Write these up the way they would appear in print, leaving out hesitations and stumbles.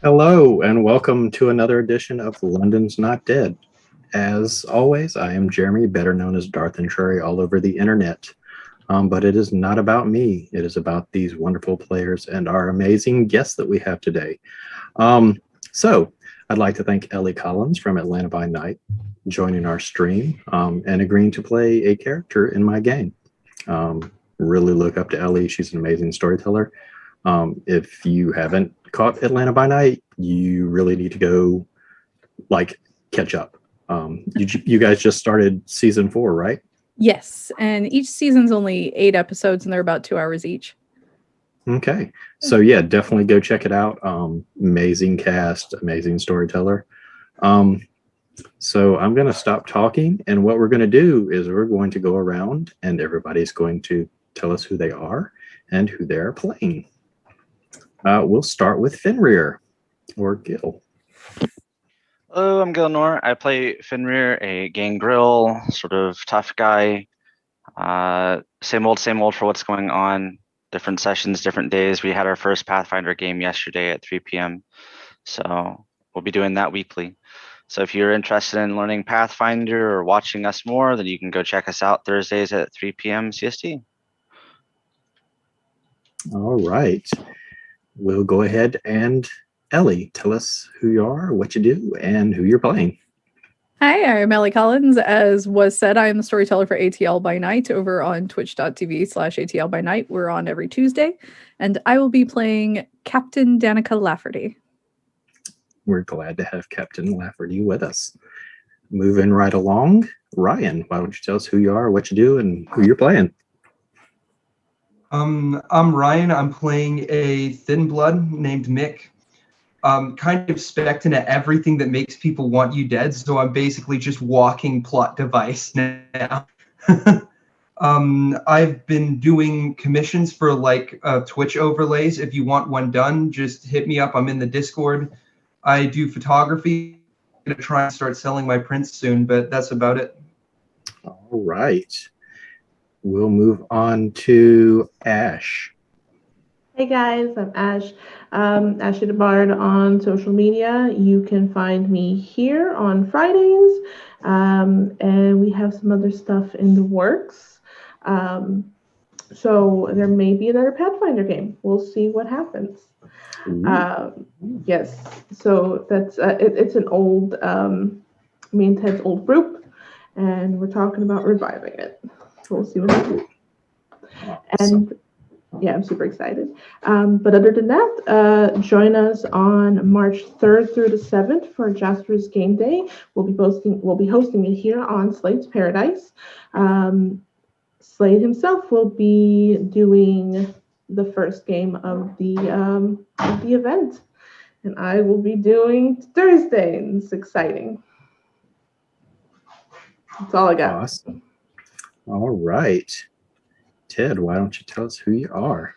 Hello, and welcome to another edition of London's Not Dead. As always, I am Jeremy, better known as Darth and Trey all over the internet. But it is not about me. It is about these wonderful players and our amazing guests that we have today. So, I'd like to thank Ellie Collins from Atlanta by Night joining our stream and agreeing to play a character in my game. Really look up to Ellie. She's an amazing storyteller. If you haven't caught Atlanta by Night, you really need to go catch up. You guys just started season 4, right? Yes, and each season's only 8 episodes, and they're about 2 hours each. Okay, so yeah, definitely go check it out. Amazing cast, amazing storyteller. So I'm going to stop talking, and what we're going to do is we're going to go around, and everybody's going to tell us who they are and who they are playing. We'll start with Fenrir or Gil. Hello, I'm Gilanor. I play Fenrir, a gangrel, sort of tough guy. Same old for what's going on. Different sessions, different days. We had our first Pathfinder game yesterday at 3 p.m. So we'll be doing that weekly. So if you're interested in learning Pathfinder or watching us more, then you can go check us out Thursdays at 3 p.m. CST. All right. We'll go ahead and Ellie, tell us who you are, what you do, and who you're playing. Hi, I'm Ellie Collins. As was said, I am the storyteller for ATL by Night over on twitch.tv/ATL by Night. We're on every Tuesday, and I will be playing Captain Danica Lafferty. We're glad to have Captain Lafferty with us. Moving right along, Ryan, why don't you tell us who you are, what you do, and who you're playing? I'm Ryan. I'm playing a thin blood named Mick. Kind of spec'd into everything that makes people want you dead, so I'm basically just walking plot device now. I've been doing commissions for Twitch overlays. If you want one done, just hit me up. I'm in the Discord. I do photography. I'm gonna try and start selling my prints soon, but that's about it. All right. We'll move on to Ash. Hey guys, I'm Ash. Ashley the Bard on social media. You can find me here on Fridays, and we have some other stuff in the works. So there may be another Pathfinder game. We'll see what happens. Yes, so that's it's an old me and Ted's old group, and we're talking about reviving it. So we'll see what happens. And yeah, I'm super excited. But other than that, join us on March 3rd through the 7th for Jasper's Game Day. We'll be hosting it here on Slade's Paradise. Slade himself will be doing the first game of the event, and I will be doing Thursday. And it's exciting. That's all I got. Awesome. All right. Ted, why don't you tell us who you are?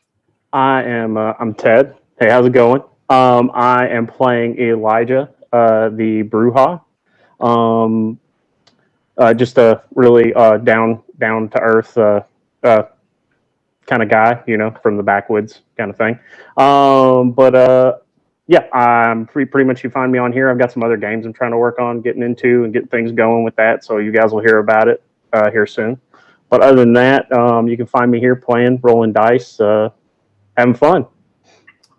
I'm Ted. Hey, how's it going? I am playing Elijah, the Bruja. Just a really down to earth kind of guy, from the backwoods kind of thing. Yeah, I'm pretty much you find me on here. I've got some other games I'm trying to work on getting into and get things going with that. So you guys will hear about it here soon. But other than that, you can find me here playing, rolling dice, having fun.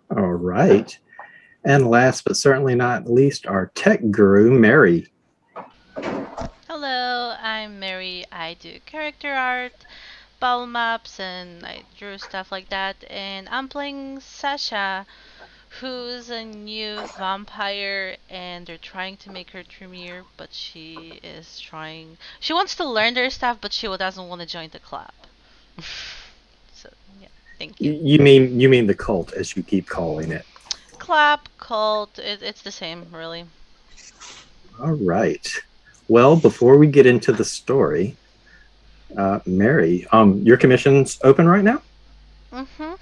All right. And last but certainly not least, our tech guru, Mary. Hello, I'm Mary. I do character art, bubble maps, and I drew stuff like that. And I'm playing Sasha, who's a new vampire, and they're trying to make her Tremere, but she wants to learn their stuff, but she doesn't want to join the club. So yeah, thank you. You mean the cult, as you keep calling it. Club, cult, it's the same, really. All right. Well, before we get into the story, Mary, your commission's open right now? Mm-hmm.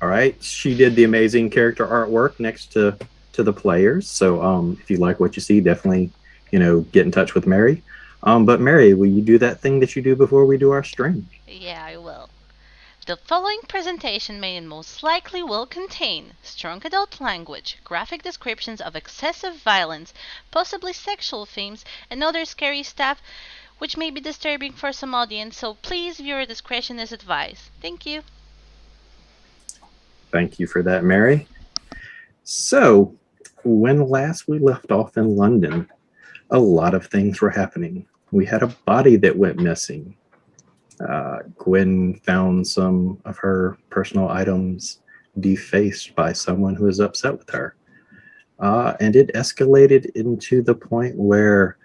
All right. She did the amazing character artwork next to the players. So if you like what you see, definitely, get in touch with Mary. But Mary, will you do that thing that you do before we do our stream? Yeah, I will. The following presentation may and most likely will contain strong adult language, graphic descriptions of excessive violence, possibly sexual themes, and other scary stuff which may be disturbing for some audience, so please viewer discretion is advised. Thank you. Thank you for that, Mary. So, when last we left off in London, a lot of things were happening. We had a body that went missing. Gwen found some of her personal items defaced by someone who was upset with her. And it escalated into the point where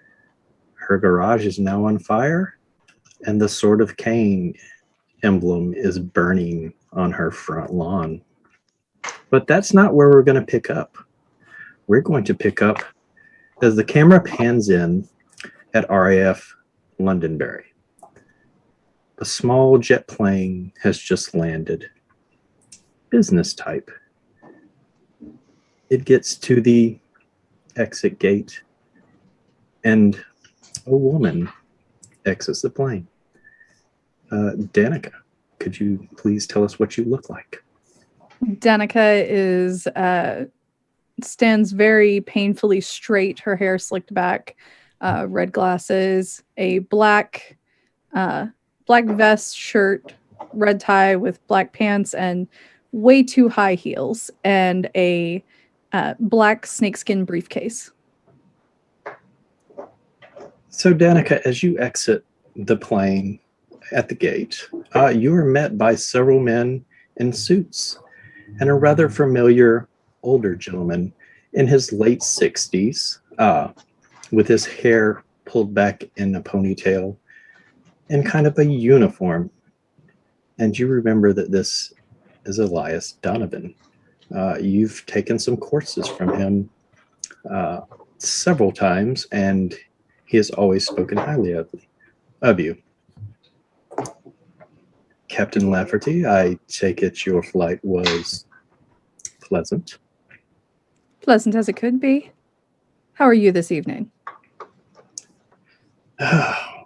her garage is now on fire and the Sword of Cain emblem is burning on her front lawn. But that's not where we're going to pick up. We're going to pick up as the camera pans in at RAF Londonderry. A small jet plane has just landed. Business type. It gets to the exit gate and a woman exits the plane. Danica, could you please tell us what you look like? Danica is stands very painfully straight, her hair slicked back, red glasses, a black vest, shirt, red tie with black pants and way too high heels, and a black snakeskin briefcase. So Danica, as you exit the plane at the gate, you are met by several men in suits and a rather familiar older gentleman in his late 60s with his hair pulled back in a ponytail in kind of a uniform. And you remember that this is Elias Donovan. You've taken some courses from him several times, and he has always spoken highly of you. Captain Lafferty, I take it your flight was pleasant. Pleasant as it could be. How are you this evening?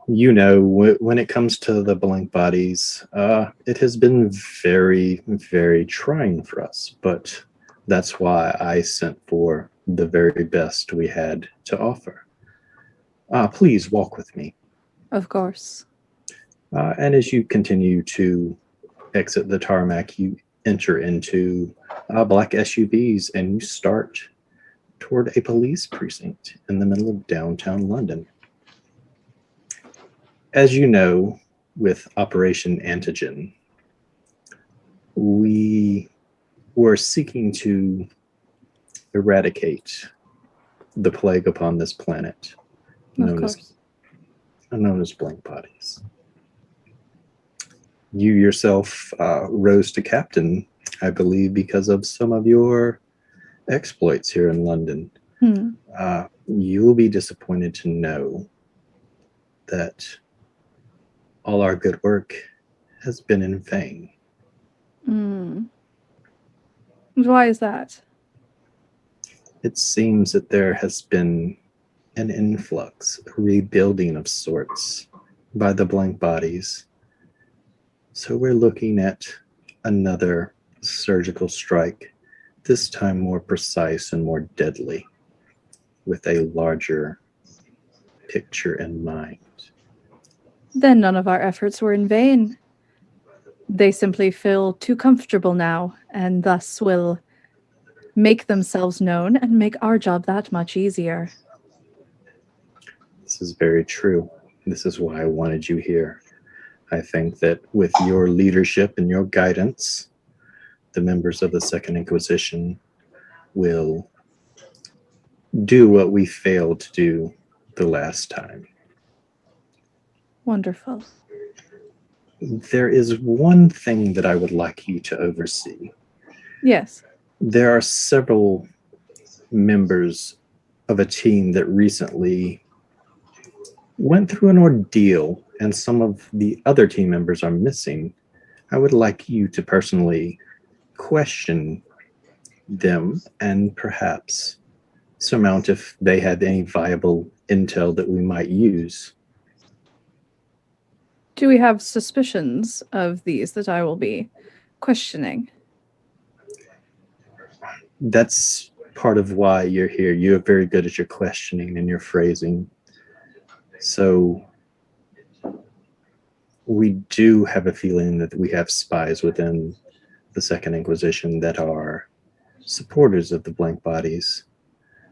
You know, when it comes to the blank bodies, it has been very, very trying for us, but that's why I sent for the very best we had to offer. Please walk with me. Of course. And as you continue to exit the tarmac, you enter into black SUVs and you start toward a police precinct in the middle of downtown London. As you know, with Operation Antigen, we were seeking to eradicate the plague upon this planet, known as blank bodies. You yourself rose to captain, I believe, because of some of your exploits here in London. You will be disappointed to know that all our good work has been in vain. Why is that? It seems that there has been an influx, a rebuilding of sorts by the blank bodies. So we're looking at another surgical strike, this time more precise and more deadly, with a larger picture in mind. Then none of our efforts were in vain. They simply feel too comfortable now, and thus will make themselves known and make our job that much easier. This is very true. This is why I wanted you here. I think that with your leadership and your guidance, the members of the Second Inquisition will do what we failed to do the last time. Wonderful. There is one thing that I would like you to oversee. Yes. There are several members of a team that recently went through an ordeal, and some of the other team members are missing. I would like you to personally question them and perhaps surmount if they had any viable intel that we might use. Do we have suspicions of these that I will be questioning? That's part of why you're here. You're very good at your questioning and your phrasing. So we do have a feeling that we have spies within the Second Inquisition that are supporters of the blank bodies.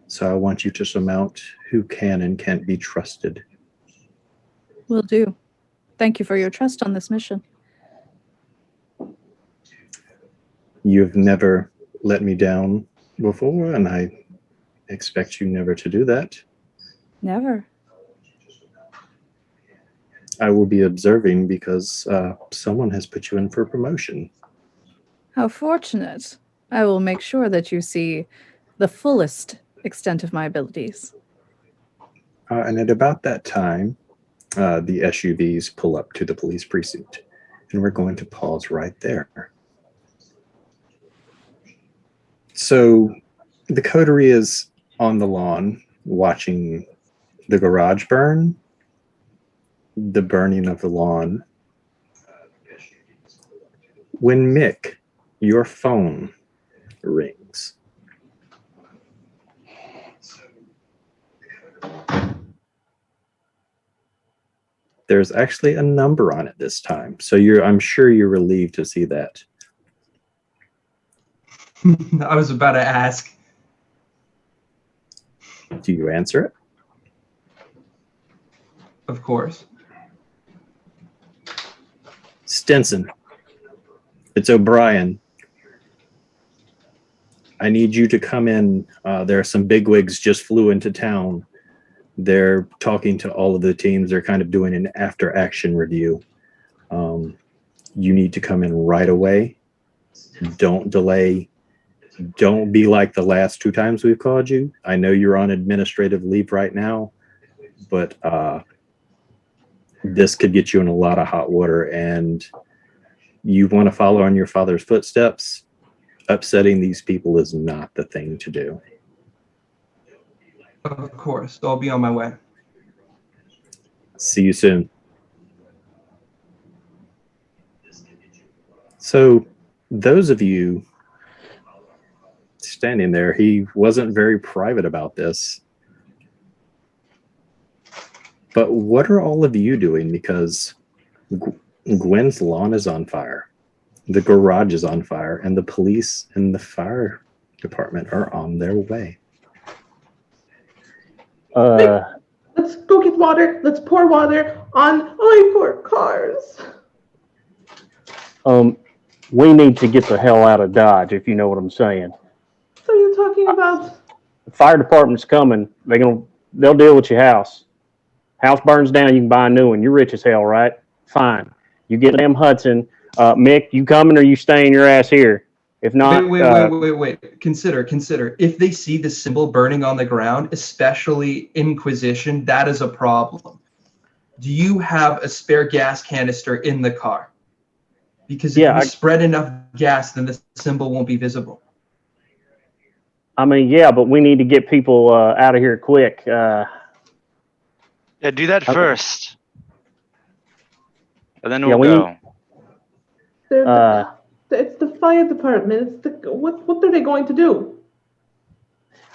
So I want you to surmount who can and can't be trusted. Will do. Thank you for your trust on this mission. You've never let me down before, and I expect you never to do that. Never. I will be observing because someone has put you in for promotion. How fortunate. I will make sure that you see the fullest extent of my abilities. And at about that time, the SUVs pull up to the police precinct, and we're going to pause right there. So the coterie is on the lawn watching the garage burn, the burning of the lawn. When Mick, your phone rings. There's actually a number on it this time, so I'm sure you're relieved to see that. I was about to ask. Do you answer it? Of course. Stinson, it's O'Brien. I need you to come in. There are some bigwigs just flew into town. They're talking to all of the teams. They're kind of doing an after-action review. You need to come in right away. Don't delay. Don't be like the last 2 times we've called you. I know you're on administrative leave right now, but this could get you in a lot of hot water, and you want to follow on your father's footsteps. Upsetting these people is not the thing to do. Of course. I'll be on my way. See you soon. So those of you standing there, he wasn't very private about this. But what are all of you doing? Because Gwen's lawn is on fire. The garage is on fire, and the police and the fire department are on their way. Let's go get water. Let's pour water on poor cars. We need to get the hell out of Dodge, if you know what I'm saying. So you're talking about? The fire department's coming. They'll deal with your house. House burns down, you can buy a new one. You're rich as hell, right? Fine. You get them Hudson. Mick, you coming or you staying your ass here? If not, wait. Consider. If they see the symbol burning on the ground, especially Inquisition, that is a problem. Do you have a spare gas canister in the car? Because if you spread enough gas, then the symbol won't be visible. I mean, yeah, but we need to get people out of here quick. Yeah, do that first. And then we'll go. It's the fire department. What are they going to do?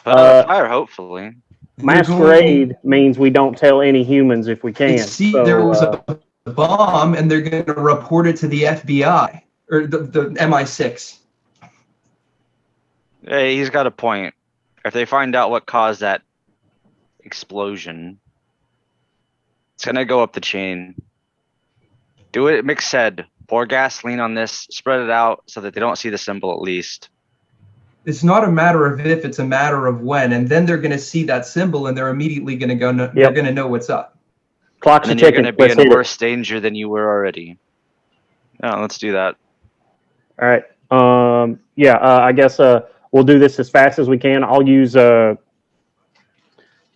Put out a fire, hopefully. Masquerade means we don't tell any humans if we can. See, there was a bomb, and they're going to report it to the FBI or the MI6. Hey, he's got a point. If they find out what caused that explosion, it's going to go up the chain. Do it, Mick said. Pour gasoline on this, spread it out so that they don't see the symbol at least. It's not a matter of if, it's a matter of when. And then they're going to see that symbol and they're immediately going to go, they're going to know what's up. Clock's and then you're going to be in worse danger than you were already. No, let's do that. All right. I guess we'll do this as fast as we can. I'll use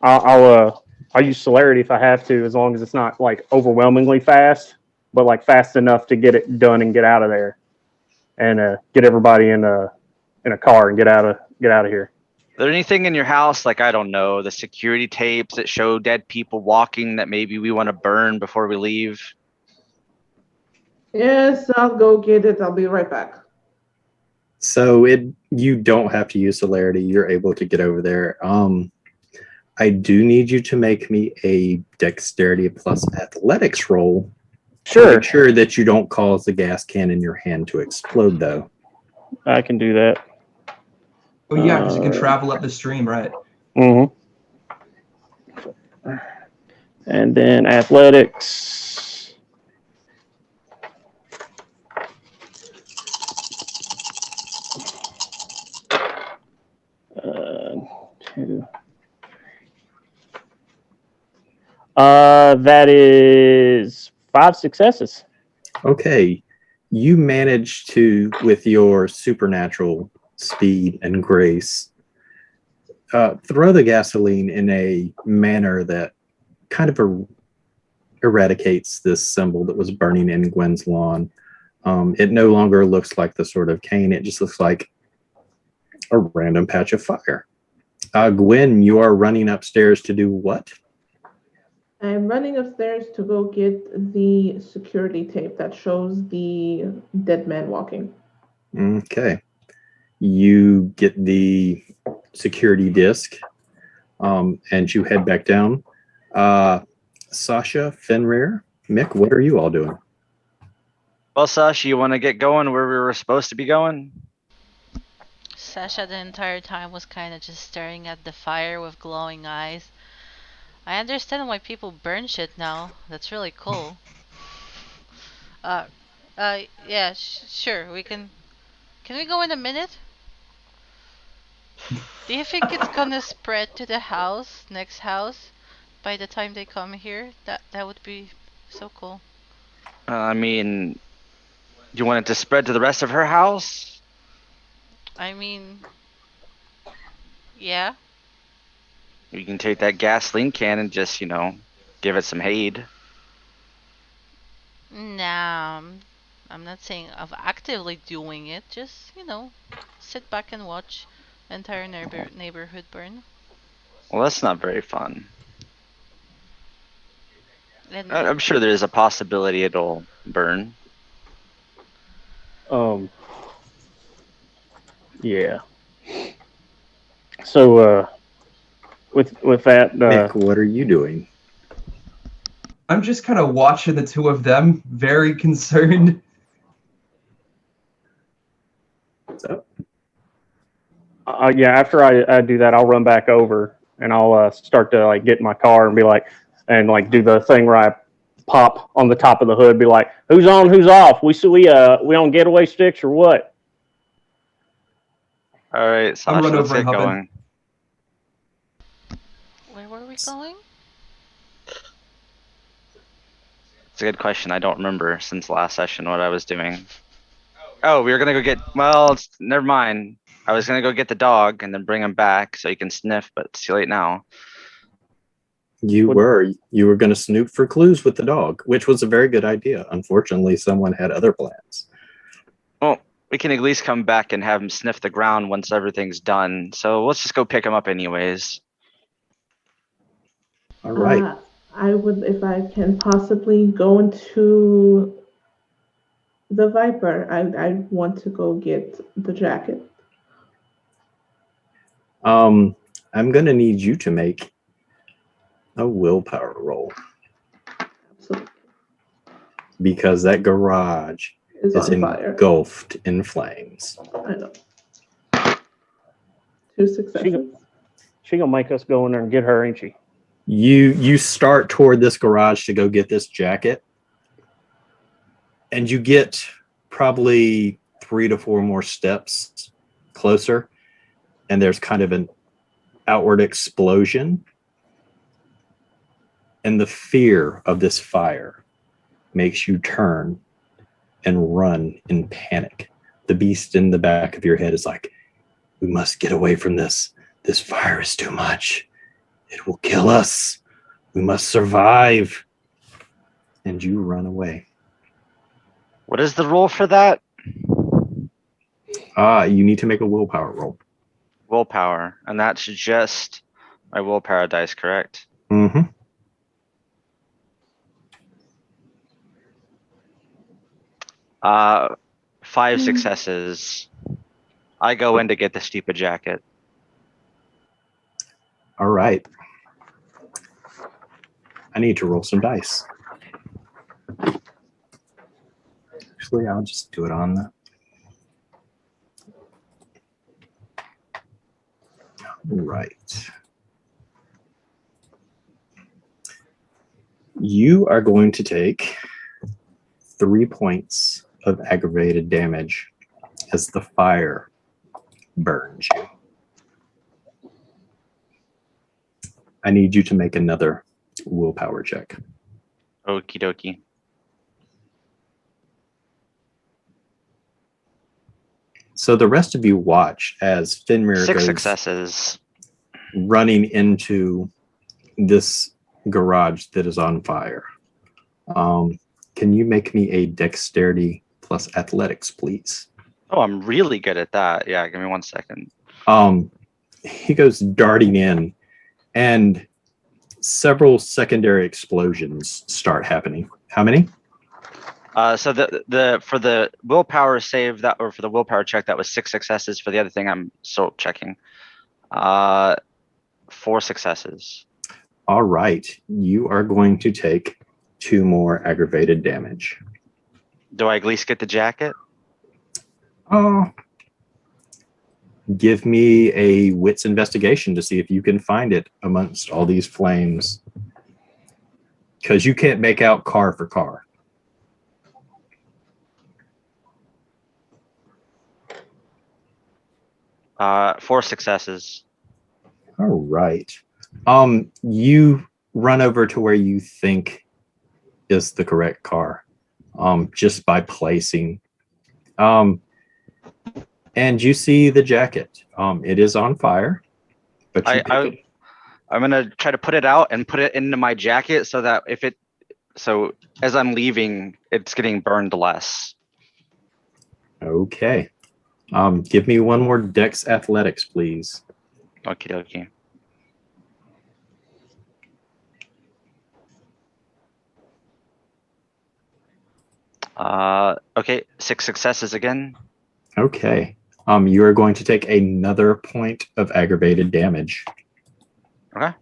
I'll use celerity if I have to, as long as it's not like overwhelmingly fast, but like fast enough to get it done and get out of there, and get everybody in a car and get out of here. Is there anything in your house, like, I don't know, the security tapes that show dead people walking that maybe we want to burn before we leave? Yes, I'll go get it. I'll be right back. So you don't have to use celerity. You're able to get over there. I do need you to make me a dexterity plus athletics roll. Sure, Make sure that you don't cause the gas can in your hand to explode, though. I can do that. Oh yeah, because you can travel up the stream, right? Mm-hmm. And then athletics. Two. That is 5 successes. Okay. You manage to, with your supernatural speed and grace, throw the gasoline in a manner that kind of eradicates this symbol that was burning in Gwen's lawn. It no longer looks like the sort of cane. It just looks like a random patch of fire. Gwen, you are running upstairs to do what? I'm running upstairs to go get the security tape that shows the dead man walking. Okay. You get the security disc, and you head back down. Sasha, Fenrir, Mick, what are you all doing? Well, Sasha, you want to get going where we were supposed to be going? Sasha the entire time was kind of just staring at the fire with glowing eyes. I understand why people burn shit now. That's really cool. Uh, yeah, sure, we can... Can we go in a minute? Do you think it's gonna spread to the house, next house, by the time they come here? That would be so cool. I mean, you want it to spread to the rest of her house? I mean... Yeah? You can take that gasoline can and just, give it some aid. Nah, I'm not saying of actively doing it. Just, sit back and watch entire neighborhood burn. Well, that's not very fun. And I'm sure there's a possibility it'll burn. Yeah. So, with that, Mick, what are you doing? I'm just kind of watching the two of them, very concerned. So, yeah, after I do that, I'll run back over and I'll start to get in my car and be like, do the thing where I pop on the top of the hood, be like, who's on, who's off? We on getaway sticks or what? All right, Sasha, run let's over and get hop in. going. where were we going? It's a good question. I don't remember since last session what I was doing. Oh, we were gonna go get. Well, never mind. I was gonna go get the dog and then bring him back so he can sniff, but it's too late now. you were going to snoop for clues with the dog, which was a very good idea. Unfortunately, someone had other plans. Well, we can at least come back and have him sniff the ground once everything's done. So let's just go pick him up anyways. All right. I would, if I can possibly go into the Viper, I want to go get the jacket. I'm going to need you to make a willpower roll Absolutely. because that garage Is is on fire. engulfed in flames. I know. 2 successes. She gonna make us go in there and get her, ain't she? You start toward this garage to go get this jacket, and you get probably 3 to 4 more steps closer, and there's kind of an outward explosion, and the fear of this fire makes you turn and run in panic. The beast in the back of your head is like, we must get away from this. This fire is too much. It will kill us. We must survive. And you run away. What is the roll for that? You need to make a willpower roll. Willpower, and that's just my willpower dice, correct? Mm-hmm. 5 successes. I go in to get the stupid jacket. All right. I need to roll some dice. Actually, I'll just do it on the. Right. You are going to take 3 points of aggravated damage as the fire burns you. I need you to make another willpower check. Okie dokie. So the rest of you watch as Fenrir 6 goes successes. running into this garage that is on fire. Can you make me a dexterity plus athletics, please? Oh, I'm really good at that. Yeah, give me 1 second. He goes darting in, and several secondary explosions start happening. How many? So for the willpower save that, or for the willpower check, that was 6 successes. For the other thing, I'm still checking. 4 successes. All right, you are going to take 2 more aggravated damage. Do I at least get the jacket? Oh, give me a wits investigation to see if you can find it amongst all these flames, because you can't make out car for car. Uh, 4 successes. All right. You run over to where you think is the correct car, just by placing. And you see the jacket. It is on fire, but you pick it. I'm gonna try to put it out and put it into my jacket so that so as I'm leaving, it's getting burned less. Okay. Give me one more Dex Athletics, please. Okie dokie. Okay, 6 successes again. Okay. You are going to take another point of aggravated damage. Okay.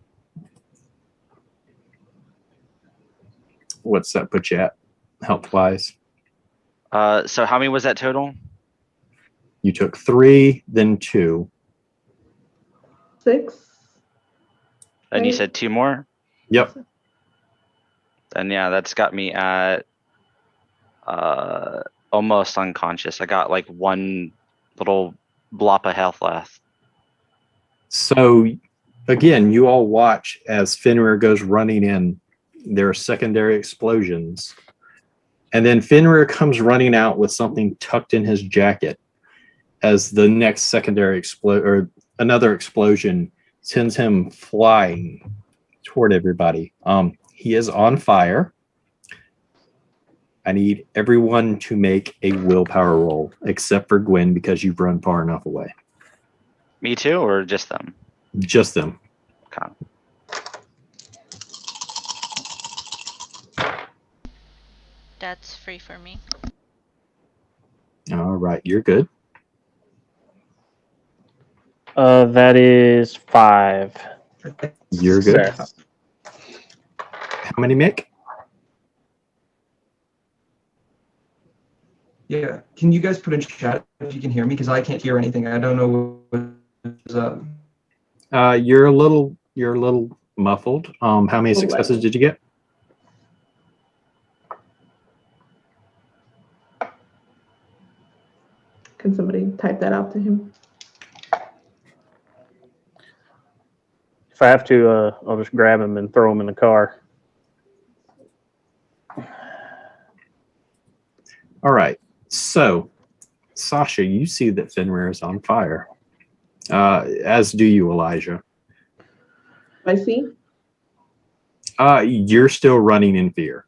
What's that put you at, health-wise? So how many was that total? You took 3, then 2. 6. And you Right. said 2 more? Yep. And yeah, that's got me at almost unconscious. I got like 1 little blop of health left. So, again, you all watch as Fenrir goes running in. There are secondary explosions. And then Fenrir comes running out with something tucked in his jacket as the next secondary another explosion sends him flying toward everybody. He is on fire. I need everyone to make a willpower roll, except for Gwen, because you've run far enough away. Me too, or just them? Just them. Okay. That's free for me. All right, you're good. That is 5. You're good. Success. How many, Mick? Yeah. Can you guys put in chat if you can hear me? Because I can't hear anything. I don't know what's up. You're a little muffled. How many successes did you get? Can somebody type that out to him? If I have to, I'll just grab him and throw him in the car. All right. So, Sasha, you see that Fenrir is on fire. As do you, Elijah. I see. You're still running in fear.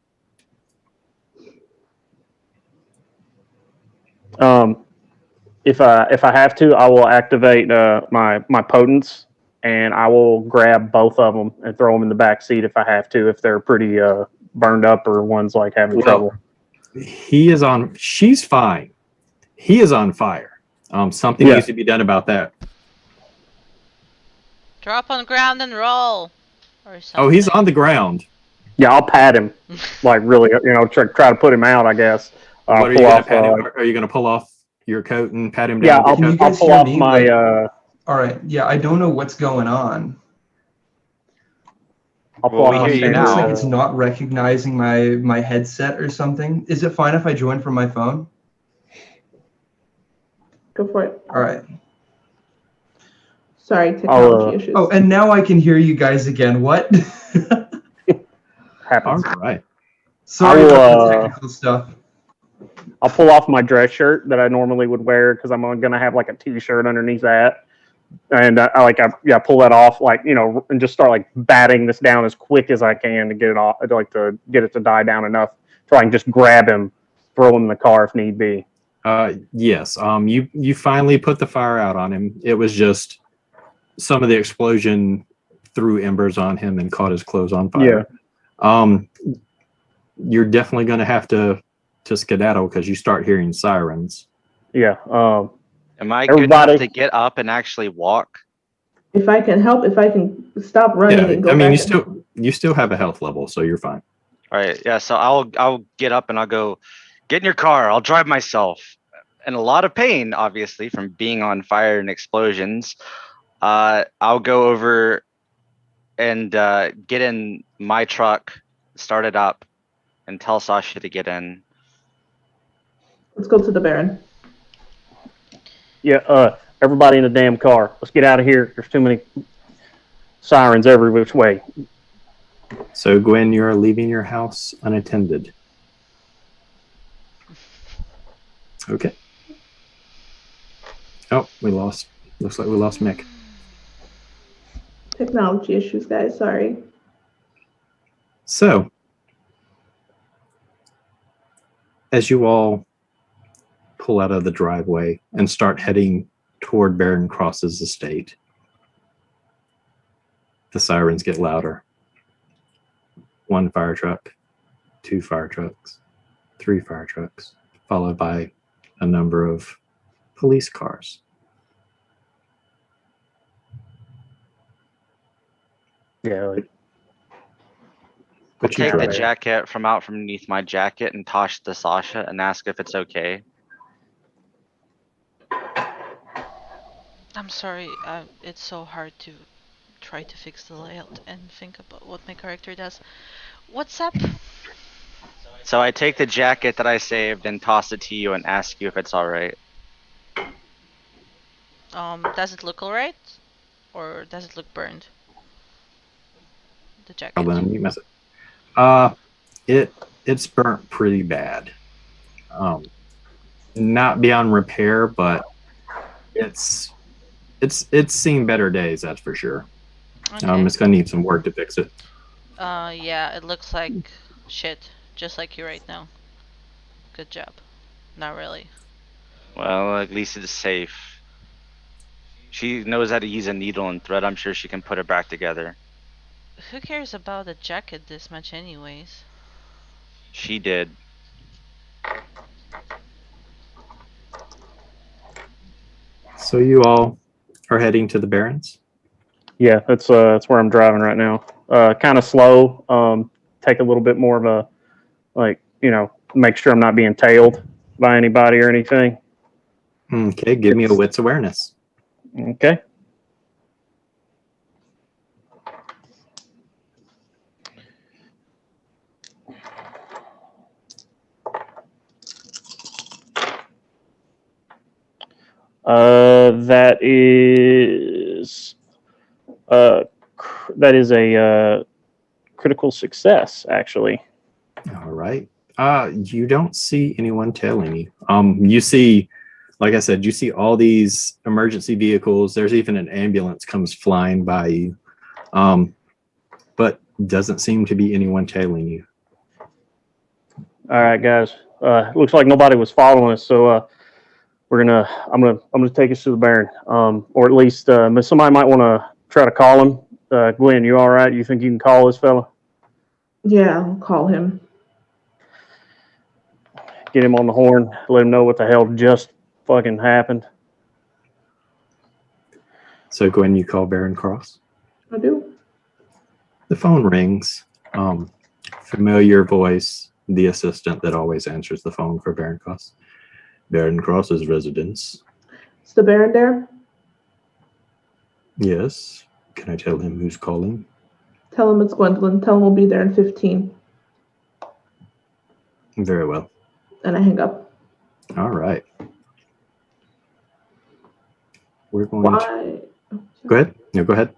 If I have to, I will activate my potents, and I will grab both of them and throw them in the back seat if I have to, if they're pretty burned up or one's like having trouble. He is on. She's fine. He is on fire. Something Yeah. needs to be done about that. Drop on ground and roll. Or something. Oh, he's on the ground. Yeah, I'll pat him. Like really, try to put him out, I guess. What are you gonna pat him? Are you gonna pull off your coat and pat him down? Yeah, with your you coat? I'll guys pull hear off me? my. Like, all right. Yeah, I don't know what's going on. I'll pull Well, off we my hear you It looks now. like it's not recognizing my headset or something. Is it fine if I join from my phone? Go for it. All right. Sorry, technology issues. Oh, and now I can hear you guys again. What? happens. All right. Sorry I will, about the technical stuff. I'll pull off my dress shirt that I normally would wear because I'm gonna have like a t-shirt underneath that, and I pull that off and just start like batting this down as quick as I can to get it off. I'd like to get it to die down enough so I can just grab him, throw him in the car if need be. Yes. You finally put the fire out on him. It was just some of the explosion threw embers on him and caught his clothes on fire. Yeah. You're definitely going to have to skedaddle because you start hearing sirens. Yeah. Am I good enough to get up and actually walk? If I can help, if I can stop running and go I mean, back. you still have a health level, so you're fine. All right. Yeah. So I'll get up and I'll go, get in your car. I'll drive myself. In a lot of pain, obviously, from being on fire and explosions. I'll go over and get in my truck, start it up, and tell Sasha to get in. Let's go to the Baron. Yeah. Everybody in the damn car. Let's get out of here. There's too many sirens every which way. So, Gwen, you're leaving your house unattended. Okay. Oh, looks like we lost Mick. Technology issues, guys. Sorry. So, as you all pull out of the driveway and start heading toward Baron Cross's estate, the sirens get louder. 1 fire truck, 2 fire trucks, 3 fire trucks, followed by a number of police cars. Yeah. I'll take the jacket from underneath my jacket and toss it to Sasha and ask if it's okay. I'm sorry, it's so hard to try to fix the layout and think about what my character does. What's up? So I take the jacket that I saved and toss it to you and ask you if it's alright. Does it look alright? Or does it look burned? The jacket. Hold on, you mess it. It's burnt pretty bad. Not beyond repair, but it's seen better days, that's for sure. Okay. It's gonna need some work to fix it. Yeah, it looks like shit, just like you right now. Good job. Not really. Well, at least it's safe. She knows how to use a needle and thread. I'm sure she can put it back together. Who cares about a jacket this much anyways? She did. So you all are heading to the Barrens? Yeah, that's where I'm driving right now. Kind of slow. Take a little bit more of a, make sure I'm not being tailed by anybody or anything. Okay, give me a wits awareness. Okay. That is a critical success, actually. All right. You don't see anyone tailing you. You see, like I said, you see all these emergency vehicles. There's even an ambulance comes flying by you. But doesn't seem to be anyone tailing you. All right, guys. Looks like nobody was following us, so I'm gonna take us to the Baron, or at least somebody might want to try to call him. Gwen, you all right? You think you can call this fella? Yeah, I'll call him. get him on the horn, let him know what the hell just fucking happened. So Gwen, you call Baron Cross. I do. The phone rings. Familiar voice, the assistant that always answers the phone for Baron Cross. Baron Cross's residence. Is the Baron there? Yes. Can I tell him who's calling? Tell him it's Gwendolyn. Tell him we'll be there in 15. Very well. And I hang up. All right. We're going Why? to... Go ahead. No, go ahead.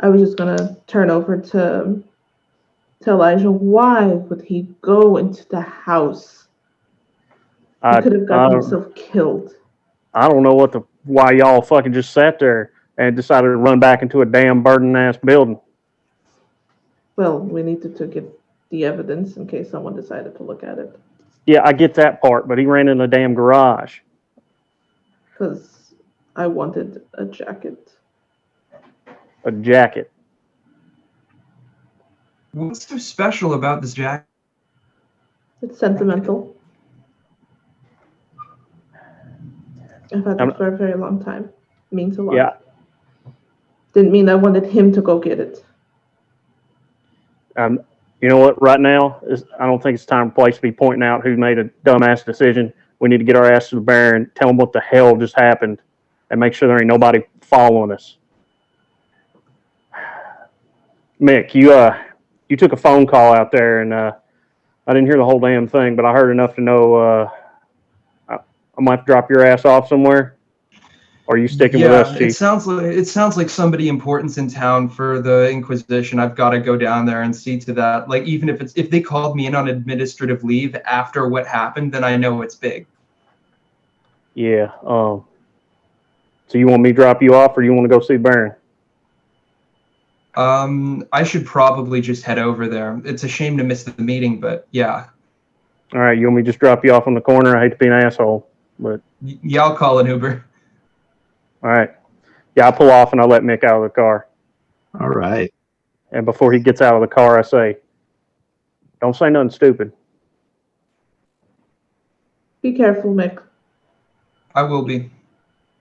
I was just going to turn over to Elijah. Why would he go into the house? He could have gotten himself killed. I don't know why y'all fucking just sat there and decided to run back into a damn burden-ass building. Well, we needed to get the evidence in case someone decided to look at it. Yeah, I get that part, but he ran in the damn garage. Because I wanted a jacket. A jacket. What's so special about this jacket? It's sentimental. I've had it for a very long time. It means a lot. Yeah. Didn't mean I wanted him to go get it. You know what? Right now, I don't think it's time or place to be pointing out who made a dumbass decision. We need to get our ass to the Baron, tell him what the hell just happened, and make sure there ain't nobody following us. Mick, you took a phone call out there, and I didn't hear the whole damn thing, but I heard enough to know I might have to drop your ass off somewhere. Or are you sticking with us, Chief? It sounds like somebody important's in town for the Inquisition. I've got to go down there and see to that. Like, even if they called me in on administrative leave after what happened, then I know it's big. Yeah. So you want me to drop you off, or you want to go see Baron? I should probably just head over there. It's a shame to miss the meeting, but yeah. All right. You want me to just drop you off on the corner? I hate to be an asshole, but Yeah, I'll call an Uber. all right. Yeah, I'll pull off and I'll let Mick out of the car. All right. And before he gets out of the car, I say, don't say nothing stupid. Be careful, Mick. I will be.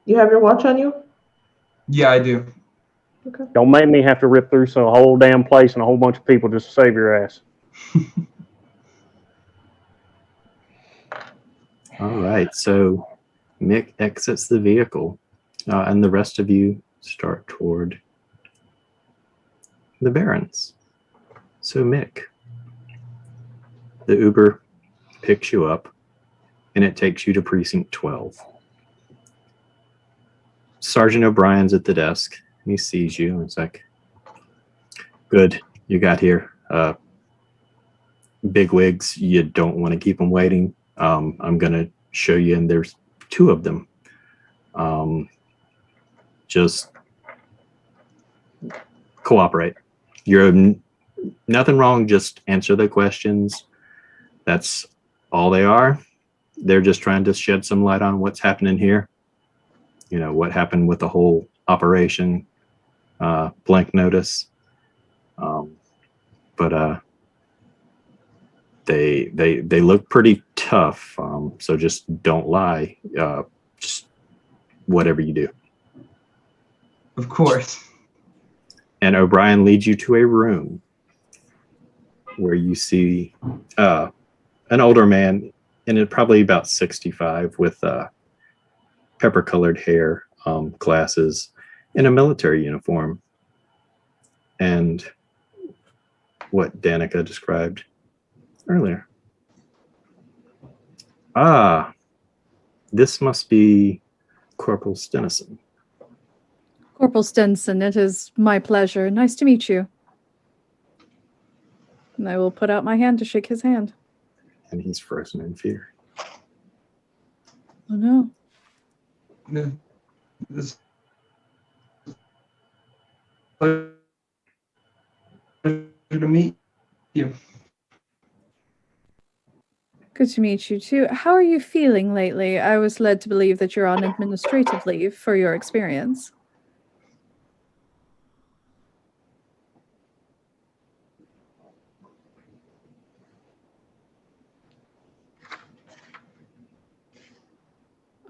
You have your watch on you? Yeah, I do. Okay. Don't make me have to rip through some whole damn place and a whole bunch of people just to save your ass. All right. So Mick exits the vehicle, and the rest of you start toward the Barons. So Mick, the Uber picks you up, and it takes you to Precinct 12. Sergeant O'Brien's at the desk. And he sees you, and it's like, good, you got here. Bigwigs, you don't want to keep them waiting. I'm going to show you, and there's two of them. Just cooperate. You're nothing wrong. Just answer the questions. That's all they are. They're just trying to shed some light on what's happening here. You know, what happened with the whole operation, blank notice. But they look pretty tough. So just don't lie. Just whatever you do. Of course. And O'Brien leads you to a room where you see an older man, and it probably about 65, with pepper-colored hair, glasses, in a military uniform. And what Danica described earlier. Ah, this must be Corporal Stenison. Corporal Stenson, it is my pleasure. Nice to meet you. And I will put out my hand to shake his hand. And he's frozen in fear. Oh no. Yeah. This pleasure to meet you. Good to meet you too. How are you feeling lately? I was led to believe that you're on administrative leave for your experience.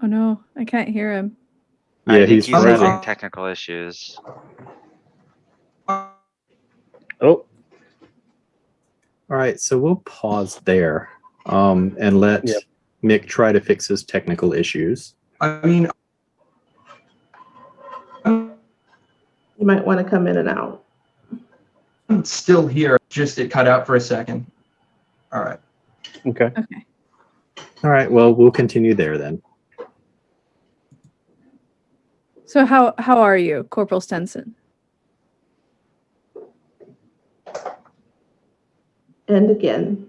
Oh no, I can't hear him. I Yeah, think he's he's frozen. having technical issues. Oh, All right, so we'll pause there and let Yep. Mick try to fix his technical issues. I mean, You might want to come in and out. I'm still here. Just it cut out for a second. All right. okay. Okay. All right, well, we'll continue there then. So how are you, Corporal Stenson? And again.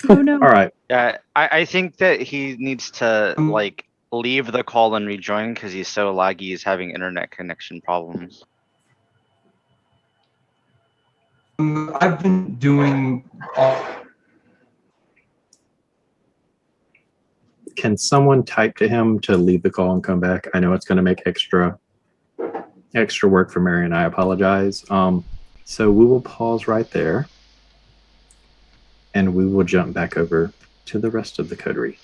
Oh no. All right, Yeah, I think that he needs to like leave the call and rejoin because he's so laggy. He's having internet connection problems. I've been doing all. can someone type to him to leave the call and come back? I know it's going to make extra work for Mary, and I apologize. So we will pause right there, and we will jump back over to the rest of the coterie.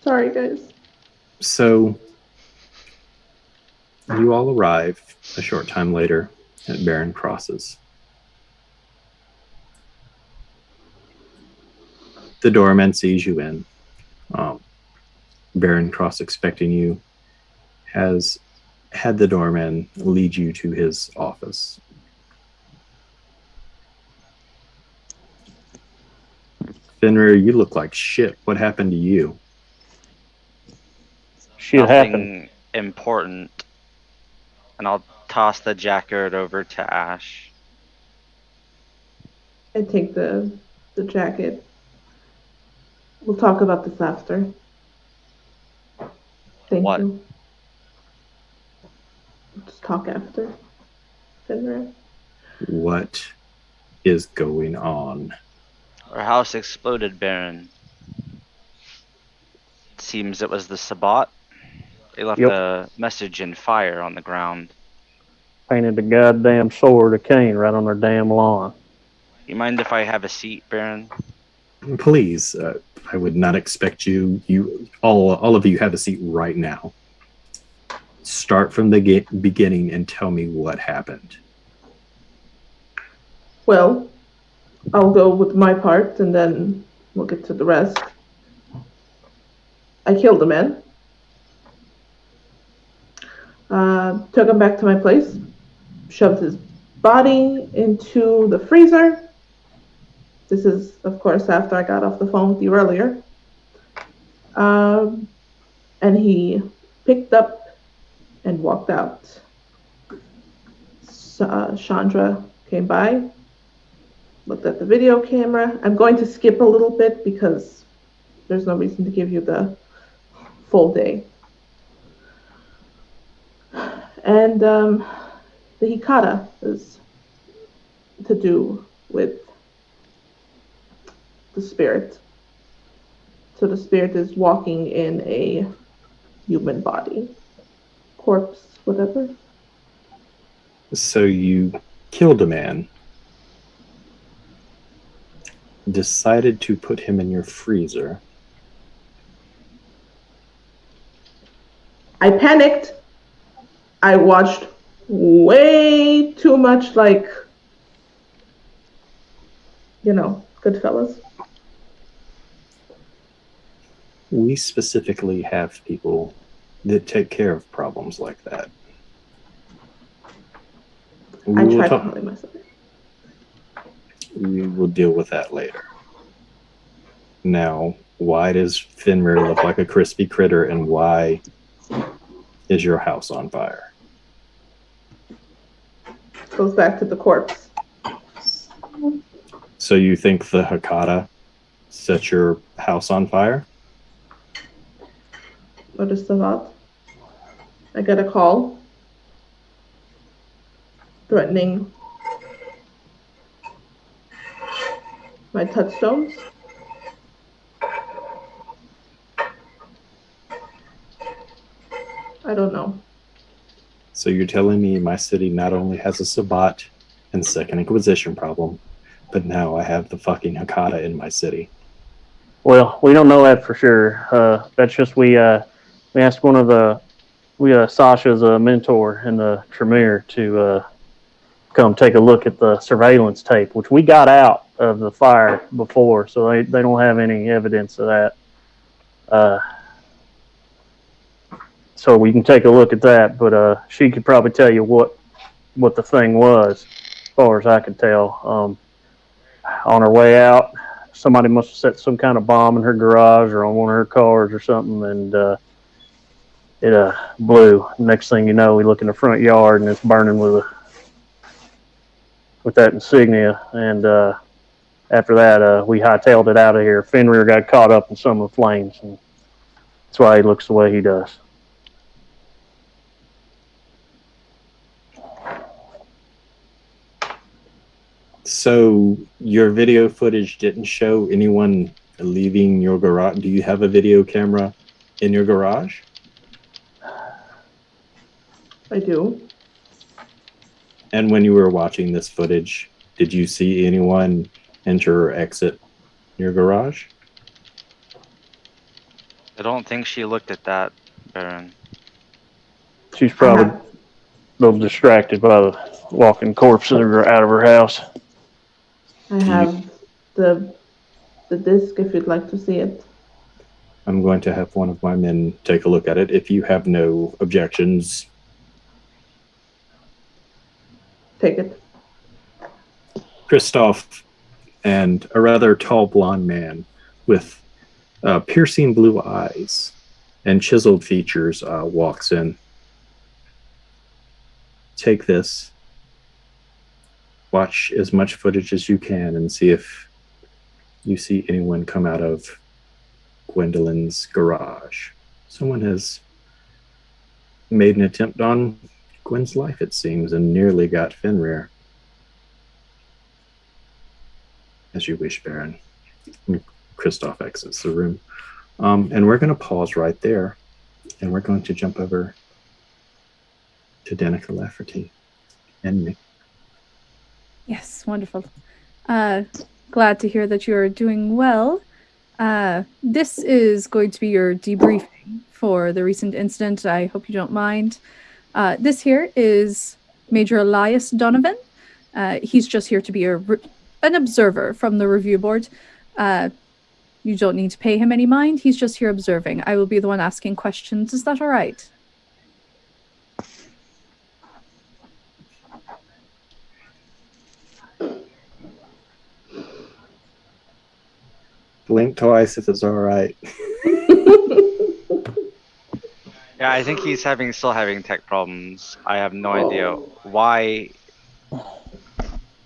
Sorry, guys. So you all arrive a short time later at Barren Crosses. The doorman sees you in. Barren Cross, expecting you, has had the doorman lead you to his office. Fenrir, you look like shit. What happened to you? Shit happened. Nothing important. And I'll toss the jacket over to Ash. I take the jacket. We'll talk about this after. Thank What? you. We'll just talk after. Fenrir. What is going on? Our house exploded, Baron. Seems it was the Sabbat. They left Yep. a message in fire on the ground. Painted the goddamn sword of Cain right on their damn lawn. You mind if I have a seat, Baron? Please, I would not expect you. All of you have a seat right now. Start from the beginning and tell me what happened. Well, I'll go with my part and then we'll get to the rest. I killed a man. Took him back to my place. Shoved his body into the freezer. This is, of course, after I got off the phone with you earlier. And he picked up and walked out. Chandra came by, looked at the video camera. I'm going to skip a little bit because there's no reason to give you the full day. And the Hikata is to do with the spirit. So the spirit is walking in a human body, corpse, whatever. So you killed a man, decided to put him in your freezer. I panicked. I watched way too much, like, Goodfellas. We specifically have people that take care of problems like that. I tried to play myself. We will deal with that later. Now, why does Fenrir look like a crispy critter, and why is your house on fire? Goes back to the corpse. So you think the Hikata set your house on fire? What is the thought? I got a call threatening my touchstones. I don't know. So you're telling me my city not only has a Sabbat and Second Inquisition problem, but now I have the fucking Hikata in my city. Well, we don't know that for sure. That's just we asked one of the Sasha's mentor in the Tremere to come take a look at the surveillance tape, which we got out of the fire before, so they don't have any evidence of that. So we can take a look at that, but she could probably tell you what the thing was, as far as I could tell. On her way out, somebody must have set some kind of bomb in her garage or on one of her cars or something, and it blew. Next thing you know, we look in the front yard and it's burning with that insignia. And after that, we hightailed it out of here. Fenrir got caught up in some of the flames, and that's why he looks the way he does. So your video footage didn't show anyone leaving your garage. Do you have a video camera in your garage? I do. And when you were watching this footage, did you see anyone enter or exit your garage? I don't think she looked at that, Baron. She's probably a little distracted by the walking corpse out of her house. I have the disc if you'd like to see it. I'm going to have one of my men take a look at it if you have no objections. Take it. Christoph and a rather tall blonde man with piercing blue eyes and chiseled features walks in. Take this. Watch as much footage as you can and see if you see anyone come out of Gwendolyn's garage. Someone has made an attempt on Gwen's life, it seems, and nearly got Fenrir. As you wish, Baron. Christoph exits the room. And we're going to pause right there, and we're going to jump over to Danica Lafferty and Mick. Yes, wonderful. Glad to hear that you're doing well. This is going to be your debriefing for the recent incident. I hope you don't mind. This here is Major Elias Donovan. He's just here to be an observer from the review board. You don't need to pay him any mind. He's just here observing. I will be the one asking questions. Is that all right? Blink twice if it's all right. Yeah, I think he's still having tech problems. I have no idea why.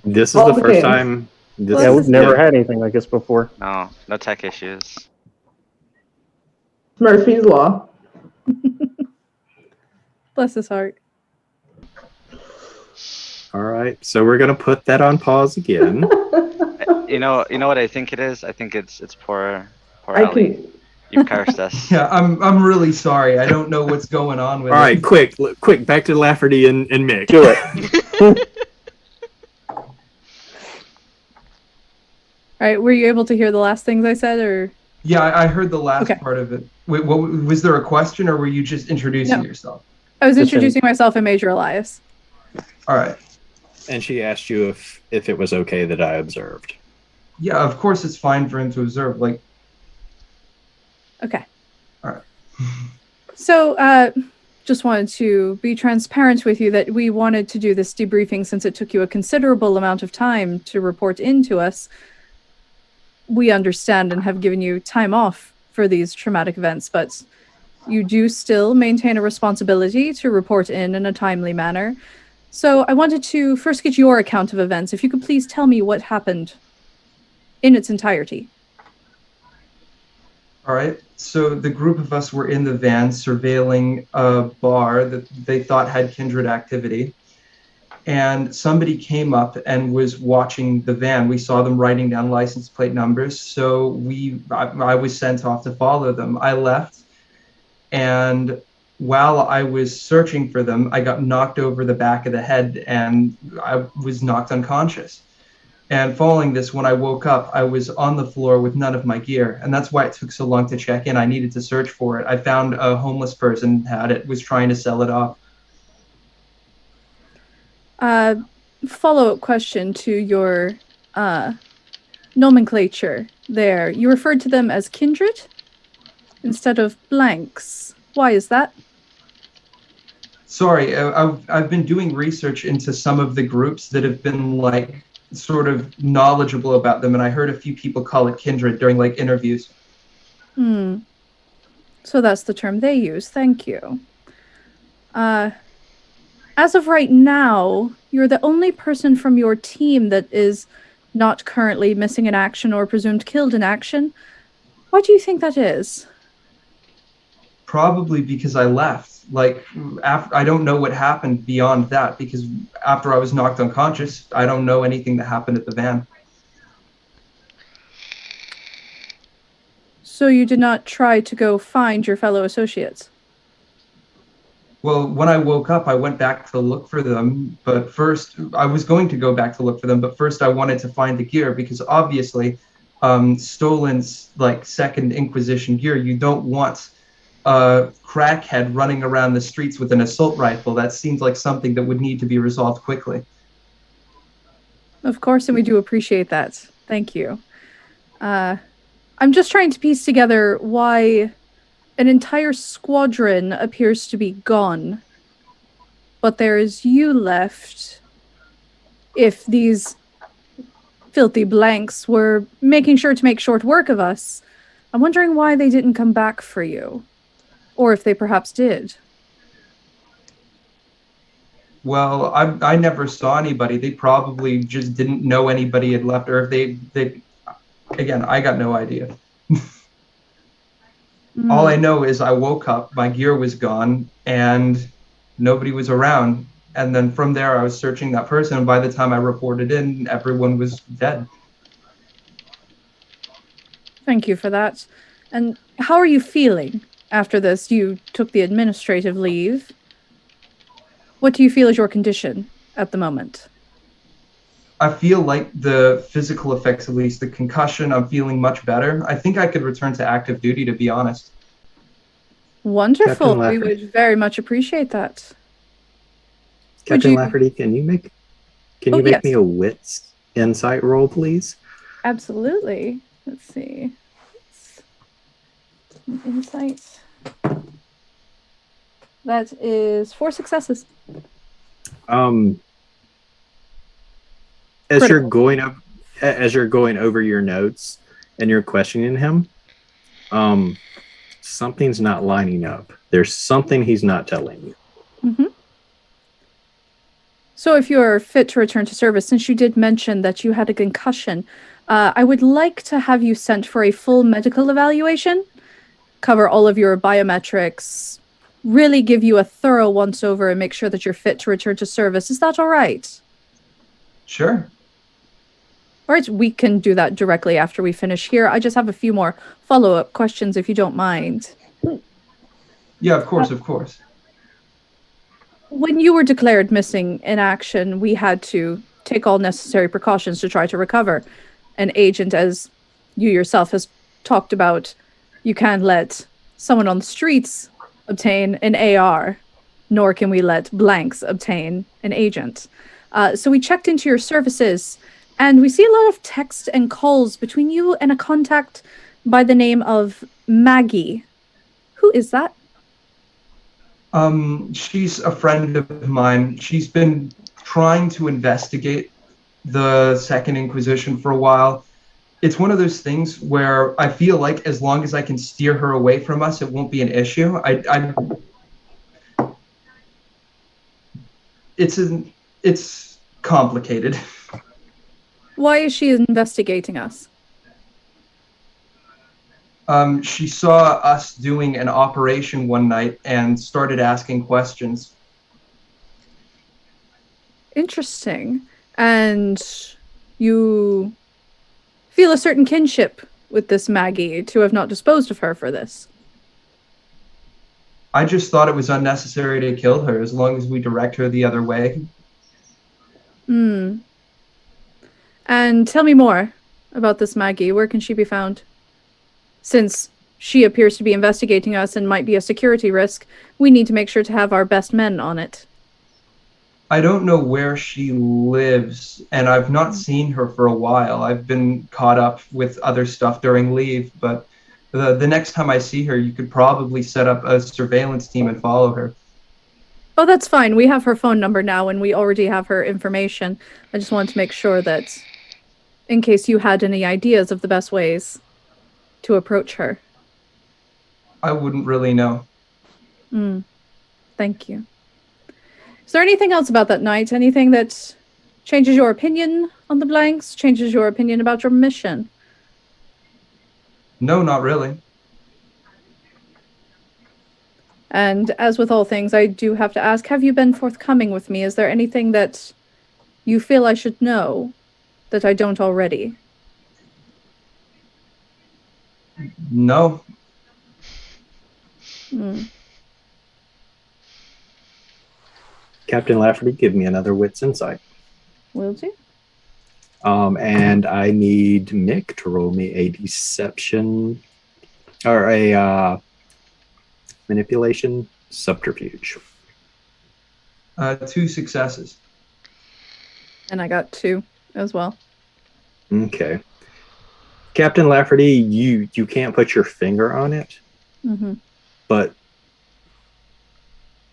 This is the first time. We've never had anything like this before. No tech issues. Murphy's Law. Bless his heart. All right, so we're gonna put that on pause again. You know what I think it is? I think it's poor Ellie. You cursed us. Yeah, I'm really sorry. I don't know what's going on with it. All right, quick, back to Lafferty and Mick. Do it. All right, were you able to hear the last things I said, or? Yeah, I heard the last part of it. Wait, what was there a question, or were you just introducing yourself? I was introducing myself and Major Elias. All right. And she asked you if it was okay that I observed. Yeah, of course it's fine for him to observe. Like. Okay. All right. So, just wanted to be transparent with you that we wanted to do this debriefing since it took you a considerable amount of time to report in to us. We understand and have given you time off for these traumatic events, but you do still maintain a responsibility to report in a timely manner. So I wanted to first get your account of events. If you could please tell me what happened in its entirety. All right. So the group of us were in the van surveilling a bar that they thought had kindred activity. And somebody came up and was watching the van. We saw them writing down license plate numbers. So I was sent off to follow them. I left. And while I was searching for them, I got knocked over the back of the head and I was knocked unconscious. And following this, when I woke up, I was on the floor with none of my gear, and that's why it took so long to check in. I needed to search for it. I found a homeless person had it, was trying to sell it off. Follow-up question to your nomenclature there. You referred to them as kindred instead of blanks. Why is that? Sorry, I've been doing research into some of the groups that have been like sort of knowledgeable about them, and I heard a few people call it kindred during like interviews. So that's the term they use. Thank you. As of right now, you're the only person from your team that is not currently missing in action or presumed killed in action. Why do you think that is? Probably because I left. Like, after, I don't know what happened beyond that, because after I was knocked unconscious, I don't know anything that happened at the van. So you did not try to go find your fellow associates? Well, when I woke up, I went back to look for them, but first, I was going to go back to look for them, but first I wanted to find the gear, because obviously, stolen's like Second Inquisition gear, you don't want a crackhead running around the streets with an assault rifle. That seems like something that would need to be resolved quickly. Of course, and we do appreciate that. Thank you. I'm just trying to piece together why an entire squadron appears to be gone, but there is you left. If these filthy blanks were making sure to make short work of us, I'm wondering why they didn't come back for you. Or if they perhaps did. Well, I never saw anybody. They probably just didn't know anybody had left, or if they again, I got no idea. All I know is I woke up, my gear was gone, and nobody was around. And then from there, I was searching that person, and by the time I reported in, everyone was dead. Thank you for that. And how are you feeling after this? You took the administrative leave. What do you feel is your condition at the moment? I feel like the physical effects, at least the concussion, I'm feeling much better. I think I could return to active duty, to be honest. Wonderful. Captain We Lafferty. would very much appreciate that. Captain you- Lafferty, can you make Oh, yes. me a wits insight roll, please? Absolutely. Let's see. Insight. That is 4 successes. As you're Critical. going over your notes and you're questioning him, something's not lining up. There's something he's not telling you. Mm-hmm. So if you're fit to return to service, since you did mention that you had a concussion, I would like to have you sent for a full medical evaluation, cover all of your biometrics, really give you a thorough once-over and make sure that you're fit to return to service. Is that all right? Sure. All right, we can do that directly after we finish here. I just have a few more follow-up questions, if you don't mind. Yeah, of course, of course. When you were declared missing in action, we had to take all necessary precautions to try to recover. An agent, as you yourself has talked about, you can't let someone on the streets obtain an AR, nor can we let blanks obtain an agent. So we checked into your services, and we see a lot of text and calls between you and a contact by the name of Maggie. Who is that? She's a friend of mine. She's been trying to investigate the Second Inquisition for a while. It's one of those things where I feel like as long as I can steer her away from us, it won't be an issue. It's complicated. Why is she investigating us? She saw us doing an operation one night and started asking questions. Interesting. And you feel a certain kinship with this Maggie to have not disposed of her for this. I just thought it was unnecessary to kill her as long as we direct her the other way. And And tell me more about this Maggie. Where can she be found? Since she appears to be investigating us and might be a security risk, we need to make sure to have our best men on it. I don't know where she lives, and I've not seen her for a while. I've been caught up with other stuff during leave, but the next time I see her, you could probably set up a surveillance team and follow her. Oh, that's fine. We have her phone number now, and we already have her information. I just wanted to make sure that, in case you had any ideas of the best ways to approach her. I wouldn't really know. Thank you. Is there anything else about that night? Anything that changes your opinion on the blanks? Changes your opinion about your mission? No, not really. And as with all things, I do have to ask, have you been forthcoming with me? Is there anything that you feel I should know that I don't already? No. Captain Lafferty, give me another wits insight. Will do. And I need Mick to roll me a deception or a manipulation subterfuge. 2 successes. And I got 2 as well. Okay. Captain Lafferty, you can't put your finger on it, but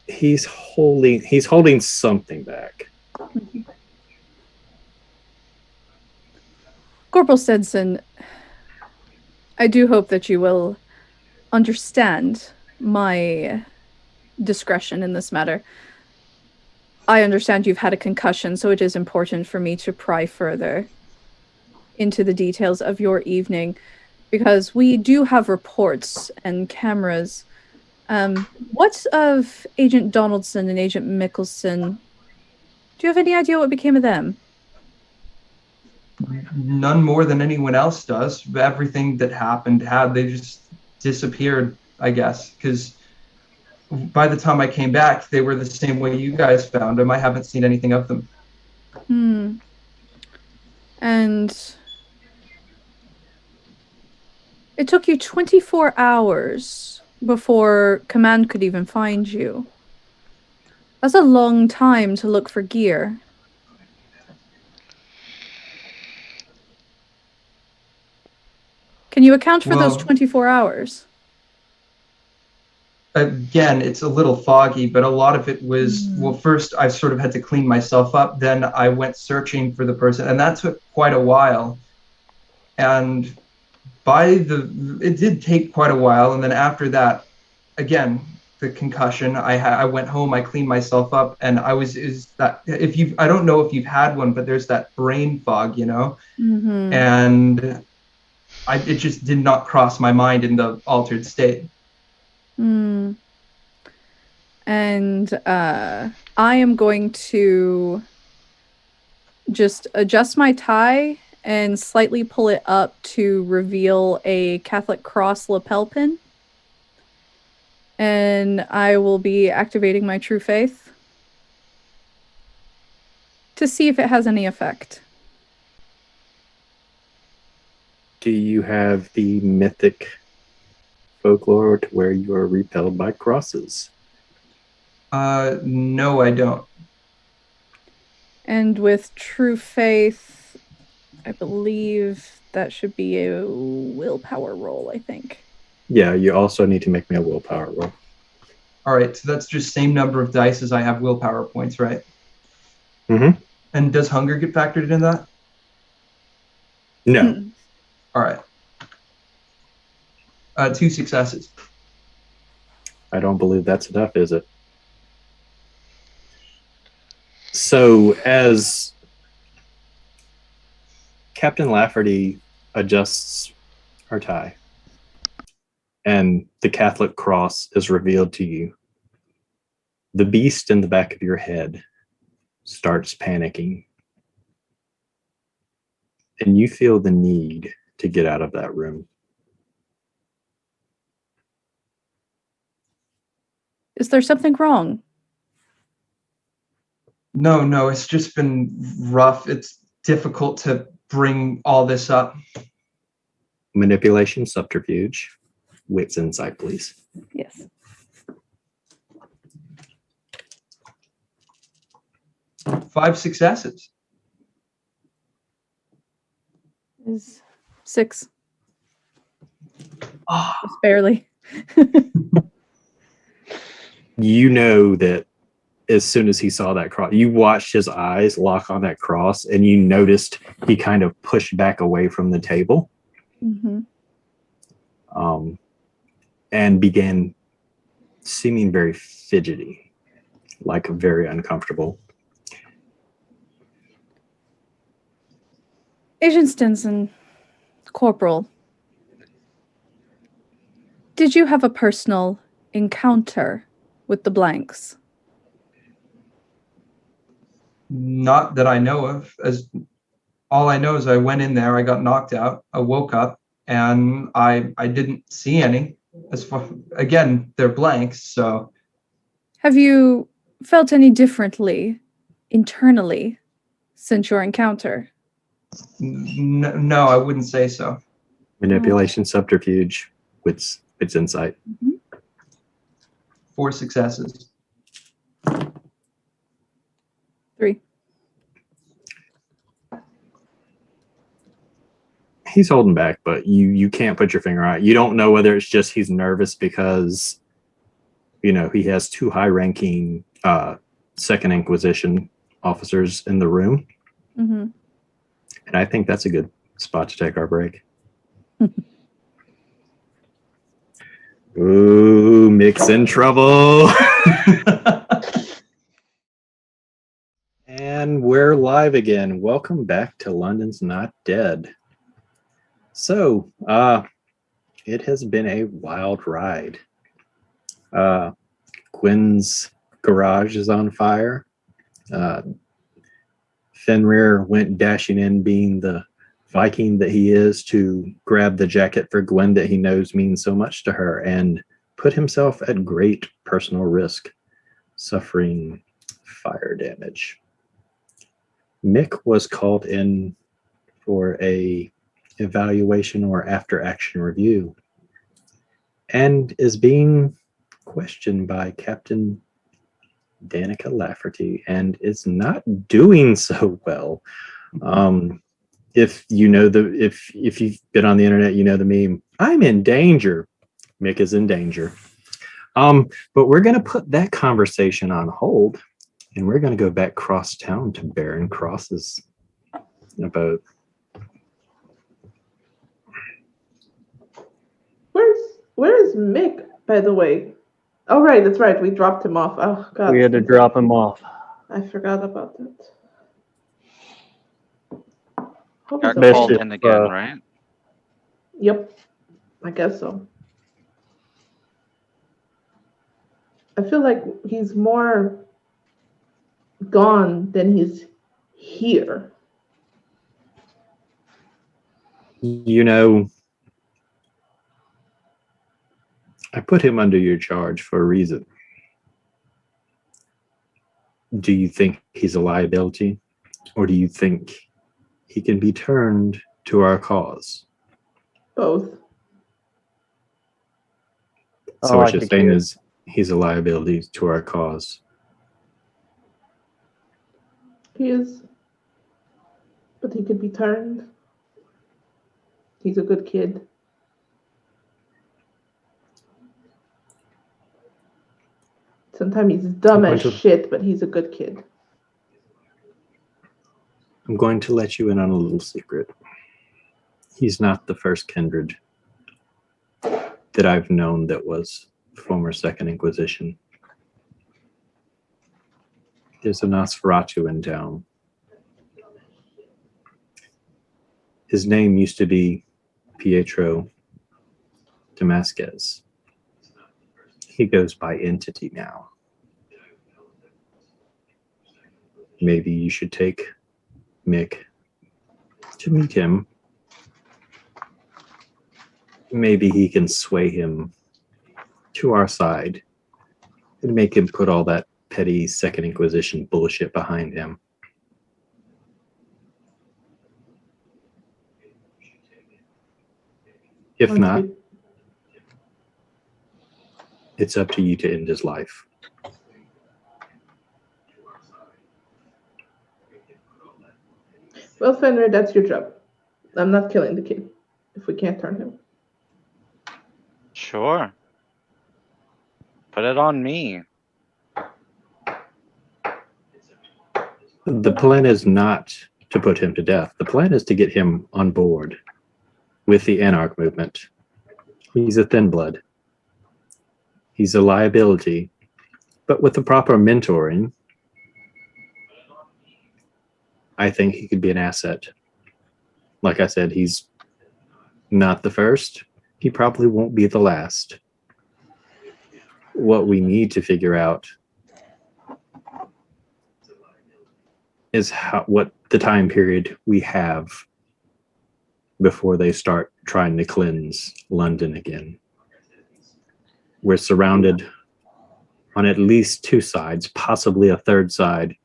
he's holding something back. Corporal Stetson, I do hope that you will understand my discretion in this matter. I understand you've had a concussion, so it is important for me to pry further into the details of your evening, because we do have reports and cameras. What of Agent Donaldson and Agent Mickelson? Do you have any idea what became of them? None more than anyone else does. Everything that happened, they just disappeared, I guess, because by the time I came back, they were the same way you guys found them. I haven't seen anything of them. And it took you 24 hours before command could even find you. That's a long time to look for gear. Can you account for those 24 hours? Again, it's a little foggy, but a lot of it was, well, first I sort of had to clean myself up. Then I went searching for the person, and that took quite a while. And it did take quite a while. And then after that, again, the concussion, I went home, I cleaned myself up, and I don't know if you've had one, but there's that brain fog, you know? And it just did not cross my mind in the altered state. And I am going to just adjust my tie and slightly pull it up to reveal a Catholic cross lapel pin. And I will be activating my true faith to see if it has any effect. Do you have the mythic folklore to where you are repelled by crosses? No, I don't. And with true faith, I believe that should be a willpower roll, I think. Yeah, you also need to make me a willpower roll. All right, so that's just same number of dice as I have willpower points, right? And does hunger get factored into that? No. All right. 2 successes. I don't believe that's enough, is it? So as Captain Lafferty adjusts her tie and the Catholic cross is revealed to you, the beast in the back of your head starts panicking. And you feel the need to get out of that room. Is there something wrong? No, it's just been rough. It's difficult to bring all this up? Manipulation, subterfuge, wits, insight, please. Yes. Five successes. Is 6. Ah, Just barely. You know that as soon as he saw that cross, you watched his eyes lock on that cross, and you noticed he kind of pushed back away from the table, Mm-hmm. and began seeming very fidgety, like very uncomfortable. Agent Stinson, Corporal, did you have a personal encounter with the blanks? not that I know of. As all I know is I went in there, I got knocked out, I woke up, and I didn't see any. As far again, they're blanks, so Have you felt any differently internally since your encounter? no, I wouldn't say so. Manipulation, subterfuge, wits, insight. 4 successes. 3. He's holding back, but you can't put your finger on it. You don't know whether it's just he's nervous because, you know, he has 2 high-ranking Second Inquisition officers in the room. Mm-hmm. And I think that's a good spot to take our break. Ooh, Mick's in trouble. And we're live again. Welcome back to London's Not Dead. So, it has been a wild ride. Gwen's garage is on fire. Fenrir went dashing in, being the Viking that he is, to grab the jacket for Gwen that he knows means so much to her, and put himself at great personal risk, suffering fire damage. Mick was called in for a evaluation or after action review, and is being questioned by Captain Danica Lafferty, and is not doing so well. If you know if you've been on the internet, you know the meme, "I'm in danger." Mick is in danger. But we're going to put that conversation on hold, and we're going to go back cross town to Baron Cross's abode. Where is Mick, by the way? Oh, right, that's right. We dropped him off. Oh, God. We had to drop him off. I forgot about that. Hope Got he's okay. called in again, right? Yep, I guess so. I feel like he's more gone than he's here. You know, I put him under your charge for a reason. Do you think he's a liability, or do you think he can be turned to our cause? Both. So I what like you're the saying kid. is he's a liability to our cause. He is. But he could be turned. He's a good kid. Sometimes he's dumb as shit, but he's a good kid. I'm going to let you in on a little secret. He's not the first kindred that I've known that was former Second Inquisition. There's a Nosferatu in town. His name used to be Pietro Damasquez. He goes by Entity now. Maybe you should take Mick to meet him. Maybe he can sway him to our side and make him put all that petty Second Inquisition bullshit behind him. If Once not, we- it's up to you to end his life. Well, Fenrir, that's your job. I'm not killing the kid if we can't turn him. Sure. Put it on me. The plan is not to put him to death. The plan is to get him on board with the Anarch movement. He's a thin blood. He's a liability. But with the proper mentoring, I think he could be an asset. Like I said, he's not the first. He probably won't be the last. What we need to figure out is what the time period we have before they start trying to cleanse London again. We're surrounded on at least two sides, possibly a third side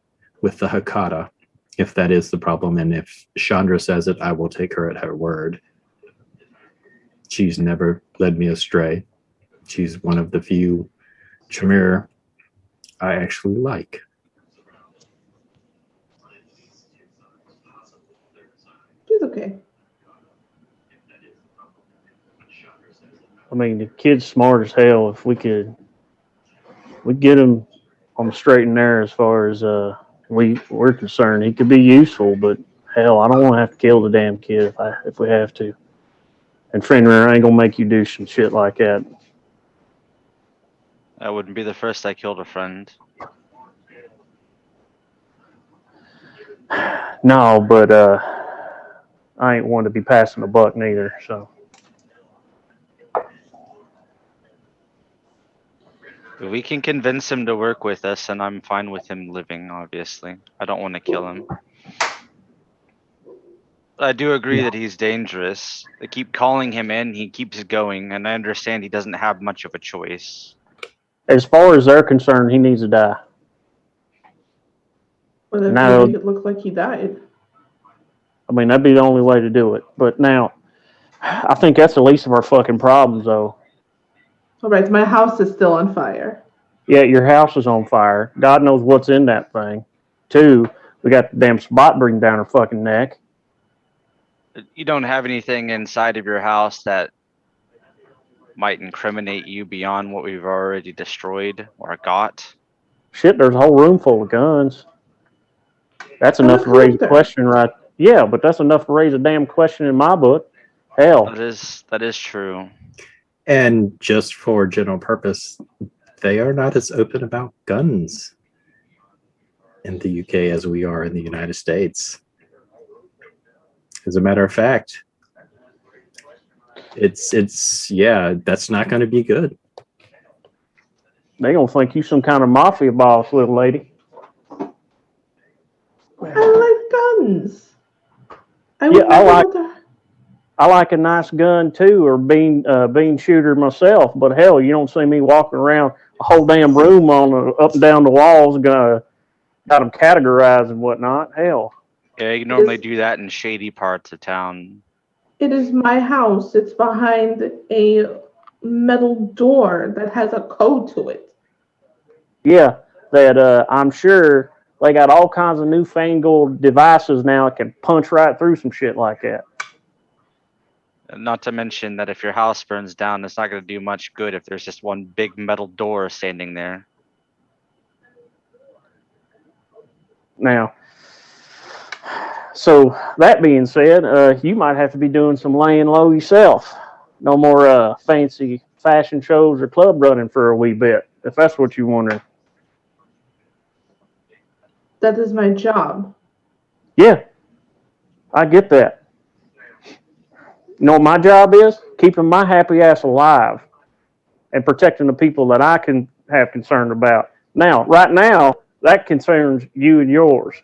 with the Hakata, if that is the problem. And if Chandra says it, I will take her at her word. She's never led me astray. She's one of the few Tremere I actually like. He's okay. I mean, the kid's smart as hell. If we get him on the straight and narrow as far as we're concerned, he could be useful. But hell, I don't want to have to kill the damn kid if we have to. And Fenrir ain't gonna make you do some shit like that. That wouldn't be the first I killed a friend. No, but I ain't one to be passing the buck neither. So We can convince him to work with us, and I'm fine with him living, obviously. I don't want to kill him. I do agree that he's dangerous. They keep calling him in, he keeps going, and I understand he doesn't have much of a choice. as far as they're concerned, he needs to die. Well, if No. you make it look like he died. I mean, that'd be the only way to do it. But now, I think that's the least of our fucking problems, though. All right, my house is still on fire. Yeah, your house is on fire. God knows what's in that thing. 2, we got the damn spot breathing down her fucking neck. You don't have anything inside of your house that might incriminate you beyond what we've already destroyed or got? Shit, there's a whole room full of guns. That's enough to raise a question, right? Yeah, but that's enough to raise a damn question in my book. Hell. That is true. And just for general purpose, they are not as open about guns in the UK as we are in the United States. As a matter of fact, it's yeah, that's not going to be good. They gonna think you some kind of mafia boss, little lady. I like guns. I like a nice gun too, or bean shooter myself. But hell, you don't see me walking around a whole damn room up and down the walls, got them categorized and whatnot. Hell. Yeah, you normally do that in shady parts of town. It is my house. It's behind a metal door that has a code to it. Yeah, that I'm sure they got all kinds of newfangled devices now that can punch right through some shit like that. Not to mention that if your house burns down, it's not going to do much good if there's just one big metal door standing there. Now, so that being said, you might have to be doing some laying low yourself. No more fancy fashion shows or club running for a wee bit, if that's what you wonder. That is my job. Yeah, I get that. You know what my job is? Keeping my happy ass alive and protecting the people that I can have concern about. Now, right now, that concerns you and yours.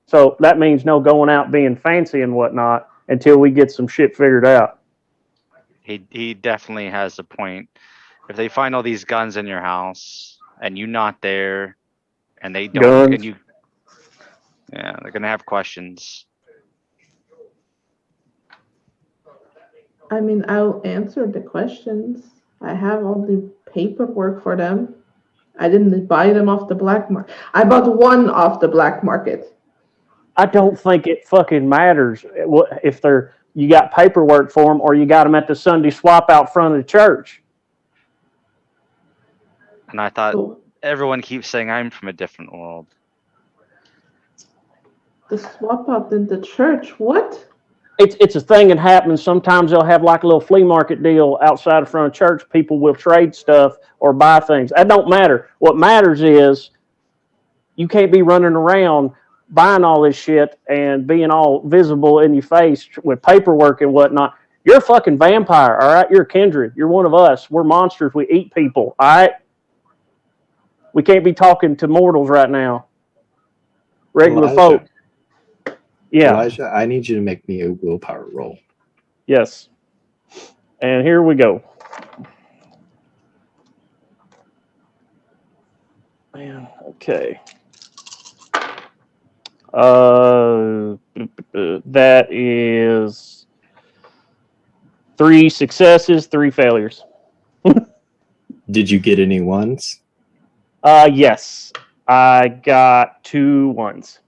So that means no going out being fancy and whatnot until we get some shit figured out. He definitely has a point. If they find all these guns in your house and you not there, and they don't, guns. and you, yeah, they're gonna have questions. I mean, I'll answer the questions. I have all the paperwork for them. I didn't buy them off the black market. I bought one off the black market. I don't think it fucking matters if you got paperwork for them or you got them at the Sunday swap out front of the church. And I thought Oh, everyone keeps saying I'm from a different world. the swap out in the church. What? It's a thing that happens. Sometimes they'll have like a little flea market deal outside of front of church. People will trade stuff or buy things. That don't matter. What matters is you can't be running around buying all this shit and being all visible in your face with paperwork and whatnot. You're a fucking vampire, all right? You're a kindred. You're one of us. We're monsters. We eat people, all right? We can't be talking to mortals right now. Regular folk. Yeah. Elijah, I need you to make me a willpower roll. Yes. And here we go. Man, okay. That is 3 successes, 3 failures. Did you get any ones? Yes. I got 2 ones.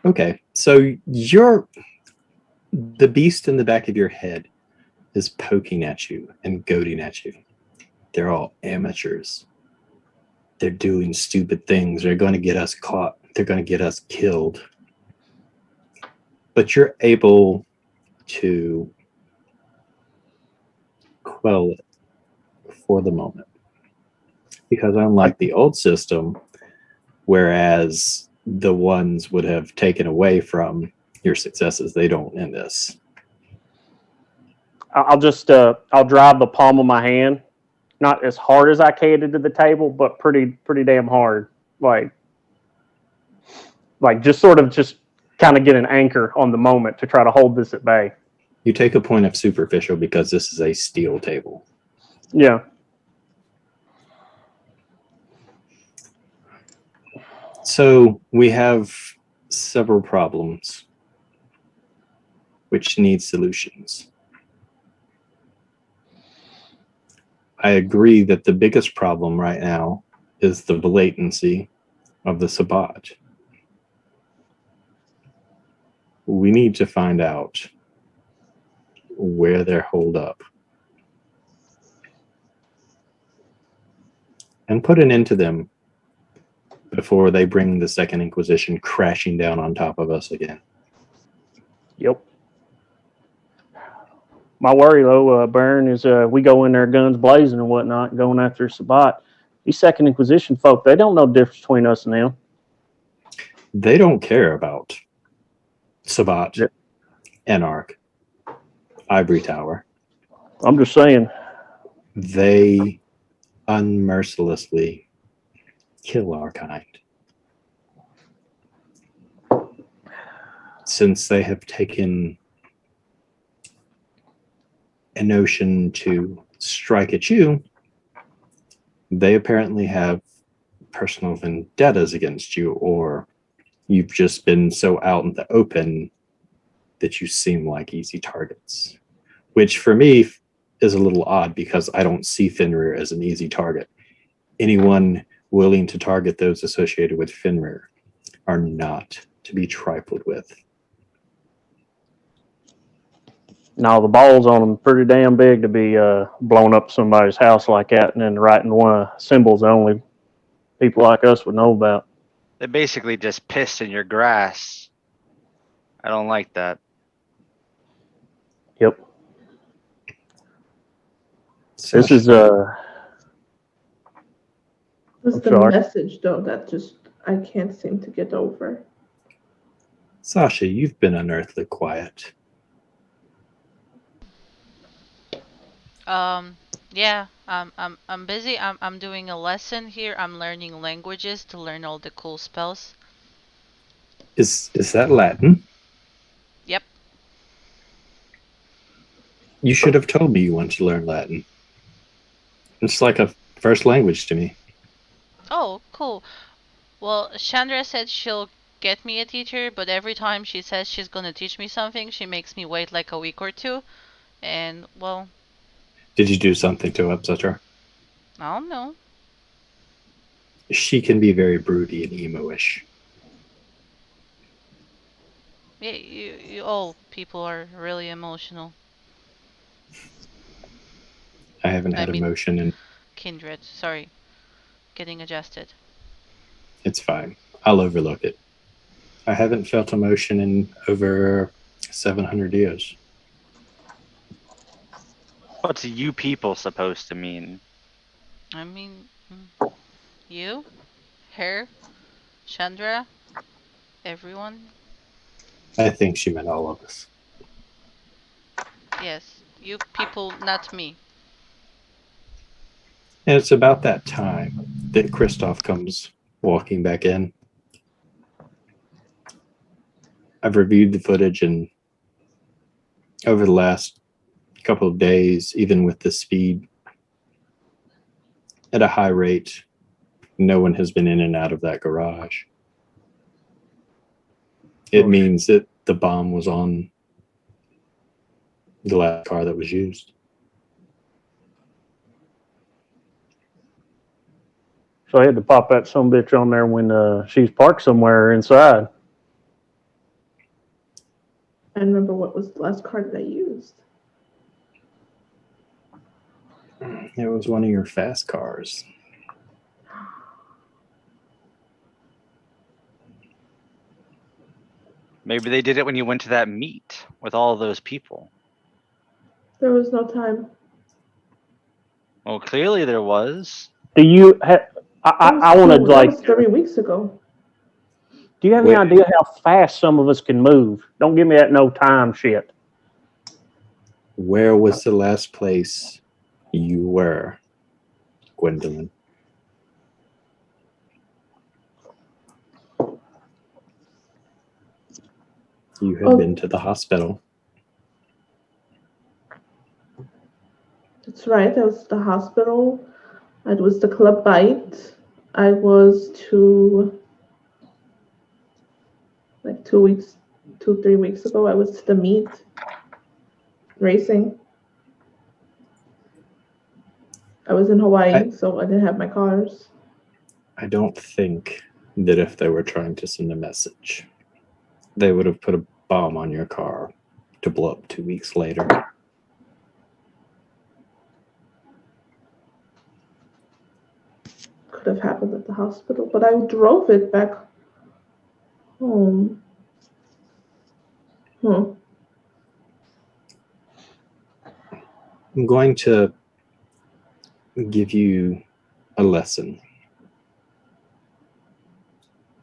Okay, so the beast in the back of your head is poking at you and goading at you. They're all amateurs. They're doing stupid things. They're going to get us caught. They're going to get us killed. But you're able to quell it for the moment. Because unlike the old system, whereas the ones would have taken away from your successes, they don't in this. I'll just I'll drive the palm of my hand, not as hard as I can into the table, but pretty damn hard. Like just sort of just kind of get an anchor on the moment to try to hold this at bay. You take a point of superficial because this is a steel table. Yeah. So we have several problems which need solutions. I agree that the biggest problem right now is the blatancy of the Sabbat. We need to find out where they're holed up and put an end to them before they bring the Second Inquisition crashing down on top of us again. Yep. My worry, though, Baron, is we go in there guns blazing and whatnot, going after Sabbat. These Second Inquisition folk, they don't know the difference between us and them. They don't care about Sabbat, Yep. Anarch, Ivory Tower. I'm just saying. They unmercilessly kill our kind. Since they have taken a notion to strike at you, they apparently have personal vendettas against you, or you've just been so out in the open that you seem like easy targets. Which for me is a little odd because I don't see Fenrir as an easy target. Anyone willing to target those associated with Fenrir are not to be trifled with. No, the balls on them pretty damn big to be blown up somebody's house like that and then writing one of symbols only people like us would know about. They basically just pissed in your grass. I don't like that. Yep. So This is What's I'm the sorry. message though that just I can't seem to get over? Sasha, you've been unearthly quiet. Yeah, I'm busy. I'm doing a lesson here. I'm learning languages to learn all the cool spells. Is that Latin? Yep. You should have told me you wanted to learn Latin. It's like a first language to me. Oh, cool. Well, Chandra said she'll get me a teacher, but every time she says she's gonna teach me something, she makes me wait like a week or two. And, well, Did you do something to upset her? I don't know. She can be very broody and emo-ish. Yeah, you all people are really emotional. I haven't had emotion, and Kindred, sorry. Getting adjusted. it's fine. I'll overlook it. I haven't felt emotion in over 700 years. What's you people supposed to mean? I mean, you, her, Chandra, everyone. I think she meant all of us. Yes, you people, not me. And it's about that time that Kristoff comes walking back in. I've reviewed the footage, and over the last couple of days, even with the speed at a high rate, no one has been in and out of that garage. It means that the bomb was on the last car that was used. So I had to pop that sumbitch on there when she's parked somewhere inside. I remember what was the last card that I used. It was one of your fast cars. Maybe they did it when you went to that meet with all those people. There was no time. Well, clearly there was. Do you have? I want to That was 3 weeks ago. Do you have any idea how fast some of us can move? Don't give me that no time shit. Where was the last place you were, Gwendolyn? You had been to the hospital. That's right. I was at the hospital. It was the club bite. I was to, like 3 weeks ago, I was to the meet racing. I was in Hawaii, so I didn't have my cars. I don't think that if they were trying to send a message, they would have put a bomb on your car to blow up 2 weeks later. Could have happened at the hospital, but I drove it back home. I'm going to give you a lesson.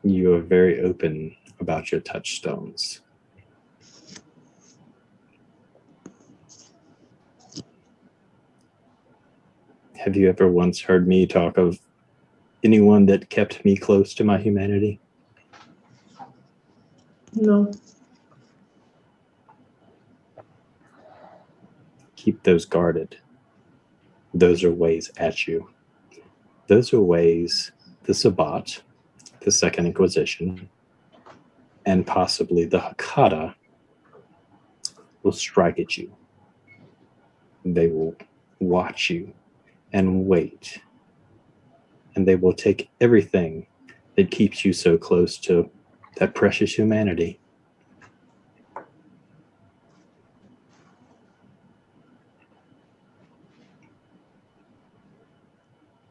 You are very open about your touchstones. Have you ever once heard me talk of anyone that kept me close to my humanity? No. Keep those guarded. Those are ways at you. Those are ways the Sabbat, the Second Inquisition, and possibly the Hakata will strike at you. They will watch you and wait. And they will take everything that keeps you so close to that precious humanity.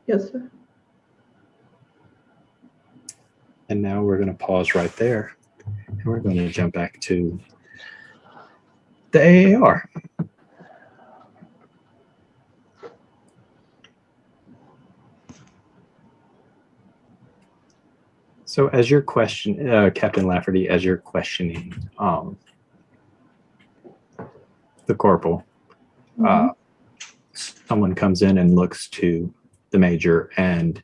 Yes, sir. And now we're going to pause right there. And we're going to jump back to the AAR. So as you're Captain Lafferty, as you're questioning the corporal, someone comes in and looks to the major and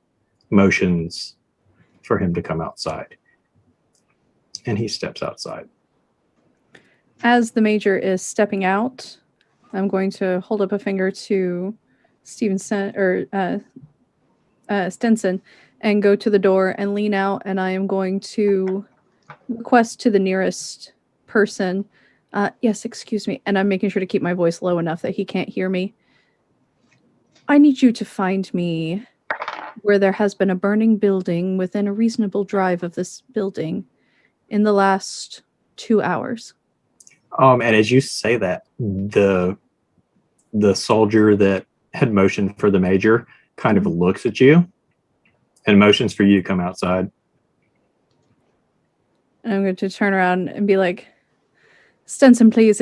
motions for him to come outside. And he steps outside. As the major is stepping out, I'm going to hold up a finger to Stevenson or Stenson and go to the door and lean out, and I am going to request to the nearest person Yes, excuse me. And I'm making sure to keep my voice low enough that he can't hear me. I need you to find me where there has been a burning building within a reasonable drive of this building in the last 2 hours. And as you say that, the soldier that had motioned for the major kind of looks at you and motions for you to come outside. And I'm going to turn around and be like, Stenson, please,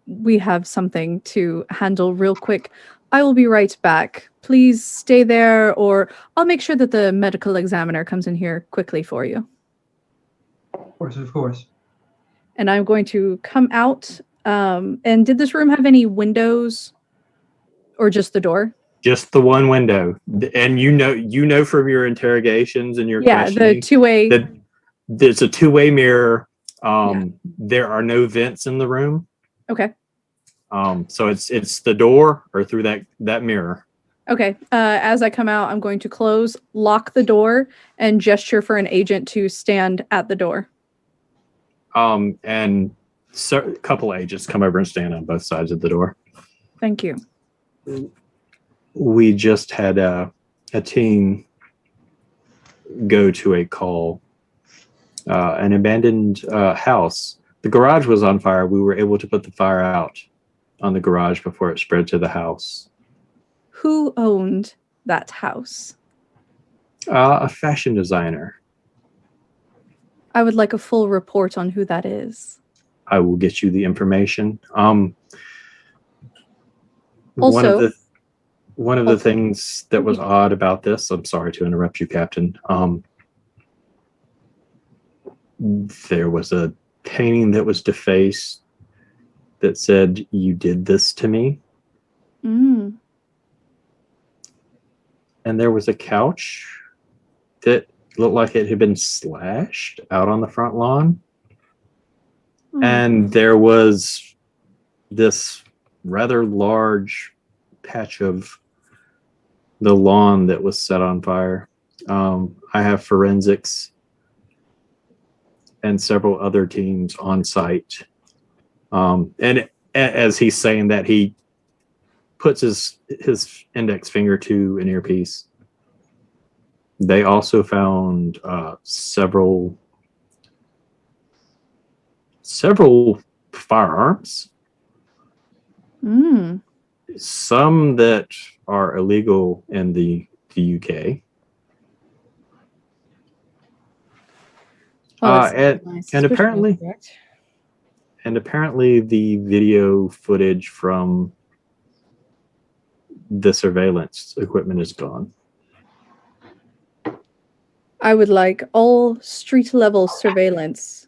we have something to handle real quick. I will be right back. Please stay there, or I'll make sure that the medical examiner comes in here quickly for you. Of course. And I'm going to come out. And did this room have any windows or just the door? Just the one window. And you know from your interrogations and your questioning, the two-way. that there's a two-way mirror. There are no vents in the room. Okay. So it's the door or through that mirror. Okay. As I come out, I'm going to lock the door, and gesture for an agent to stand at the door. And a couple agents come over and stand on both sides of the door. Thank you. We just had a team go to a call, an abandoned house. The garage was on fire. We were able to put the fire out on the garage before it spread to the house. Who owned that house? A fashion designer. I would like a full report on who that is. I will get you the information. Also, one of the things that was odd about this, I'm sorry to interrupt you, Captain. There was a painting that was defaced that said, "You did this to me." Mm. And there was a couch that looked like it had been slashed out on the front lawn. And there was this rather large patch of the lawn that was set on fire. I have forensics and several other teams on site. And as he's saying that, he puts his index finger to an earpiece. They also found several firearms. Some that are illegal in the UK. And apparently the video footage from the surveillance equipment is gone. I would like all street level surveillance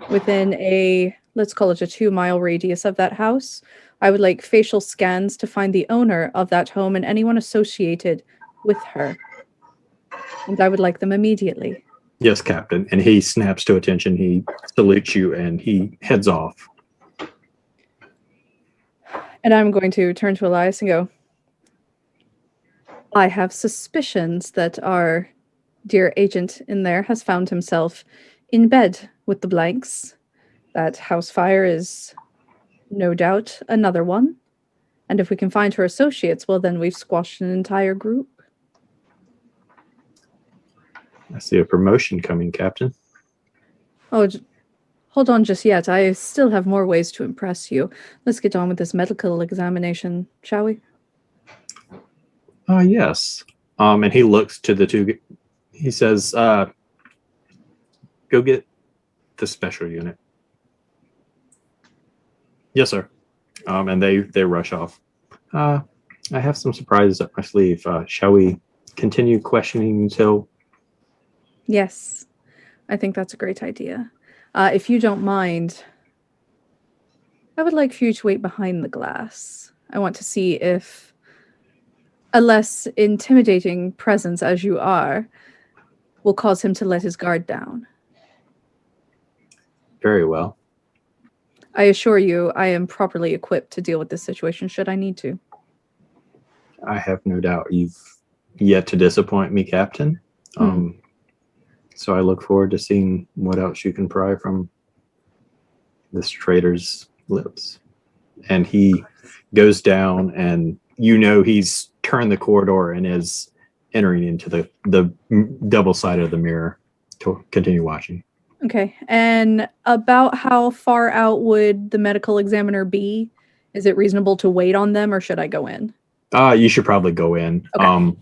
within let's call it a 2-mile radius of that house. I would like facial scans to find the owner of that home and anyone associated with her. And I would like them immediately. Yes, Captain. And he snaps to attention. He salutes you and he heads off. And I'm going to turn to Elias and go, I have suspicions that our dear agent in there has found himself in bed with the blanks. That house fire is no doubt another one. And if we can find her associates, well, then we've squashed an entire group. I see a promotion coming, Captain. Oh, hold on just yet. I still have more ways to impress you. Let's get on with this medical examination, shall we? Yes. And he looks to the two. He says, go get the special unit. Yes, sir. And they rush off. I have some surprises up my sleeve. Shall we continue questioning until? Yes, I think that's a great idea. If you don't mind, I would like for you to wait behind the glass. I want to see if a less intimidating presence as you are will cause him to let his guard down. Very well. I assure you, I am properly equipped to deal with this situation should I need to. I have no doubt you've yet to disappoint me, Captain. So I look forward to seeing what else you can pry from this traitor's lips. And he goes down, and he's turned the corridor and is entering into the double side of the mirror to continue watching. Okay. And about how far out would the medical examiner be? Is it reasonable to wait on them, or should I go in? You should probably go in. Okay.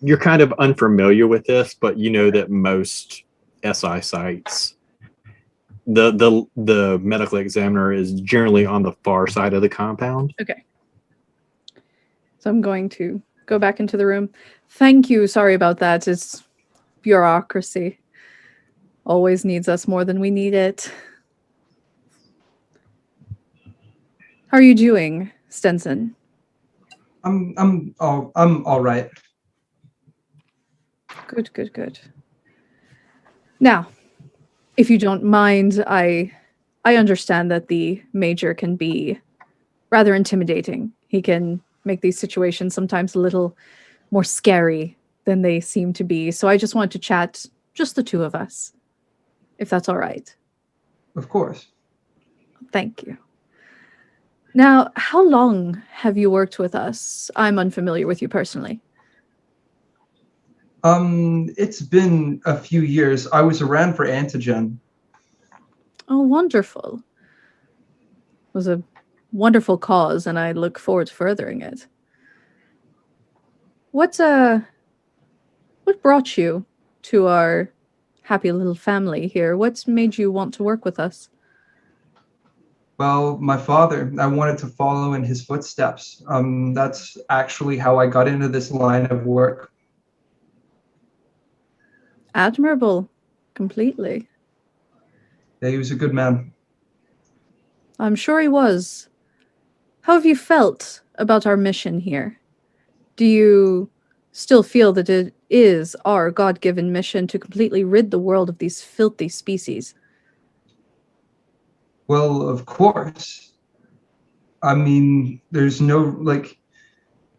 You're kind of unfamiliar with this, but you know that most SI sites, the medical examiner is generally on the far side of the compound. Okay. So I'm going to go back into the room. Thank you. Sorry about that. It's bureaucracy. Always needs us more than we need it. How are you doing, Stenson? I'm all right. Good. Now, if you don't mind, I understand that the Major can be rather intimidating. He can make these situations sometimes a little more scary than they seem to be. So I just want to chat, just the two of us, if that's all right. Of course. Thank you. Now, how long have you worked with us? I'm unfamiliar with you personally. It's been a few years. I was around for Antigen. Oh, wonderful. It was a wonderful cause, and I look forward to furthering it. What brought you to our happy little family here? What made you want to work with us? Well, my father, I wanted to follow in his footsteps. That's actually how I got into this line of work. Admirable, completely. Yeah, he was a good man. I'm sure he was. How have you felt about our mission here? Do you still feel that it is our God-given mission to completely rid the world of these filthy species? Well, of course. I mean, there's no,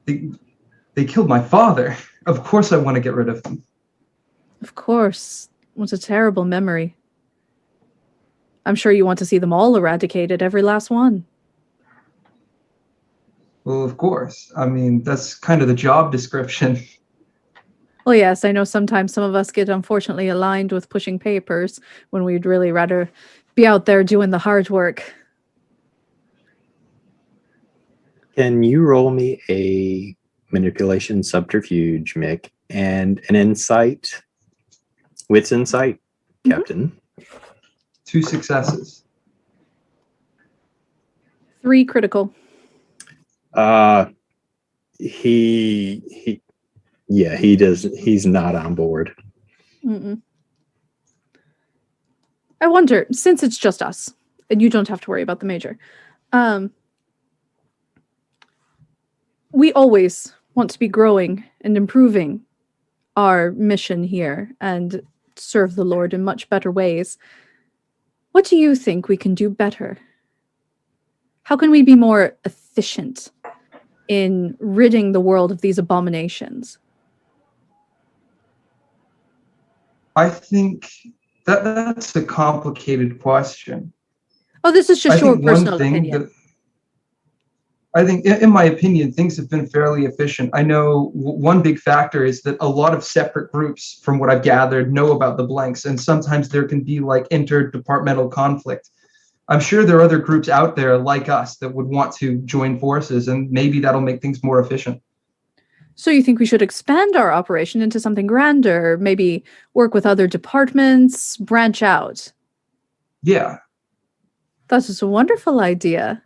they killed my father. Of course I want to get rid of them. Of course. What a terrible memory. I'm sure you want to see them all eradicated, every last one. Well, of course. I mean, that's kind of the job description. Well, yes, I know sometimes some of us get unfortunately aligned with pushing papers when we'd really rather be out there doing the hard work. Can you roll me a manipulation subterfuge, Mick, and an insight? Wits insight, Captain. 2 successes. 3 critical. He does. He's not on board. Mm-mm. I wonder, since it's just us, and you don't have to worry about the Major, we always want to be growing and improving our mission here and serve the Lord in much better ways. What do you think we can do better? How can we be more efficient in ridding the world of these abominations? I think that's a complicated question. Oh, this is just your personal opinion. I think, in my opinion, things have been fairly efficient. I know one big factor is that a lot of separate groups, from what I've gathered, know about the blanks, and sometimes there can be like interdepartmental conflict. I'm sure there are other groups out there like us that would want to join forces, and maybe that'll make things more efficient. So you think we should expand our operation into something grander, maybe work with other departments, branch out? Yeah. That's just a wonderful idea.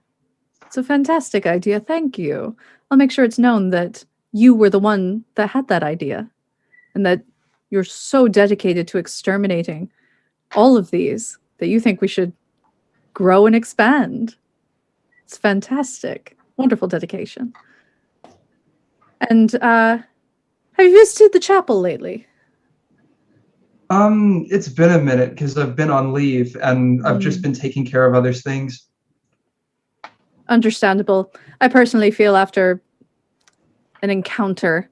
It's a fantastic idea. Thank you. I'll make sure it's known that you were the one that had that idea and that you're so dedicated to exterminating all of these that you think we should grow and expand. It's fantastic. Wonderful dedication. And have you visited the chapel lately? It's been a minute because I've been on leave and I've just been taking care of other things. Understandable. I personally feel after an encounter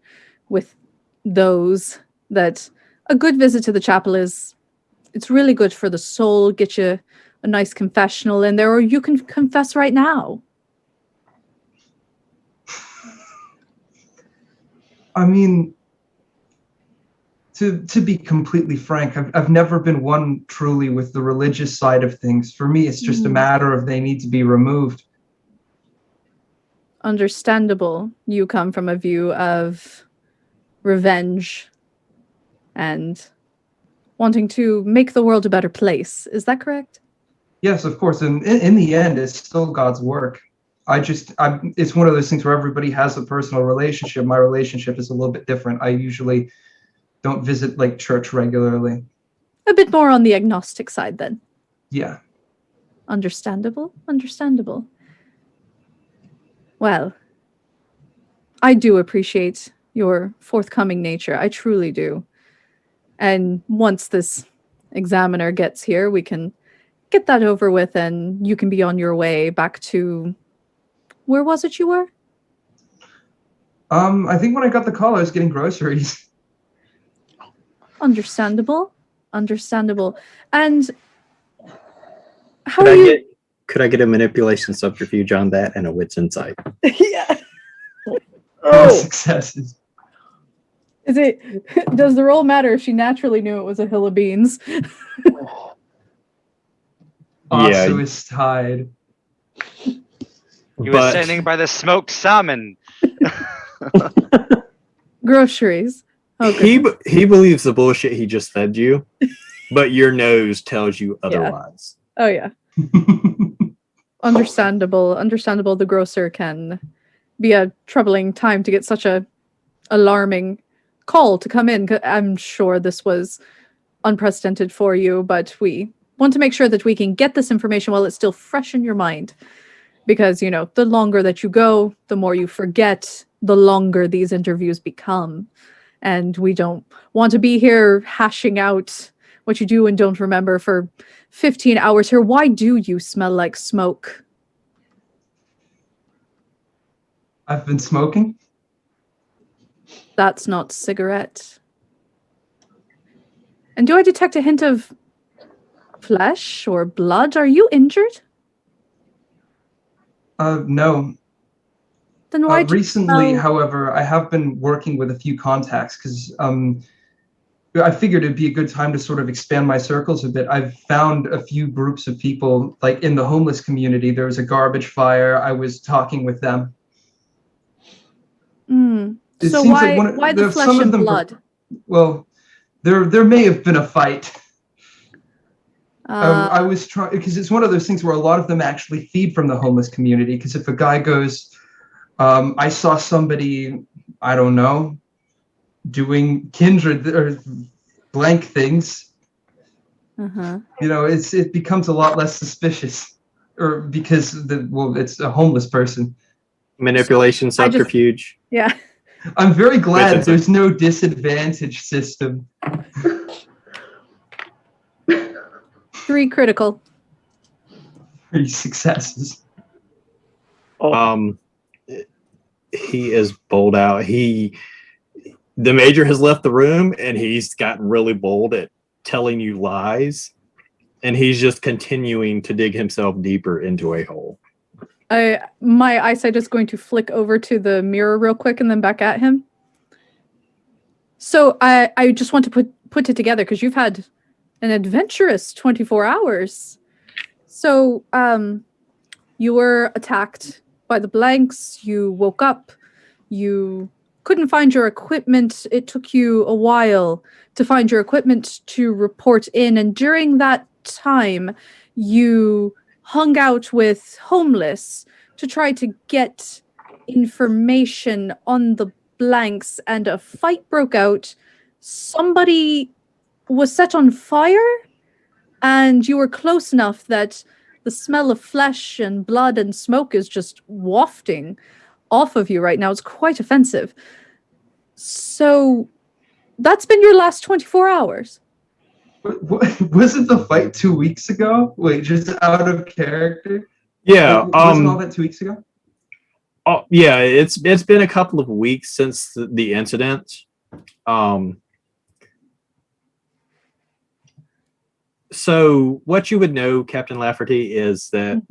with those that a good visit to the chapel it's really good for the soul, get you a nice confessional in there, or you can confess right now. I mean, to be completely frank, I've never been one truly with the religious side of things. For me, it's just a matter of they need to be removed. Understandable. You come from a view of revenge and wanting to make the world a better place. Is that correct? Yes, of course. And in the end, it's still God's work. It's one of those things where everybody has a personal relationship. My relationship is a little bit different. I usually don't visit like church regularly. A bit more on the agnostic side then. Yeah. Understandable. Understandable. Well, I do appreciate your forthcoming nature. I truly do. And once this examiner gets here, we can get that over with and you can be on your way back to... Where was it you were? I think when I got the call, I was getting groceries. Understandable. Understandable. And how Could are I you... could I get a manipulation subterfuge on that and a wits insight? Yeah. Oh, successes. Is it... Does the roll matter if she naturally knew it was a hill of beans? Also is tied. He was standing by the smoked salmon. Groceries. Okay. He believes the bullshit he just fed you, but your nose tells you otherwise. Oh, yeah. Understandable. Understandable. The grocer can be a troubling time to get such a alarming call to come in. I'm sure this was unprecedented for you, but we want to make sure that we can get this information while it's still fresh in your mind. Because, you know, the longer that you go, the more you forget, the longer these interviews become. And we don't want to be here hashing out what you do and don't remember for 15 hours here. Why do you smell like smoke? I've been smoking. That's not cigarette. And do I detect a hint of flesh or blood? Are you injured? No. Then why recently, however, I have been working with a few contacts because I figured it'd be a good time to sort of expand my circles a bit. I've found a few groups of people, like in the homeless community. There was a garbage fire. I was talking with them. So why the flesh and blood? Well, there may have been a fight. I was trying, because it's one of those things where a lot of them actually feed from the homeless community. Because if a guy goes, I saw somebody, I don't know, doing kindred or blank things, you know, it becomes a lot less suspicious, or because it's a homeless person. Manipulation subterfuge. Yeah. I'm very glad there's no disadvantage system. 3 critical. 3 successes. He is bowled out. The major has left the room and he's gotten really bold at telling you lies, and he's just continuing to dig himself deeper into a hole. My eyesight is going to flick over to the mirror real quick and then back at him. So I just want to put it together because you've had an adventurous 24 hours. So you were attacked by the blanks. You woke up. You couldn't find your equipment. It took you a while to find your equipment to report in. And during that time, you hung out with homeless to try to get information on the blanks, and a fight broke out. Somebody was set on fire, and you were close enough that the smell of flesh and blood and smoke is just wafting off of you right now. It's quite offensive. So that's been your last 24 hours. Wasn't the fight 2 weeks ago? Wait, just out of character? Yeah. Wasn't all that 2 weeks ago? Oh, yeah, it's been a couple of weeks since the incident. So what you would know, Captain Lafferty, is that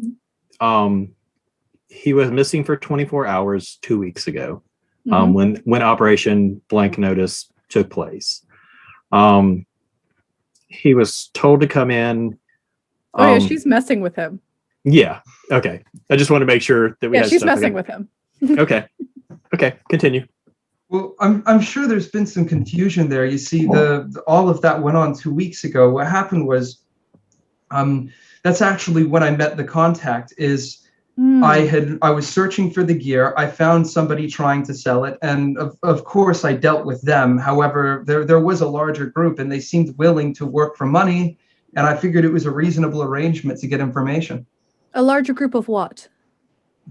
he was missing for 24 hours 2 weeks ago, when Operation Blank Notice took place. He was told to come in. Oh yeah, she's messing with him. Yeah. Okay. I just want to make sure that we. Yeah, had she's stuff messing with him. Okay. Okay. Continue. Well, I'm sure there's been some confusion there. You see, all of that went on 2 weeks ago. What happened was, that's actually when I met the contact. I was searching for the gear. I found somebody trying to sell it, and of course I dealt with them. However, there was a larger group, and they seemed willing to work for money, and I figured it was a reasonable arrangement to get information. A larger group of what?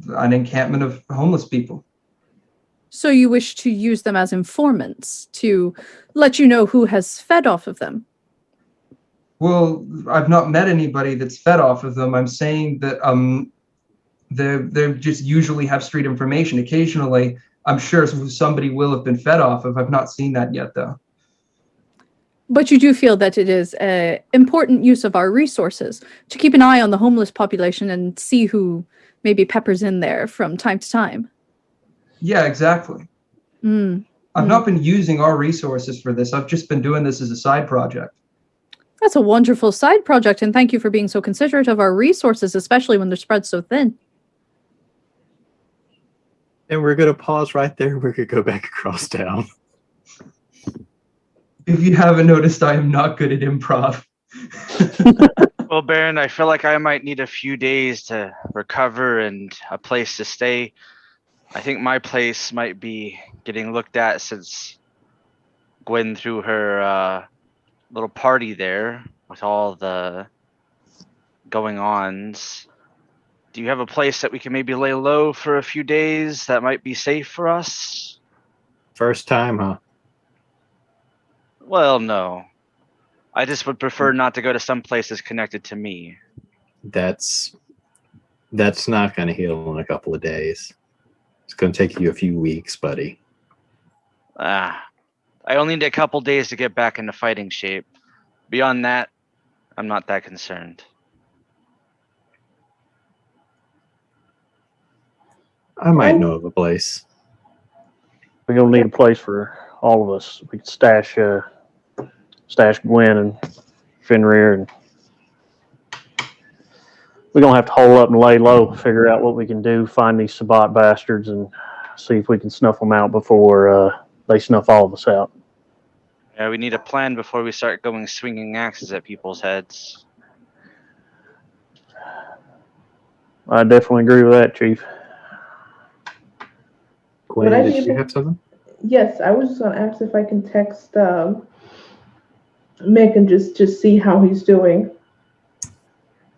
An encampment of homeless people. So you wish to use them as informants to let you know who has fed off of them? Well, I've not met anybody that's fed off of them. I'm saying that they just usually have street information. Occasionally, I'm sure somebody will have been fed off of. I've not seen that yet, though. But you do feel that it is an important use of our resources to keep an eye on the homeless population and see who maybe peppers in there from time to time. Yeah, exactly. I've not been using our resources for this. I've just been doing this as a side project. That's a wonderful side project, and thank you for being so considerate of our resources, especially when they're spread so thin. And we're going to pause right there. We're going to go back across town. If you haven't noticed, I am not good at improv. Well, Baron, I feel like I might need a few days to recover and a place to stay. I think my place might be getting looked at since Gwen threw her little party there with all the going-ons. Do you have a place that we can maybe lay low for a few days that might be safe for us? First time, huh? Well, no. I just would prefer not to go to some place that's connected to me. That's not going to heal in a couple of days. It's going to take you a few weeks, buddy. I only need a couple days to get back into fighting shape. Beyond that, I'm not that concerned. I might know of a place. We're gonna need a place for all of us. We could stash Gwen and Fenrir, and we're gonna have to hole up and lay low, figure out what we can do, find these Sabbat bastards, and see if we can snuff them out before they snuff all of us out. Yeah, we need a plan before we start going swinging axes at people's heads. I definitely agree with that, Chief. Gwen, did you have something? Yes, I was just going to ask if I can text Mick and just see how he's doing.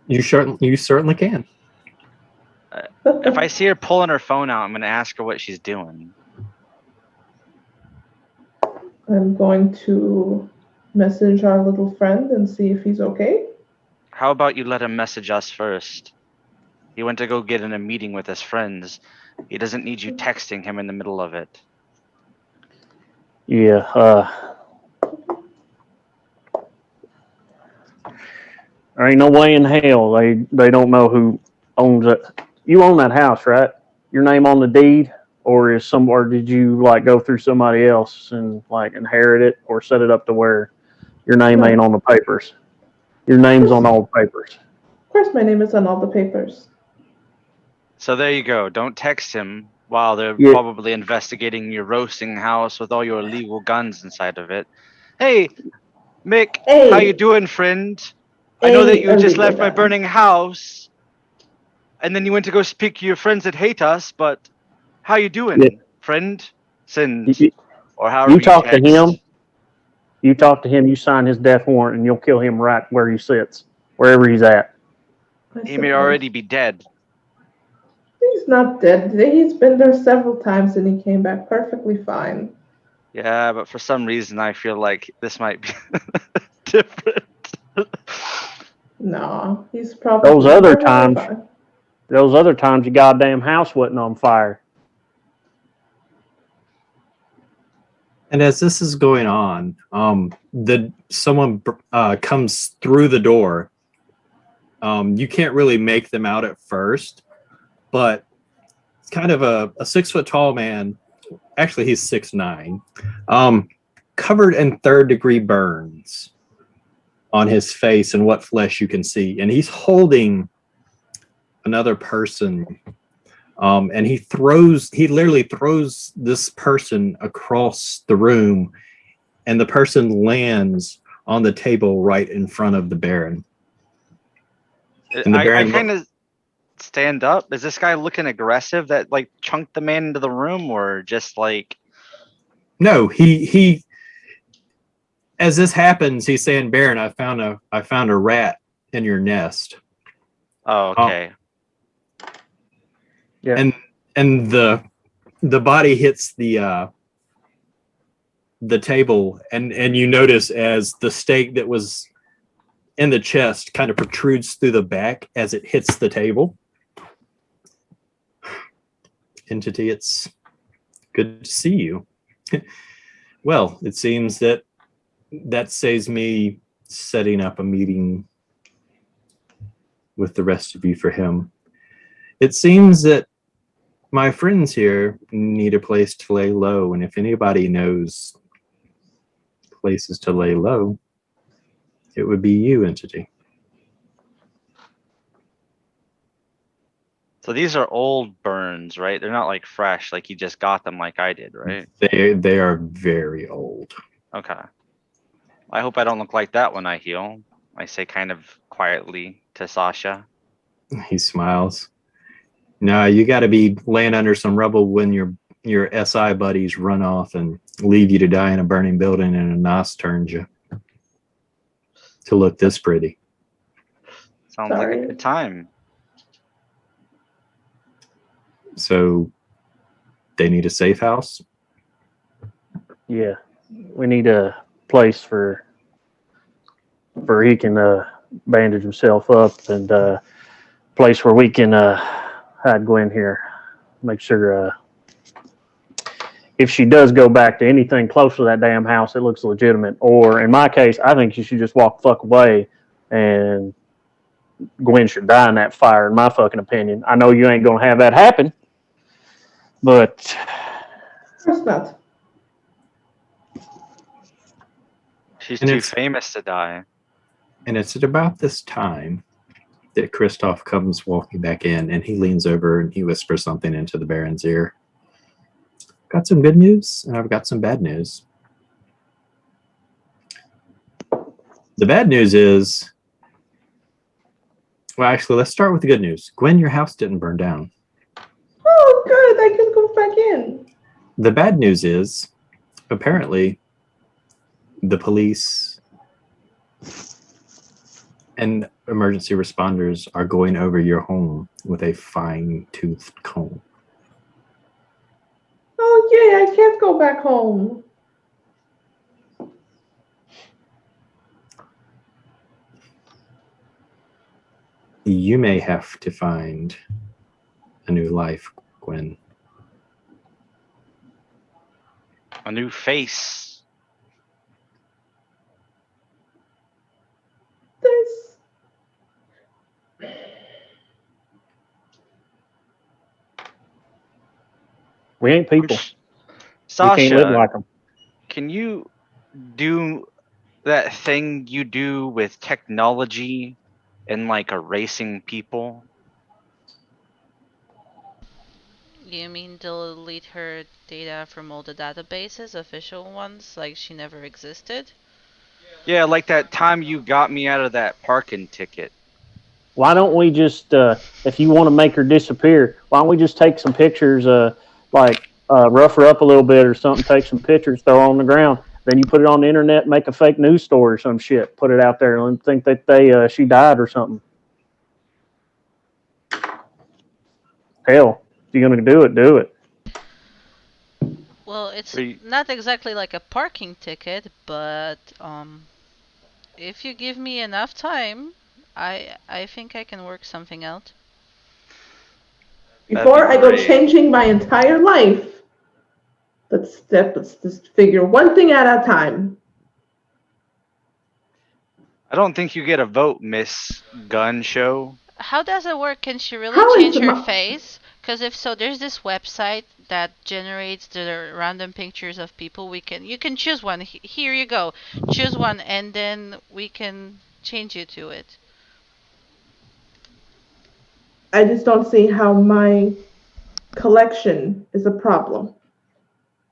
You certainly can. If I see her pulling her phone out, I'm going to ask her what she's doing. I'm going to message our little friend and see if he's okay. How about you let him message us first? He went to go get in a meeting with his friends. He doesn't need you texting him in the middle of it. Yeah, there ain't no way in hell they don't know who owns it. You own that house, right? Your name on the deed, or did you like go through somebody else and like inherit it, or set it up to where your name ain't on the papers? Your name's on all the papers. Of course, my name is on all the papers. So there you go. Don't text him while they're probably investigating your roasting house with all your illegal guns inside of it. Hey, Mick, how you doing, friend? I know that you just left my burning house, and then you went to go speak to your friends that hate us, but how you doing, friend? Or however you talk to him. You talk to him, you sign his death warrant, and you'll kill him right where he sits, wherever he's at. He may already be dead. He's not dead. He's been there several times and he came back perfectly fine. Yeah, but for some reason I feel like this might be different. No, he's probably those other times your goddamn house wasn't on fire. And as this is going on, someone comes through the door. You can't really make them out at first, but it's kind of a 6 foot tall man. Actually, he's 6'9", covered in 3rd-degree burns on his face and what flesh you can see, and he's holding another person. And he literally throws this person across the room, and the person lands on the table right in front of the Baron. And the Baron I kind of stand up. Is this guy looking aggressive that like chunked the man into the room, or just like? No, he. As this happens, he's saying, "Baron, I found a rat in your nest." Oh, okay. Yeah. And the body hits the table, and you notice as the stake that was in the chest kind of protrudes through the back as it hits the table. Entity, it's good to see you. Well, it seems that saves me setting up a meeting with the rest of you for him. It seems that my friends here need a place to lay low, and if anybody knows places to lay low, it would be you, Entity. So these are old burns, right? They're not like fresh, like you just got them like I did, right? They are very old. Okay. I hope I don't look like that when I heal. I say kind of quietly to Sasha. He smiles. No, you got to be laying under some rubble when your SI buddies run off and leave you to die in a burning building, and a Nas turns you to look this pretty. Sounds like a good time. So they need a safe house? Yeah. We need a place for he can bandage himself up, and a place where we can hide Gwen here. Make sure if she does go back to anything close to that damn house, it looks legitimate. Or in my case, I think she should just walk the fuck away, and Gwen should die in that fire, in my fucking opinion. I know you ain't gonna have that happen, but Of course not. She's And too it's- famous to die. And it's at about this time that Kristoff comes walking back in, and he leans over and he whispers something into the Baron's ear. Got some good news, and I've got some bad news. The bad news is, well, actually, let's start with the good news. Gwen, your house didn't burn down. Oh, good. I can go back in. The bad news is, apparently, the police and emergency responders are going over your home with a fine-toothed comb. Oh, yay. I can't go back home. You may have to find a new life, Gwen. A new face. There's... we ain't people. We Sasha, can't live like them. can you do that thing you do with technology and like erasing people? You mean delete her data from all the databases, official ones, like she never existed? Yeah, like that time you got me out of that parking ticket. Why don't we just, if you want to make her disappear, why don't we just take some pictures, rough her up a little bit or something, take some pictures, throw her on the ground. Then you put it on the internet, make a fake news story or some shit, put it out there and think that she died or something. Hell, if you're going to do it, do it. Well, it's Wait. not exactly like a parking ticket, but if you give me enough time, I think I can work something out. That'd Before be I go great. changing my entire life. Let's just figure one thing at a time. I don't think you get a vote, Miss Gun Show. How does it work? Can she really How is change her my- face? Because if so, there's this website that generates the random pictures of people. You can choose one. Here you go. Choose one, and then we can change you to it. I just don't see how my collection is a problem.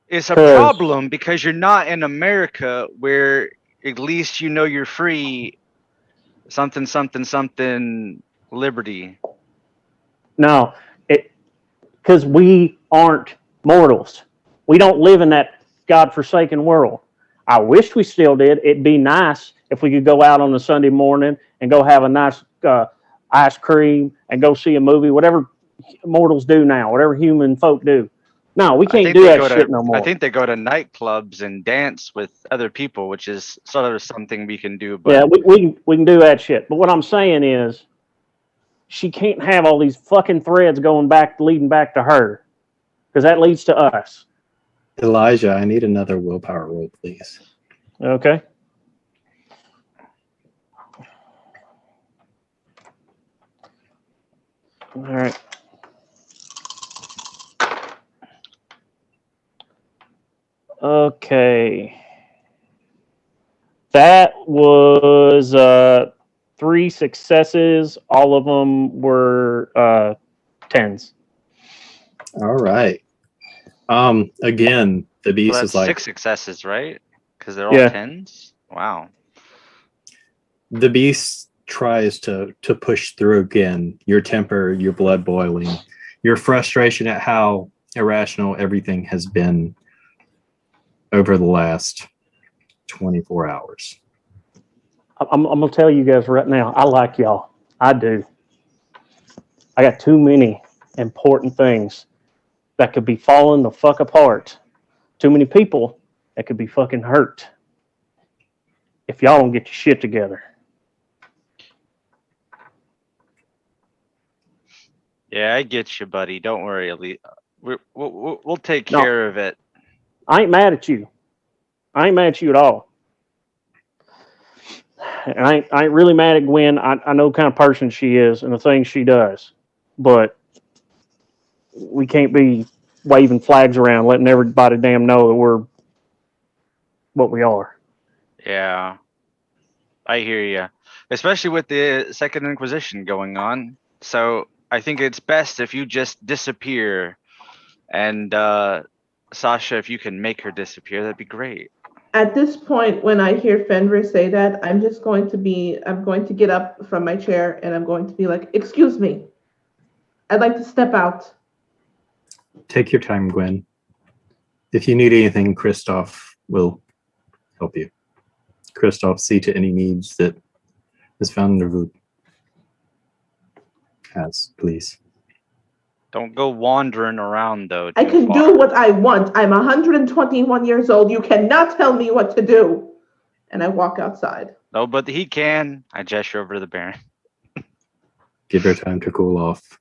It's a 'Cause- problem because you're not in America where at least you know you're free. Something, something, something, liberty. No, because we aren't mortals. We don't live in that godforsaken world. I wish we still did. It'd be nice if we could go out on a Sunday morning and go have a nice ice cream and go see a movie, whatever mortals do now, whatever human folk do. No, we can't do that shit no more. I think they go to nightclubs and dance with other people, which is sort of something we can do. But yeah, we can do that shit. But what I'm saying is, she can't have all these fucking threads leading back to her, because that leads to us. Elijah, I need another willpower roll, please. Okay. All right. Okay. That was 3 successes. All of them were 10s. All right. Again, the so beast that's is like 6 successes, right? Because they're all Yeah. 10s. Wow. the beast tries to push through again. Your temper, your blood boiling, your frustration at how irrational everything has been over the last 24 hours. I'm gonna tell you guys right now, I like y'all. I do. I got too many important things that could be falling the fuck apart. Too many people that could be fucking hurt if y'all don't get your shit together. Yeah, I get you, buddy. Don't worry, Elite. We'll take No. care of it. I ain't mad at you. I ain't mad at you at all. And I ain't really mad at Gwen. I know the kind of person she is and the things she does. But we can't be waving flags around, letting everybody damn know that we're what we are. Yeah, I hear you. Especially with the Second Inquisition going on. So I think it's best if you just disappear. And Sasha, if you can make her disappear, that'd be great. At this point, when I hear Fenrir say that, I'm going to get up from my chair and I'm going to be like, excuse me, I'd like to step out. Take your time, Gwen. If you need anything, Christoph will help you. Christoph, see to any needs that is found in Nervud. Has, please. Don't go wandering around, though. I too can far. do what I want. I'm 121 years old. You cannot tell me what to do. And I walk outside. No, but he can. I gesture over to the Baron. Give her time to cool off.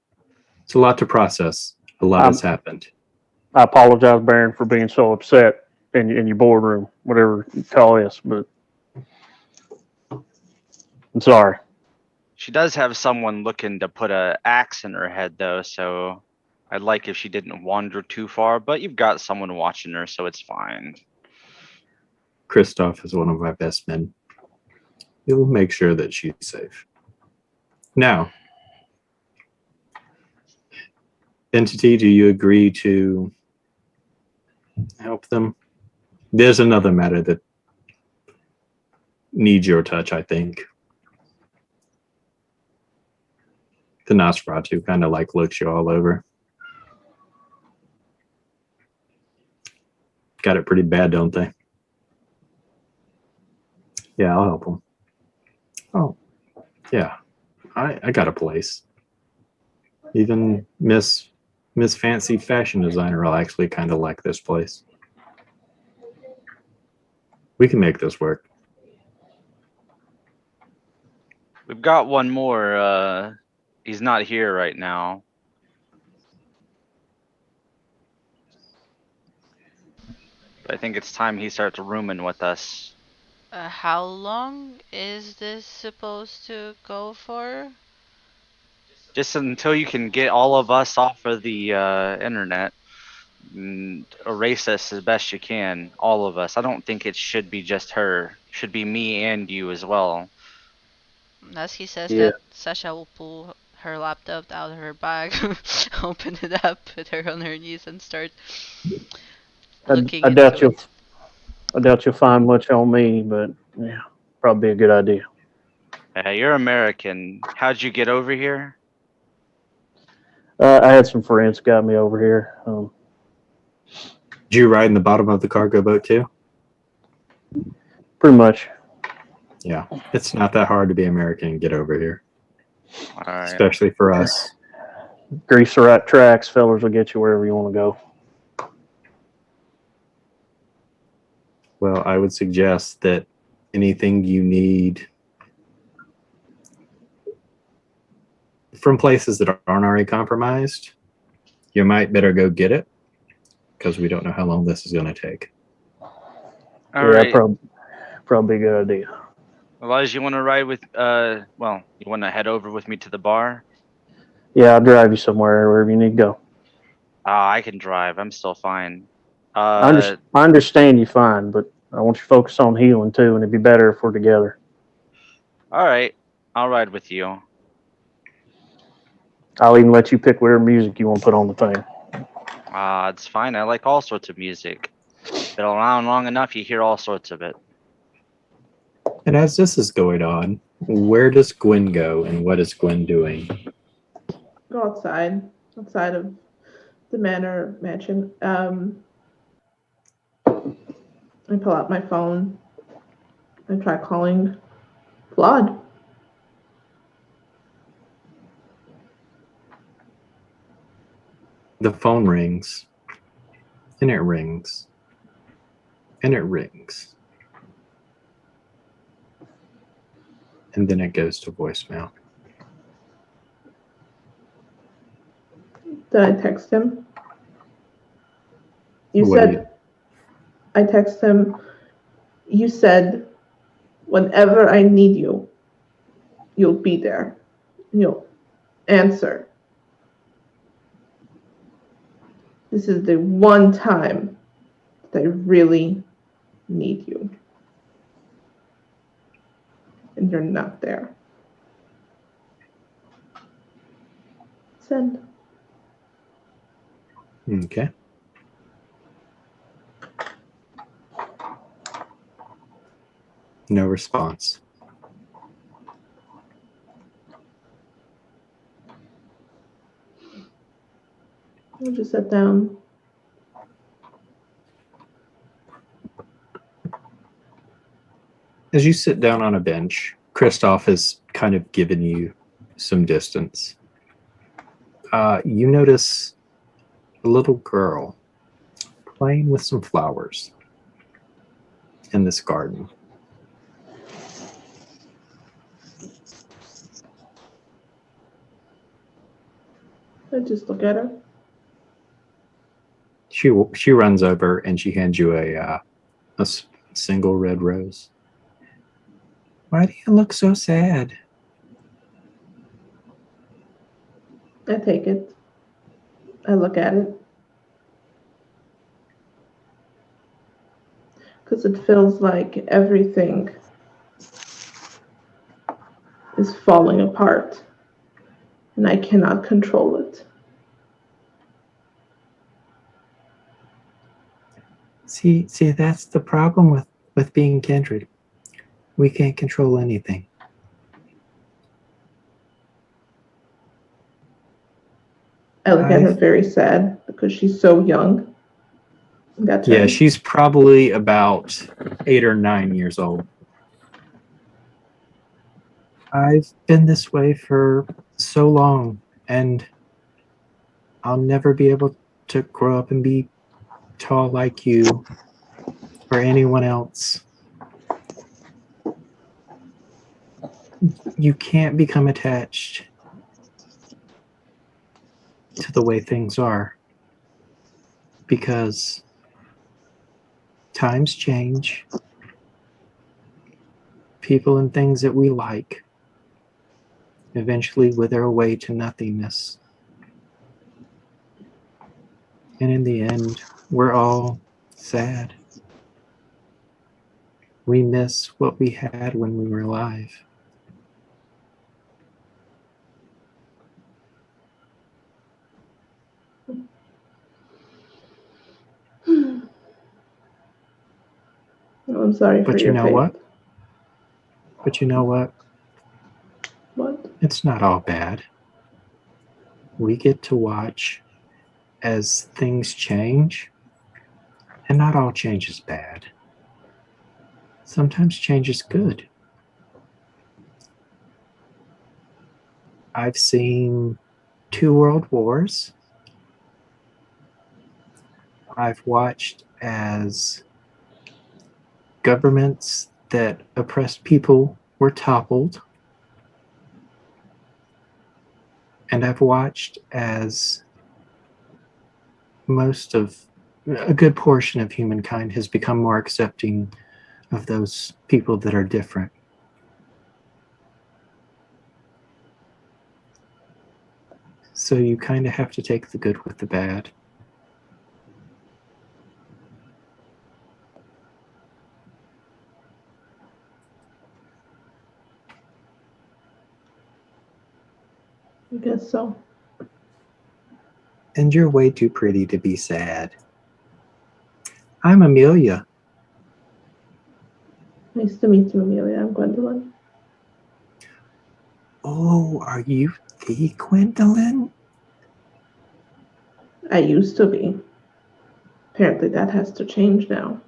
It's a lot to process. A lot has happened. I apologize, Baron, for being so upset in your boardroom, whatever you call this, but I'm sorry. She does have someone looking to put a axe in her head, though, so I'd like if she didn't wander too far, but you've got someone watching her, so it's fine. Christoph is one of my best men. He'll make sure that she's safe. Now, Entity, do you agree to help them? There's another matter that needs your touch, I think. The Nosferatu kind of like looks you all over. Got it pretty bad, don't they? Yeah, I'll help them. Oh, yeah. I got a place. Even Miss Fancy Fashion Designer will actually kind of like this place. We can make this work. We've got one more. He's not here right now. But I think it's time he starts rooming with us. How long is this supposed to go for? Just until you can get all of us off of the internet and erase us as best you can, all of us. I don't think it should be just her. It should be me and you as well. As he says Yeah. that, Sasha will pull her laptop out of her bag, open it up, put her on her knees, and start looking I doubt into it. I doubt you'll find much on me, but yeah, probably a good idea. You're American. How'd you get over here? I had some friends got me over here. Did you ride in the bottom of the cargo boat too? Pretty much. Yeah, it's not that hard to be American and get over here, All right. especially for us. Grease the right tracks, fellas will get you wherever you want to go. Well, I would suggest that anything you need from places that aren't already compromised, you might better go get it, because we don't know how long this is going to take. All right. Probably a good idea. Elijah, you want to ride with, you want to head over with me to the bar? Yeah, I'll drive you somewhere, wherever you need to go. I can drive. I'm still fine. I understand you fine, but I want you to focus on healing too, and it'd be better if we're together. All right. I'll ride with you. I'll even let you pick whatever music you want to put on the thing. It's fine. I like all sorts of music. Been around long enough, you hear all sorts of it. And as this is going on, where does Gwen go and what is Gwen doing? Go outside of the manor mansion. I pull out my phone. I try calling Claude. The phone rings, and it rings, and it rings. And then it goes to voicemail. Did I text him? I text him, you said, whenever I need you, you'll be there. You'll answer. This is the one time that I really need you. And you're not there. Send. Okay. No response. I'll just sit down. As you sit down on a bench, Kristoff has kind of given you some distance. You notice a little girl playing with some flowers in this garden. I just look at her. She runs over and she hands you a single red rose. Why do you look so sad? I take it. I look at it. Because it feels like everything is falling apart. And I cannot control it. See, that's the problem with being kindred. We can't control anything. I look at her very sad because she's so young. Yeah, she's probably about 8 or 9 years old. I've been this way for so long, and I'll never be able to grow up and be tall like you or anyone else. You can't become attached to the way things are, because times change. People and things that we like eventually wither away to nothingness. And in the end, we're all sad. We miss what we had when we were alive. Well, I'm sorry for But you your know fate. what? But you know what? What? It's not all bad. We get to watch as things change, and not all change is bad. Sometimes change is good. I've seen 2 world wars. I've watched as governments that oppressed people were toppled. And I've watched as a good portion of humankind has become more accepting of those people that are different. So you kind of have to take the good with the bad. I guess so. And you're way too pretty to be sad. I'm Amelia. Nice to meet you, Amelia. I'm Gwendolyn. Oh, are you the Gwendolyn? I used to be. Apparently that has to change now.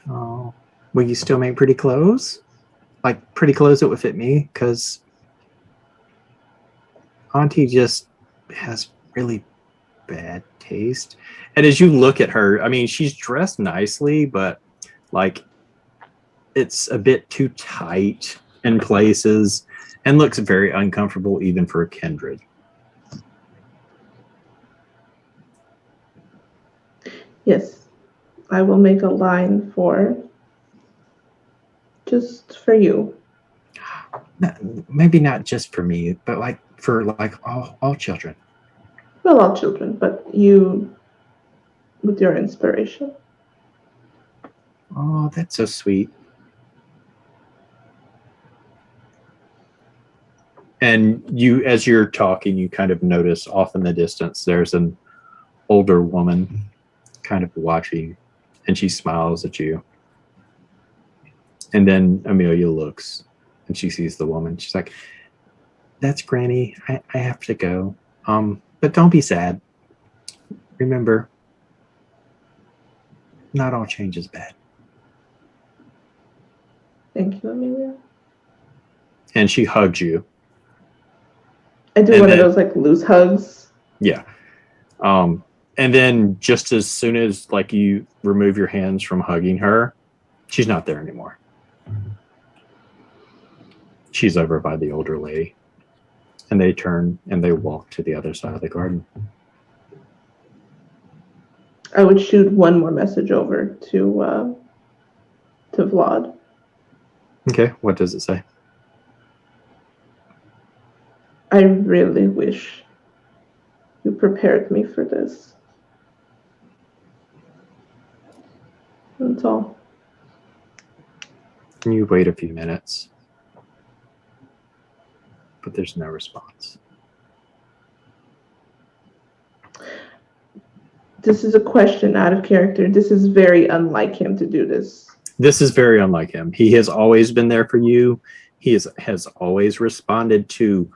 Oh, will you still make pretty clothes? Like pretty clothes that would fit me? Because Auntie just has really bad taste. And as you look at her, I mean, she's dressed nicely, but like it's a bit too tight in places and looks very uncomfortable even for a kindred. Yes, I will make a line just for you. Maybe not just for me, but like for like all children. Well, all children, but you with your inspiration. Oh, that's so sweet. And you, as you're talking, you kind of notice off in the distance there's an older woman kind of watching, and she smiles at you. And then Amelia looks and she sees the woman. She's like, "That's Granny. I have to go. But don't be sad. Remember, not all change is bad." Thank you, Amelia. And she hugs you. I do And one of then- those like loose hugs. Yeah. And then just as soon as like you remove your hands from hugging her, she's not there anymore. She's over by the older lady. And they turn and they walk to the other side of the garden. I would shoot one more message over to Vlad. Okay, what does it say? I really wish you prepared me for this. That's all. And you wait a few minutes, but there's no response. This is a question out of character. This is very unlike him to do this. This is very unlike him. He has always been there for you. He has always responded to.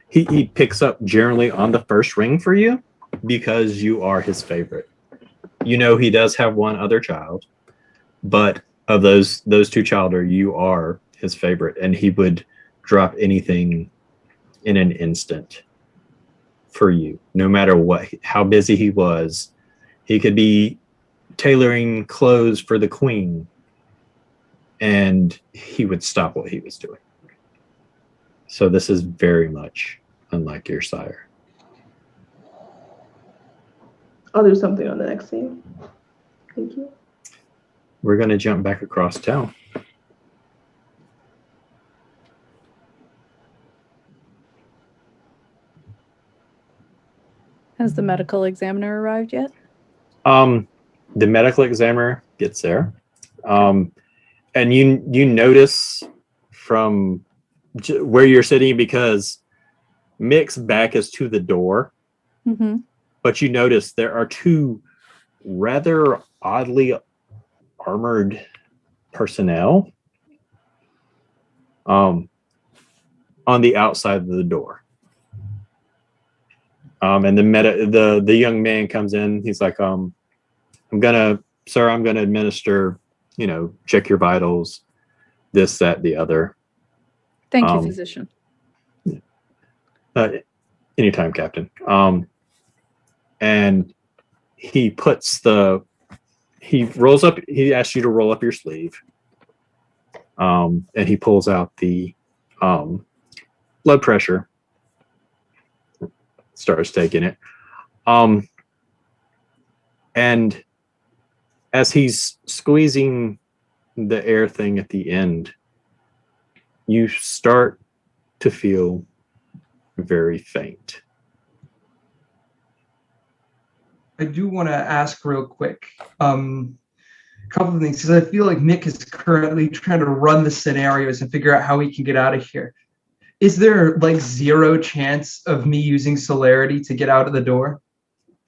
He picks up generally on the first ring for you because you are his favorite. You know he does have one other child, but of those 2 children, you are his favorite, and he would drop anything in an instant for you, no matter how busy he was. He could be tailoring clothes for the queen, and he would stop what he was doing. So this is very much unlike your sire. I'll do something on the next scene. Thank you. We're going to jump back across town. Has the medical examiner arrived yet? The medical examiner gets there. And you notice from where you're sitting, because Mick's back is to the door, Mm-hmm. but you notice there are two rather oddly armored personnel on the outside of the door. And the young man comes in. He's like, I'm gonna administer, check your vitals, this, that, the other. Thank you, physician. Anytime, Captain. And he asks you to roll up your sleeve. And he pulls out the blood pressure, starts taking it. And as he's squeezing the air thing at the end, you start to feel very faint. I do want to ask real quick a couple of things, because I feel like Mick is currently trying to run the scenarios and figure out how he can get out of here. Is there like 0 chance of me using celerity to get out of the door?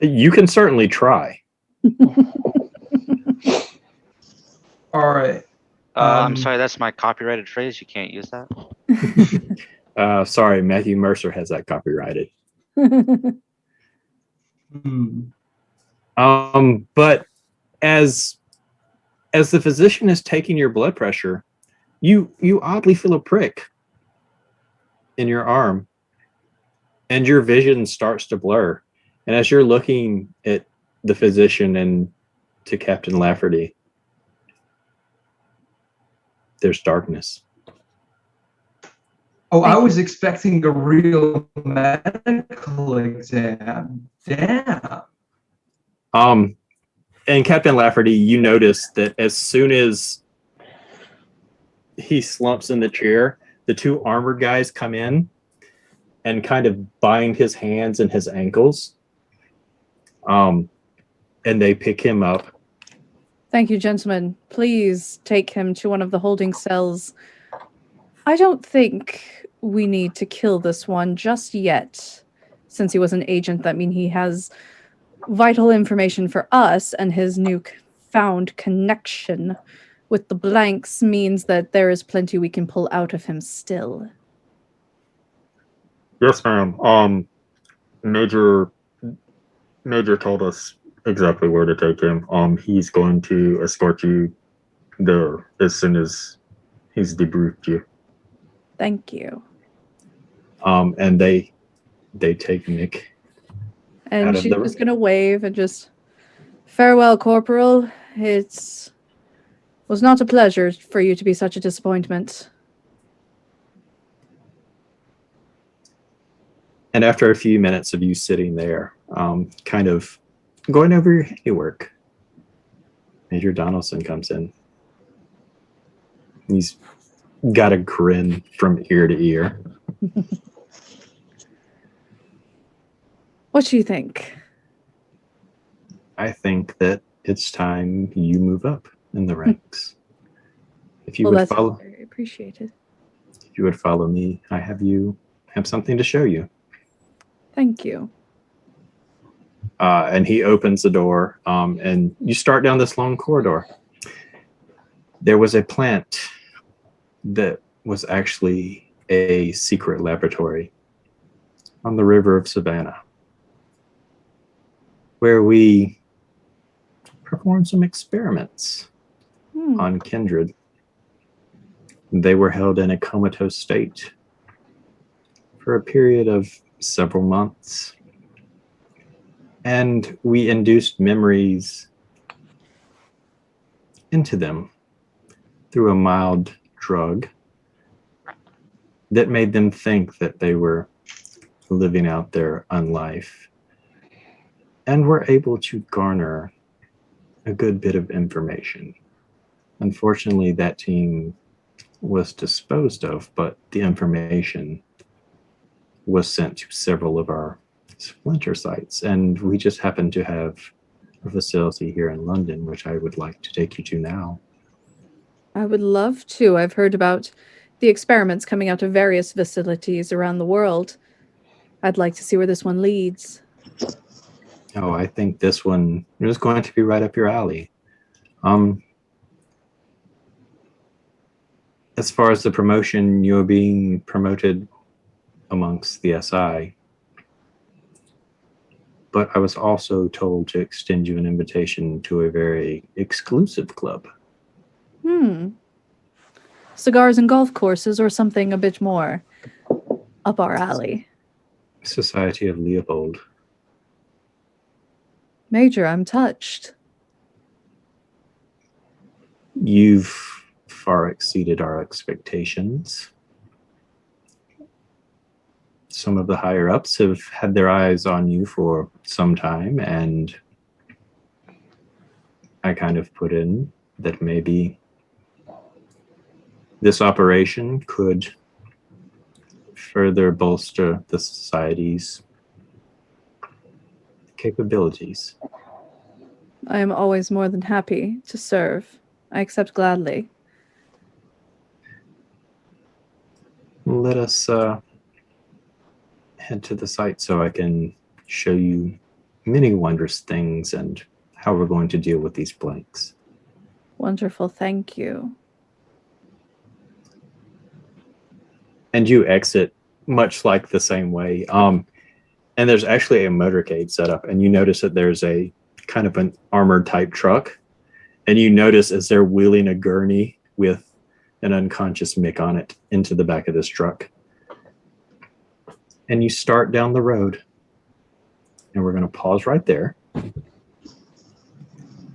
You can certainly try. All right. I'm sorry, that's my copyrighted phrase. You can't use that. Sorry, Matthew Mercer has that copyrighted. But as the physician is taking your blood pressure, you oddly feel a prick in your arm, and your vision starts to blur. And as you're looking at the physician and to Captain Lafferty, there's darkness. Oh, I was expecting a real medical exam. Damn. And Captain Lafferty, you notice that as soon as he slumps in the chair, the two armored guys come in and kind of bind his hands and his ankles. And they pick him up. Thank you, gentlemen. Please take him to one of the holding cells. I don't think we need to kill this one just yet. Since he was an agent, that means he has vital information for us, and his new found connection with the blanks means that there is plenty we can pull out of him still. Yes, ma'am. Major told us exactly where to take him. He's going to escort you there as soon as he's debriefed you. Thank you. And they take Mick. And she's just going to wave and just, farewell, Corporal. It was not a pleasure for you to be such a disappointment. And after a few minutes of you sitting there, kind of going over your handiwork, Major Donaldson comes in. He's got a grin from ear to ear. What do you think? I think that it's time you move up in the ranks. If you That's follow, very appreciated. if you would follow me, I have something to show you. Thank you. And he opens the door, and you start down this long corridor. There was a plant that was actually a secret laboratory on the river of Savannah, where we performed some experiments on kindred. They were held in a comatose state for a period of several months. And we induced memories into them through a mild drug that made them think that they were living out their unlife. and were able to garner a good bit of information. Unfortunately, that team was disposed of, but the information was sent to several of our splinter sites, and we just happen to have a facility here in London, which I would like to take you to now. I would love to. I've heard about the experiments coming out of various facilities around the world. I'd like to see where this one leads. Oh, I think this one is going to be right up your alley. As far as the promotion, you're being promoted amongst the SI. But I was also told to extend you an invitation to a very exclusive club. Cigars and golf courses, or something a bit more up our alley? Society of Leopold. Major, I'm touched. You've far exceeded our expectations. Some of the higher ups have had their eyes on you for some time, and I kind of put in that maybe this operation could further bolster the society's capabilities. I am always more than happy to serve. I accept gladly. Let us head to the site so I can show you many wondrous things and how we're going to deal with these blanks. Wonderful, thank you. And you exit much like the same way. And there's actually a motorcade set up, and you notice that there's a kind of an armored type truck, and you notice as they're wheeling a gurney with an unconscious Mick on it into the back of this truck. And you start down the road, and we're going to pause right there, and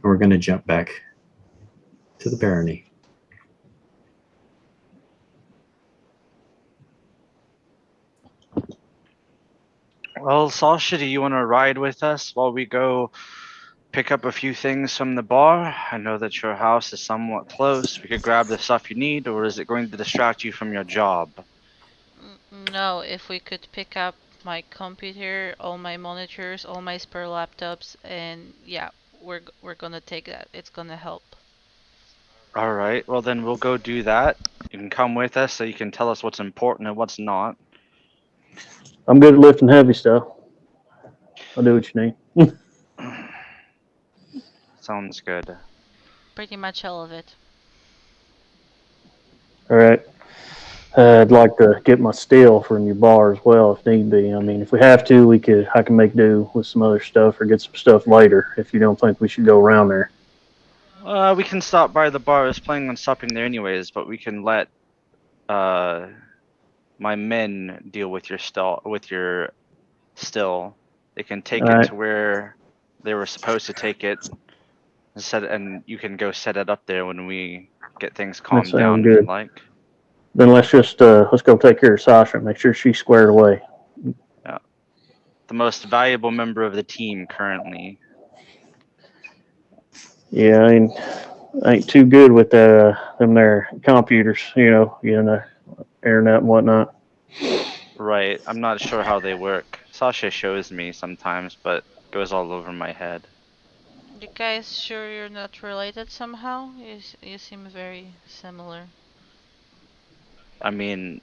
we're going to jump back to the barony. Well, Sasha, do you want to ride with us while we go pick up a few things from the bar? I know that your house is somewhat close. We could grab the stuff you need, or is it going to distract you from your job? No, if we could pick up my computer, all my monitors, all my spare laptops, and yeah, we're gonna take that. It's gonna help. All right, well then we'll go do that. You can come with us so you can tell us what's important and what's not. I'm good at lifting heavy stuff. I'll do what you need. Sounds good. Pretty much all of it. All right. I'd like to get my steel from your bar as well if need be. I mean, if we have to, I can make do with some other stuff or get some stuff later if you don't think we should go around there. We can stop by the bar. I was planning on stopping there anyways, but we can let my men deal with your still. They can take it to where they were supposed to take it, and you can go set it up there when we get things calmed down. Good. Like. Then let's go take care of Sasha and make sure she's squared away. Yeah, the most valuable member of the team currently. Yeah, I ain't too good with them there computers, the internet and whatnot. Right, I'm not sure how they work. Sasha shows me sometimes, but it goes all over my head. You guys sure you're not related somehow? You seem very similar. I mean,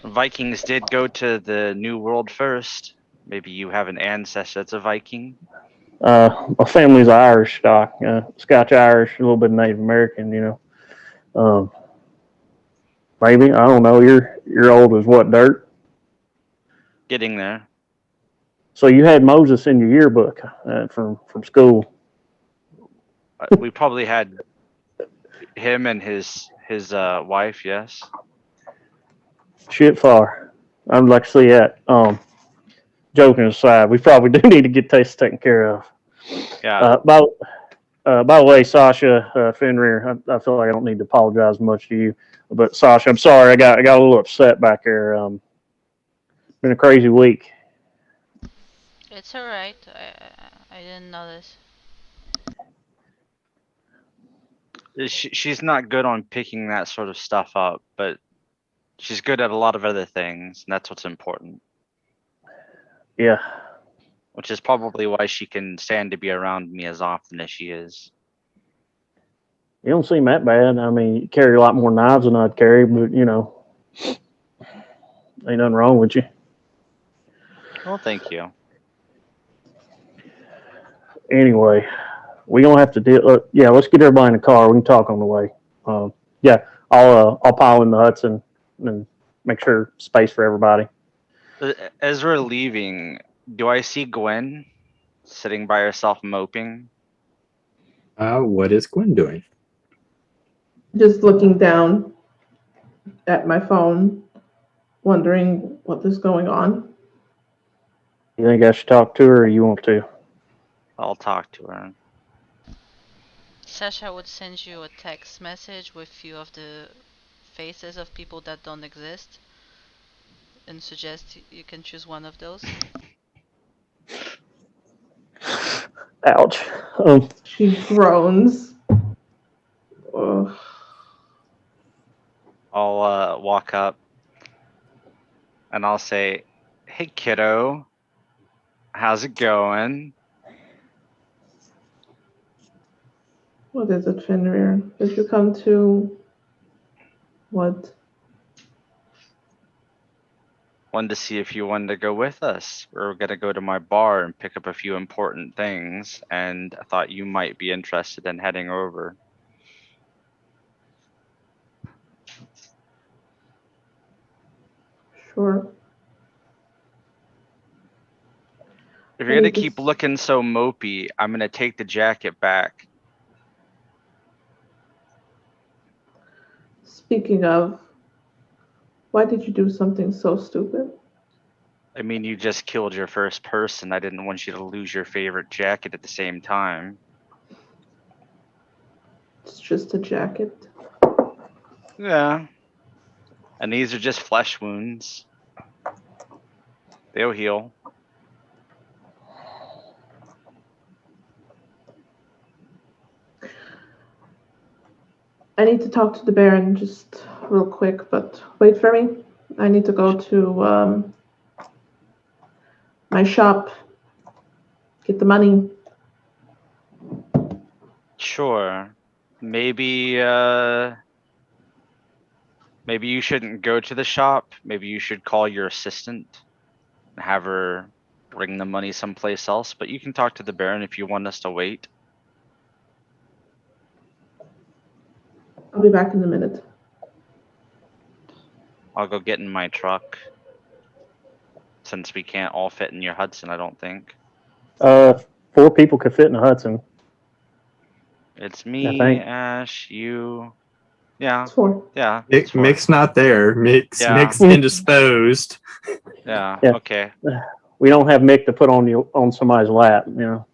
Vikings did go to the New World first. Maybe you have an ancestor that's a Viking. My family's Irish stock, Scotch Irish, a little bit Native American, maybe, I don't know. You're old as what, dirt? Getting there. So you had Moses in your yearbook from school. We probably had him and his wife, yes. Shit far. I'd like to see that. Joking aside, we probably do need to get this taken care of. Yeah. By the way, Sasha, Fenrir, I feel like I don't need to apologize much to you, but Sasha, I'm sorry, I got a little upset back there. Been a crazy week. It's alright. I didn't notice. She's not good on picking that sort of stuff up, but she's good at a lot of other things, and that's what's important. Yeah. Which is probably why she can stand to be around me as often as she is. You don't seem that bad. I mean, you carry a lot more knives than I'd carry, but, you know, ain't nothing wrong with you. Well, thank you. Anyway, we don't have to deal. Yeah, let's get everybody in the car. We can talk on the way. Yeah, I'll pile in the Hudson and make sure space for everybody. As we're leaving, do I see Gwen sitting by herself moping? What is Gwen doing? Just looking down at my phone, wondering what is going on. You think I should talk to her, or you want to? I'll talk to her. Sasha would send you a text message with few of the faces of people that don't exist and suggest you can choose one of those. Ouch. She groans. Ugh. I'll walk up and I'll say, "Hey, kiddo, how's it going?" What is it, Fenrir? Did you come to what? Wanted to see if you wanted to go with us. We're gonna go to my bar and pick up a few important things, and I thought you might be interested in heading over. Sure. If you're gonna keep looking so mopey, I'm gonna take the jacket back. Speaking of, why did you do something so stupid? I mean, you just killed your first person. I didn't want you to lose your favorite jacket at the same time. It's just a jacket. Yeah. And these are just flesh wounds. They'll heal. I need to talk to the Baron just real quick, but wait for me. I need to go to my shop, get the money. Sure. Maybe maybe you shouldn't go to the shop. Maybe you should call your assistant and have her bring the money someplace else. But you can talk to the Baron if you want us to wait. I'll be back in a minute. I'll go get in my truck. Since we can't all fit in your Hudson, I don't think. 4 people could fit in a Hudson. It's me, Ash, you. Yeah. It's 4. Yeah. Mick's not there. Mick's indisposed. Yeah. Yeah. Okay. We don't have Mick to put on somebody's lap, you know.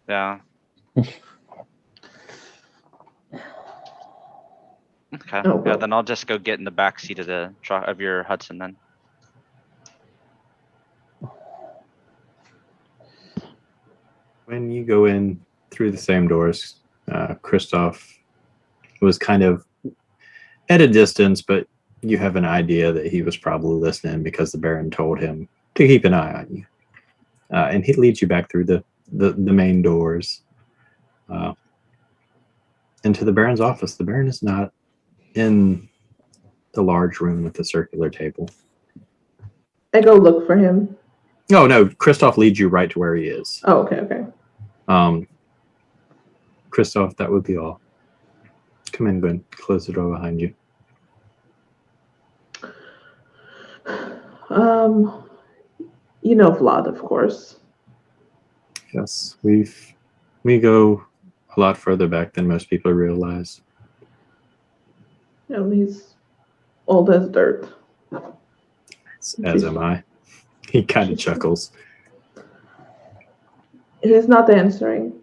Yeah. Okay. Oh, Yeah, then I'll just go get in the back seat of the truck of your Hudson then. When you go in through the same doors, Kristoff was kind of at a distance, but you have an idea that he was probably listening because the Baron told him to keep an eye on you. And he leads you back through the main doors into the Baron's office. The Baron is not in the large room with the circular table. I go look for him. Oh, no. Kristoff leads you right to where he is. Oh, okay. Kristoff, that would be all. Come in, Gwen. Close the door behind you. You know Vlad, of course. Yes, we go a lot further back than most people realize. You know, he's old as dirt. As am I. He kind of chuckles. He's not answering.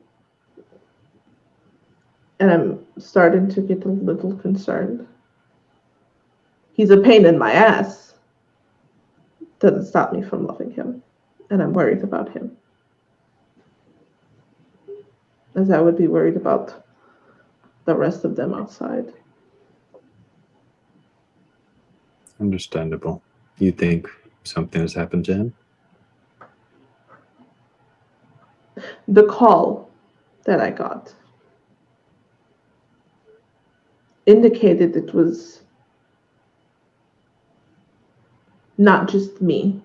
And I'm starting to get a little concerned. He's a pain in my ass. Doesn't stop me from loving him. And I'm worried about him. As I would be worried about the rest of them outside. Understandable. You think something has happened to him? The call that I got indicated it was not just me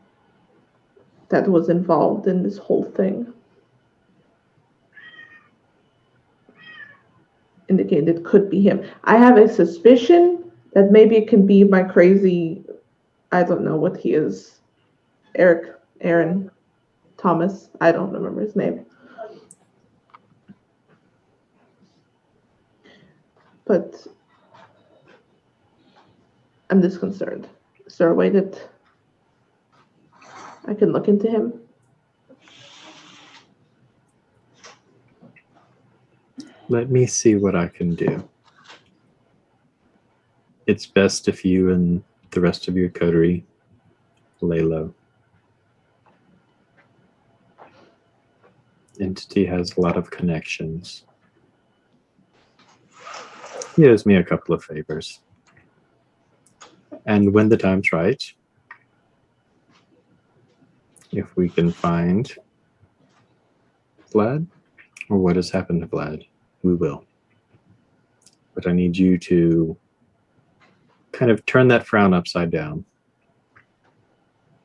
that was involved in this whole thing. Indicated it could be him. I have a suspicion that maybe it can be my crazy, I don't know what he is, Aaron Thomas, I don't remember his name. But I'm just concerned. Is there a way that I can look into him? Let me see what I can do. It's best if you and the rest of your coterie lay low. Entity has a lot of connections. He owes me a couple of favors. And when the time's right, if we can find Vlad, or what has happened to Vlad, we will. But I need you to kind of turn that frown upside down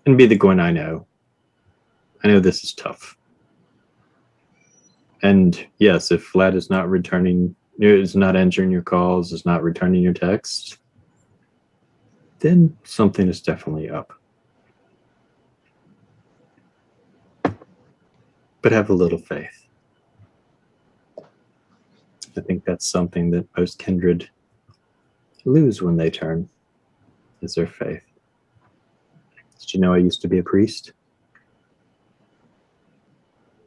and be the Gwen I know. I know this is tough. And yes, if Vlad is not returning, is not answering your calls, is not returning your texts, then something is definitely up. But have a little faith. I think that's something that most kindred lose when they turn, is their faith. Did you know I used to be a priest?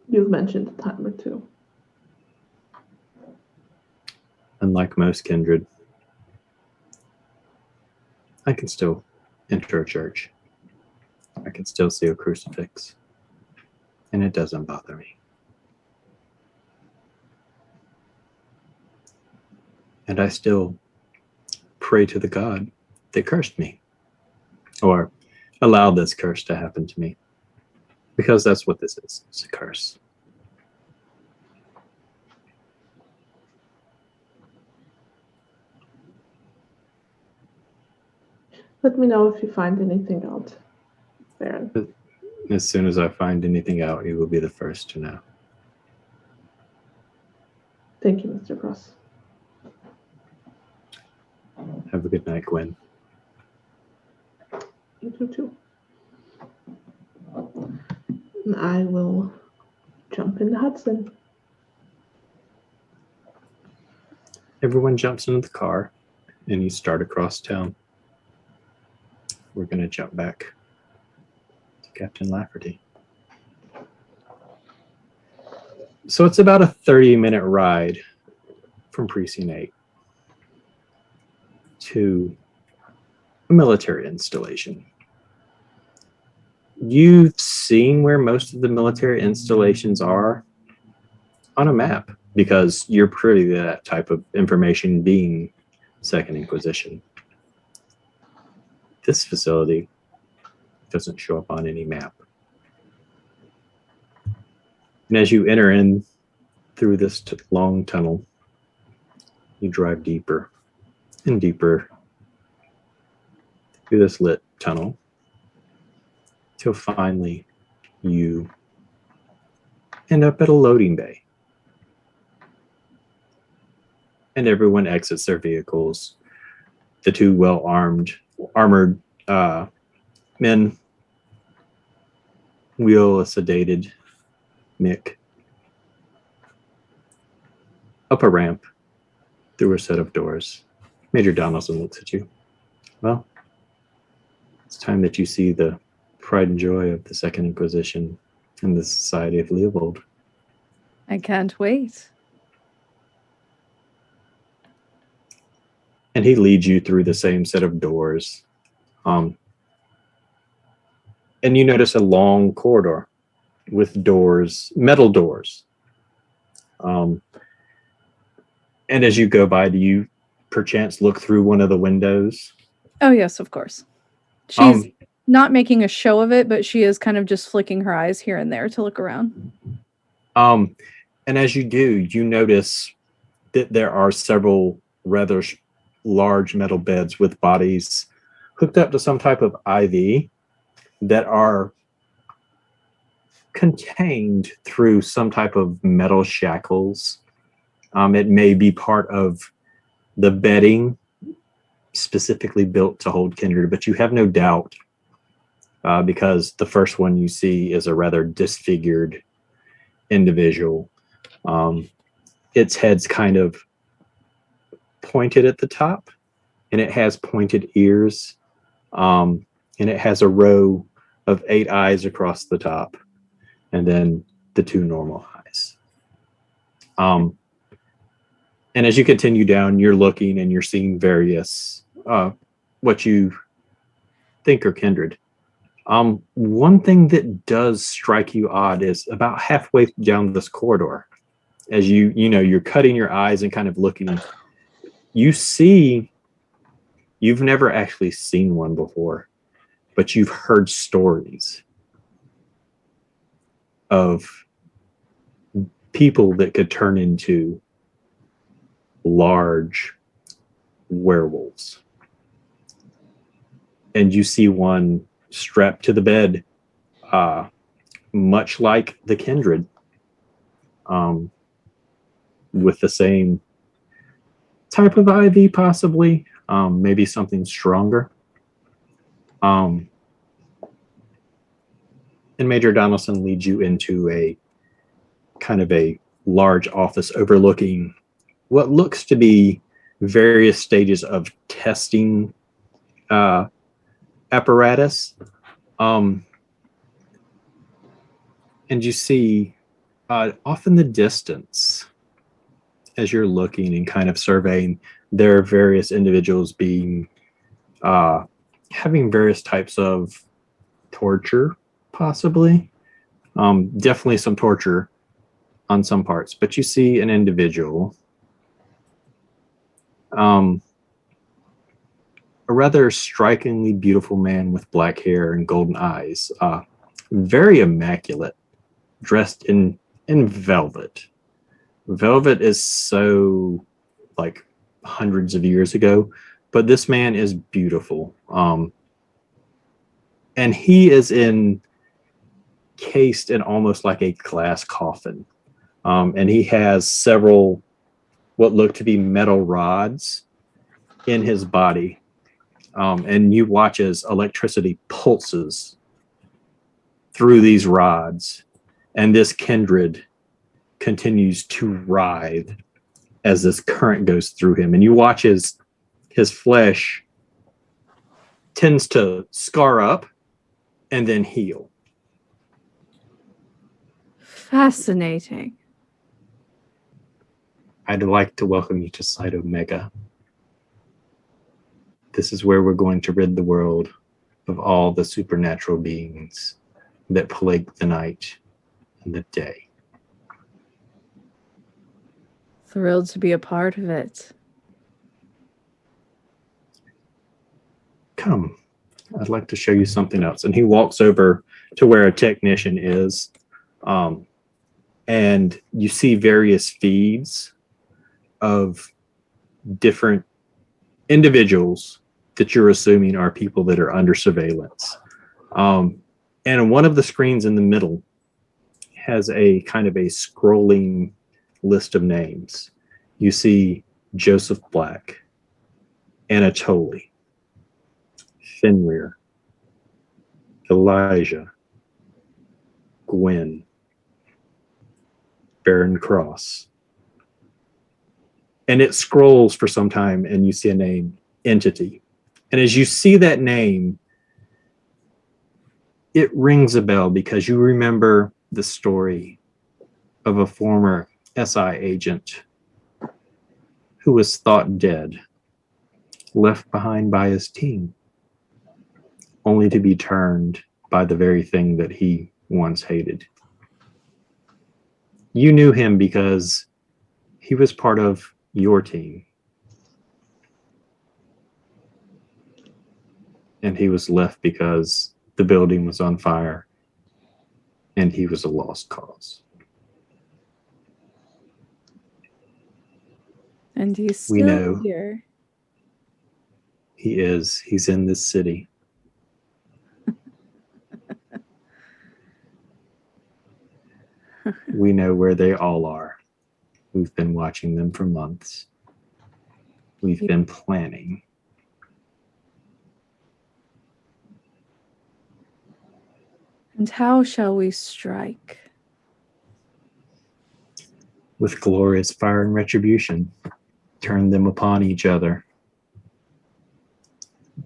You've mentioned a time or two. Unlike most kindred, I can still enter a church. I can still see a crucifix. And it doesn't bother me. And I still pray to the God that cursed me, or allowed this curse to happen to me, because that's what this is. It's a curse. Let me know if you find anything out, Baron. As soon as I find anything out, you will be the first to know. Thank you, Mr. Cross. Have a good night, Gwen. You too. And I will jump into Hudson. Everyone jumps into the car, and you start across town. We're going to jump back to Captain Lafferty. So it's about a 30-minute ride from Precinct 8 to a military installation. You've seen where most of the military installations are on a map, because you're privy to that type of information being Second Inquisition. This facility doesn't show up on any map. And as you enter in through this long tunnel, you drive deeper and deeper through this lit tunnel till finally you end up at a loading bay. And everyone exits their vehicles. The two armored men wheel a sedated Mick up a ramp through a set of doors. Major Donaldson looks at you. Well, it's time that you see the pride and joy of the Second Inquisition and the Society of Leopold. I can't wait. And he leads you through the same set of doors. And you notice a long corridor with doors, metal doors. And as you go by, do you perchance look through one of the windows? Oh, yes, of course. She's not making a show of it, but she is kind of just flicking her eyes here and there to look around. And as you do, you notice that there are several rather large metal beds with bodies hooked up to some type of IV that are contained through some type of metal shackles. It may be part of the bedding specifically built to hold kindred, but you have no doubt because the first one you see is a rather disfigured individual. Its head's kind of pointed at the top, and it has pointed ears, and it has a row of 8 eyes across the top, and then the 2 normal eyes. And as you continue down, you're looking and you're seeing various what you think are kindred. One thing that does strike you odd is about halfway down this corridor, as you're cutting your eyes and kind of looking, you see, you've never actually seen one before, but you've heard stories of people that could turn into large werewolves. And you see one strapped to the bed, much like the kindred, with the same type of IV, possibly, maybe something stronger. And Major Donaldson leads you into a kind of a large office overlooking what looks to be various stages of testing apparatus. And you see off in the distance, as you're looking and kind of surveying, there are various individuals being having various types of torture, possibly. Definitely some torture on some parts, but you see an individual, a rather strikingly beautiful man with black hair and golden eyes, very immaculate, dressed in velvet. Velvet is so like hundreds of years ago, but this man is beautiful. And he is encased in almost like a glass coffin. And he has several what look to be metal rods in his body. And you watch as electricity pulses through these rods, and this kindred continues to writhe as this current goes through him. And you watch as his flesh tends to scar up and then heal. Fascinating. I'd like to welcome you to Site Omega. This is where we're going to rid the world of all the supernatural beings that plague the night and the day. Thrilled to be a part of it. Come, I'd like to show you something else. And he walks over to where a technician is, and you see various feeds of different individuals that you're assuming are people that are under surveillance. And one of the screens in the middle has a kind of a scrolling list of names. You see Joseph Black, Anatoly, Fenrir, Elijah, Gwen, Baron Cross. And it scrolls for some time and you see a name, Entity. And as you see that name, it rings a bell because you remember the story of a former SI agent who was thought dead, left behind by his team, only to be turned by the very thing that he once hated. You knew him because he was part of your team. And he was left because the building was on fire and he was a lost cause. And he's We still know. here. He is. He's in this city. We know where they all are. We've been watching them for months. We've been planning. And how shall we strike? With glorious fire and retribution, turn them upon each other.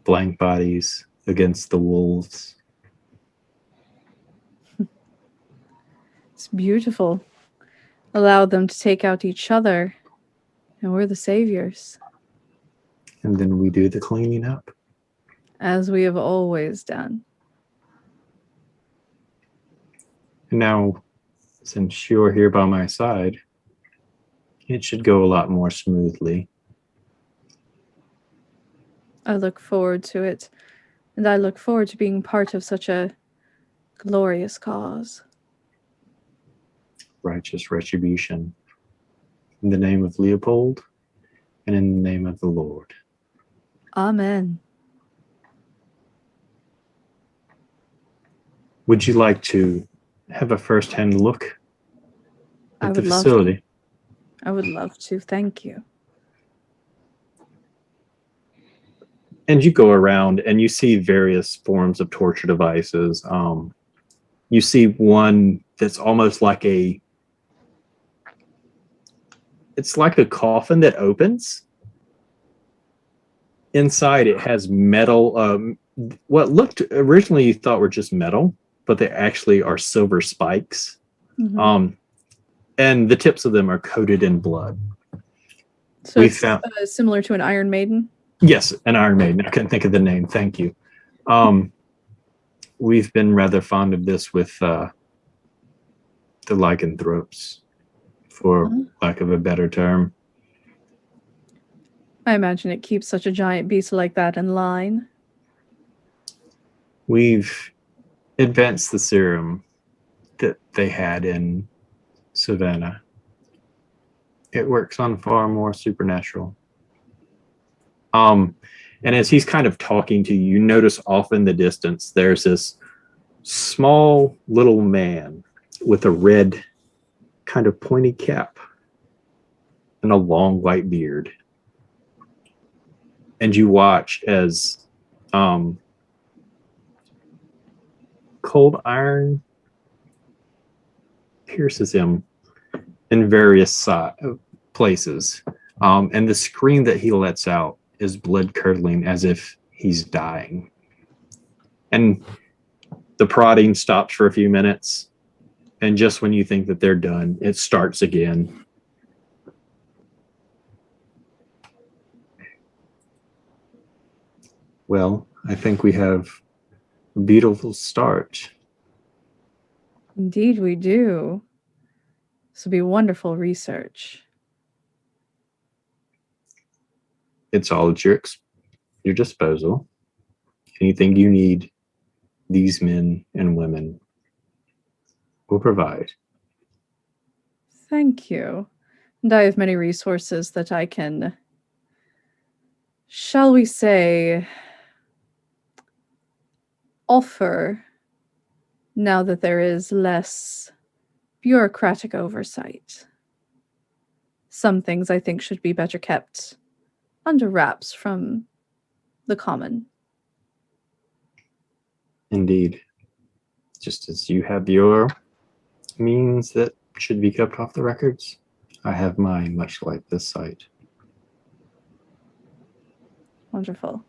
Blank bodies against the wolves. It's beautiful. Allow them to take out each other, and we're the saviors, And then we do the cleaning up. as we have always done. And now, since you're here by my side, it should go a lot more smoothly. I look forward to it, and I look forward to being part of such a glorious cause. Righteous retribution. In the name of Leopold and in the name of the Lord. Amen. Would you like to have a first-hand look I at the would love facility? I would love to. Thank you. And you go around and you see various forms of torture devices. You see one that's almost like it's like a coffin that opens. Inside it has metal, what looked originally you thought were just metal, but they actually are silver spikes. Mhm. And the tips of them are coated in blood. So we it's found- similar to an Iron Maiden? Yes, an Iron Maiden. I couldn't think of the name. Thank you. We've been rather fond of this with the lycanthropes, for lack of a better term. I imagine it keeps such a giant beast like that in line. We've advanced the serum that they had in Savannah. It works on far more supernatural. And as he's kind of talking to you, you notice off in the distance, there's this small little man with a red kind of pointy cap and a long white beard. And you watch as cold iron pierces him in various places. And the scream that he lets out is blood curdling, as if he's dying. And the prodding stops for a few minutes. And just when you think that they're done, it starts again. Well, I think we have a beautiful start. Indeed, we do. This will be wonderful research. It's all at your disposal. Anything you need, these men and women will provide. Thank you. And I have many resources that I can, shall we say, offer now that there is less bureaucratic oversight. Some things I think should be better kept under wraps from the common. Indeed. Just as you have your means that should be kept off the records, I have mine, much like this site. Wonderful.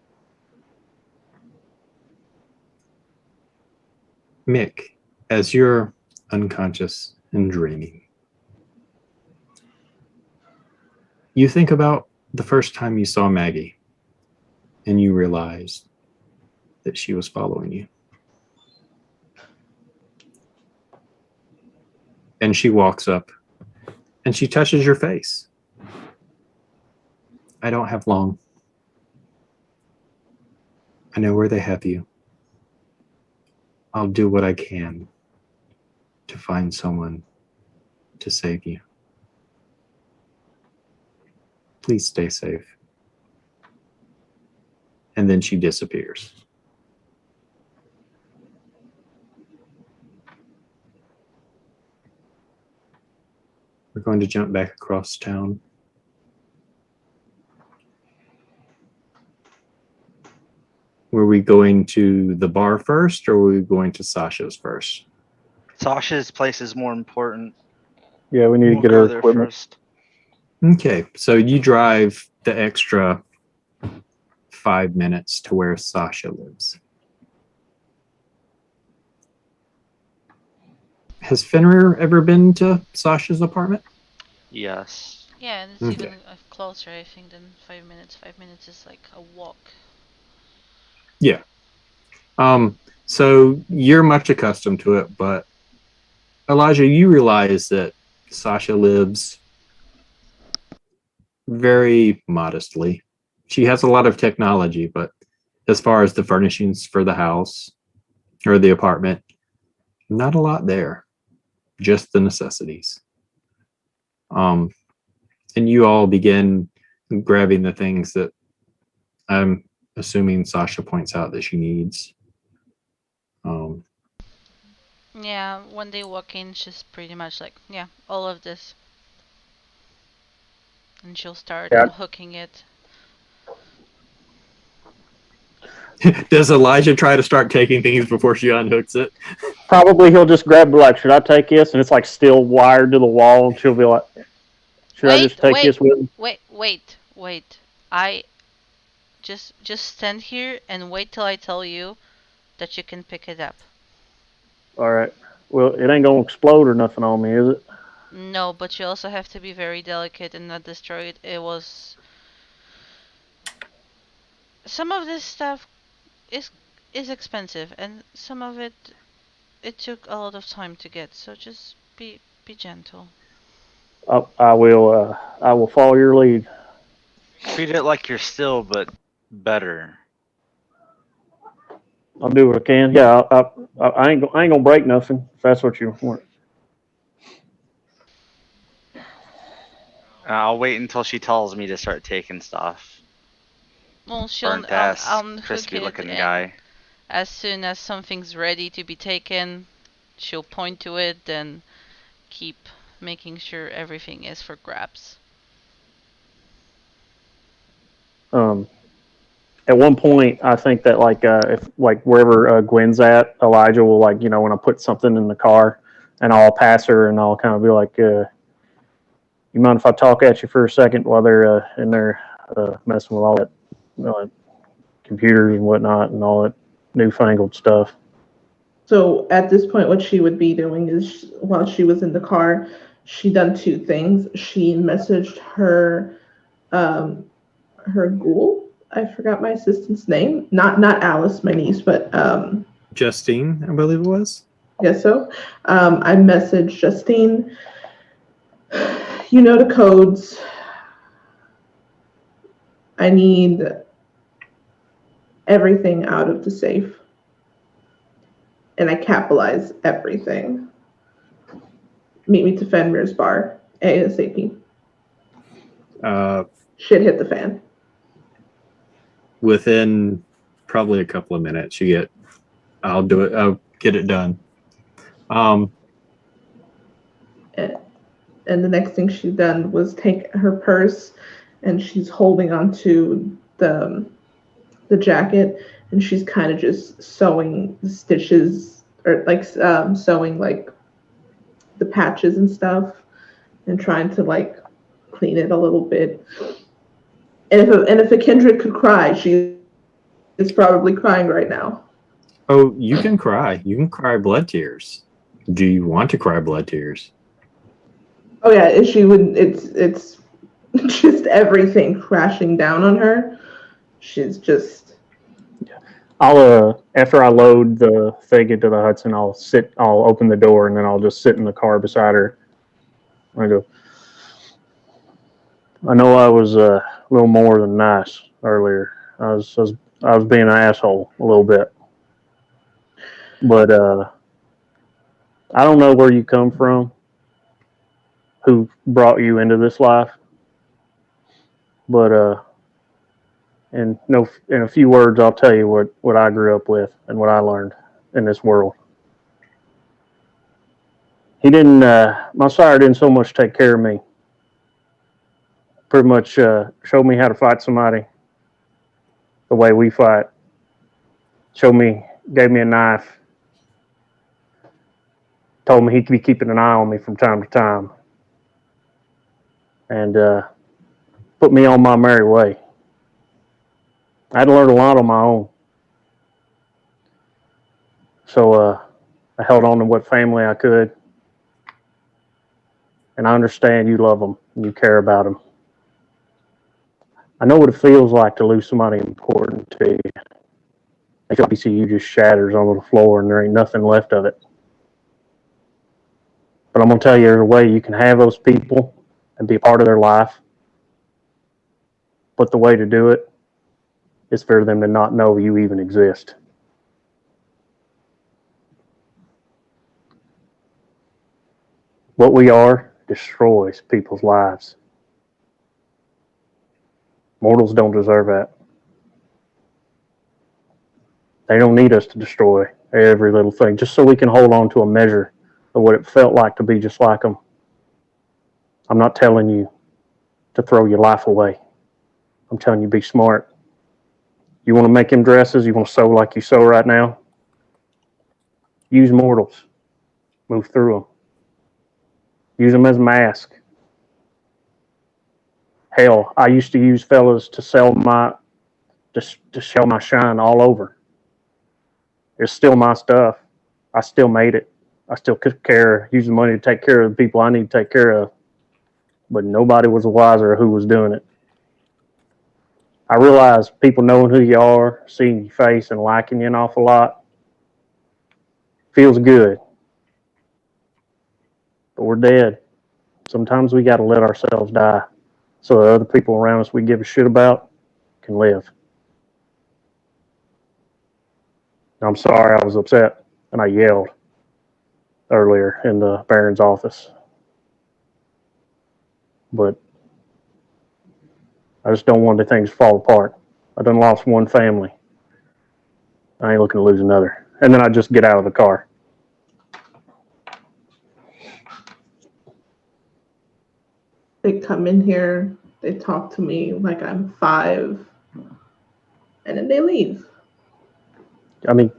Mick, as you're unconscious and dreaming, you think about the first time you saw Maggie and you realized that she was following you. And she walks up And she touches your face. I don't have long. I know where they have you. I'll do what I can to find someone to save you. Please stay safe. And then she disappears. We're going to jump back across town. Were we going to the bar first, or were we going to Sasha's first? Sasha's place is more important. Yeah, we need We'll to get go her there equipment. first. Okay, so you drive the extra 5 minutes to where Sasha lives. Has Fenrir ever been to Sasha's apartment? Yes. Yeah, and it's Okay. even closer, I think, than 5 minutes. 5 minutes is like a walk. Yeah. So you're much accustomed to it, but Elijah, you realize that Sasha lives very modestly. She has a lot of technology, but as far as the furnishings for the house or the apartment, not a lot there. Just the necessities. And you all begin grabbing the things that I'm assuming Sasha points out that she needs. Yeah, when they walk in, she's pretty much like, yeah, all of this. And she'll start Yeah. hooking it. Does Elijah try to start taking things before she unhooks it? Probably he'll just grab, like, should I take this? And it's like still wired to the wall, and she'll be like, should I just take this with me? Wait. I just stand here and wait till I tell you that you can pick it up. All right. Well, it ain't gonna explode or nothing on me, is it? No, but you also have to be very delicate and not destroy it. It was... Some of this stuff is expensive, and some of it took a lot of time to get. So just be gentle. I will follow your lead. Treat it like you're still, but better. I'll do what I can. Yeah, I ain't gonna break nothing if that's what you want. I'll wait until she tells me to start taking stuff. Well, she'll Burnt ass, unhook crispy it, looking and guy. as soon as something's ready to be taken, she'll point to it and keep making sure everything is for grabs. At one point, I think that if like wherever Gwen's at, Elijah will when I put something in the car, and I'll pass her and I'll kind of be like, you mind if I talk at you for a second while they're in there messing with all that computers and whatnot and all that newfangled stuff. So at this point, what she would be doing is, while she was in the car, she done two things. She messaged her her ghoul. I forgot my assistant's name. Not Alice, my niece, but Justine, I believe it was. Yes, so I messaged Justine. You know the codes. I need everything out of the safe. And I capitalize everything. Meet me to Fenrir's bar, ASAP. Shit hit the fan. Within probably a couple of minutes, I'll do it. I'll get it done. And the next thing she's done was take her purse, and she's holding onto the jacket, and she's kind of just sewing the stitches, or sewing like the patches and stuff, and trying to like clean it a little bit. And if a kindred could cry, she is probably crying right now. Oh, you can cry. You can cry blood tears. Do you want to cry blood tears? Oh yeah, she would. It's just everything crashing down on her. She's just. I'll after I load the thing into the Hudson, I'll open the door and then I'll just sit in the car beside her. I go, I know I was a little more than nice earlier. I was being an asshole a little bit, but I don't know where you come from, who brought you into this life, but in a few words, I'll tell you what I grew up with and what I learned in this world. My sire didn't so much take care of me. Pretty much showed me how to fight somebody the way we fight. Gave me a knife. Told me he could be keeping an eye on me from time to time. And put me on my merry way. I had to learn a lot on my own. So I held on to what family I could. And I understand you love them and you care about them. I know what it feels like to lose somebody important to you. Like a piece of you just shatters onto the floor and there ain't nothing left of it. But I'm going to tell you, there's a way you can have those people and be a part of their life. But the way to do it is for them to not know you even exist. What we are destroys people's lives. Mortals don't deserve that. They don't need us to destroy every little thing just so we can hold on to a measure of what it felt like to be just like them. I'm not telling you to throw your life away. I'm telling you, be smart. You want to make them dresses? You want to sew like you sew right now? Use mortals. Move through them. Use them as a mask. Hell, I used to use fellas to sell to show my shine all over. It's still my stuff. I still made it. I still use the money to take care of the people I need to take care of. But nobody was wiser of who was doing it. I realize people knowing who you are, seeing your face and liking you an awful lot feels good. But we're dead. Sometimes we got to let ourselves die so that other people around us we give a shit about can live. I'm sorry I was upset and I yelled earlier in the Baron's office. But I just don't want the things to fall apart. I done lost one family. I ain't looking to lose another. And then I just get out of the car. They come in here, they talk to me like I'm 5, and then they leave. I mean,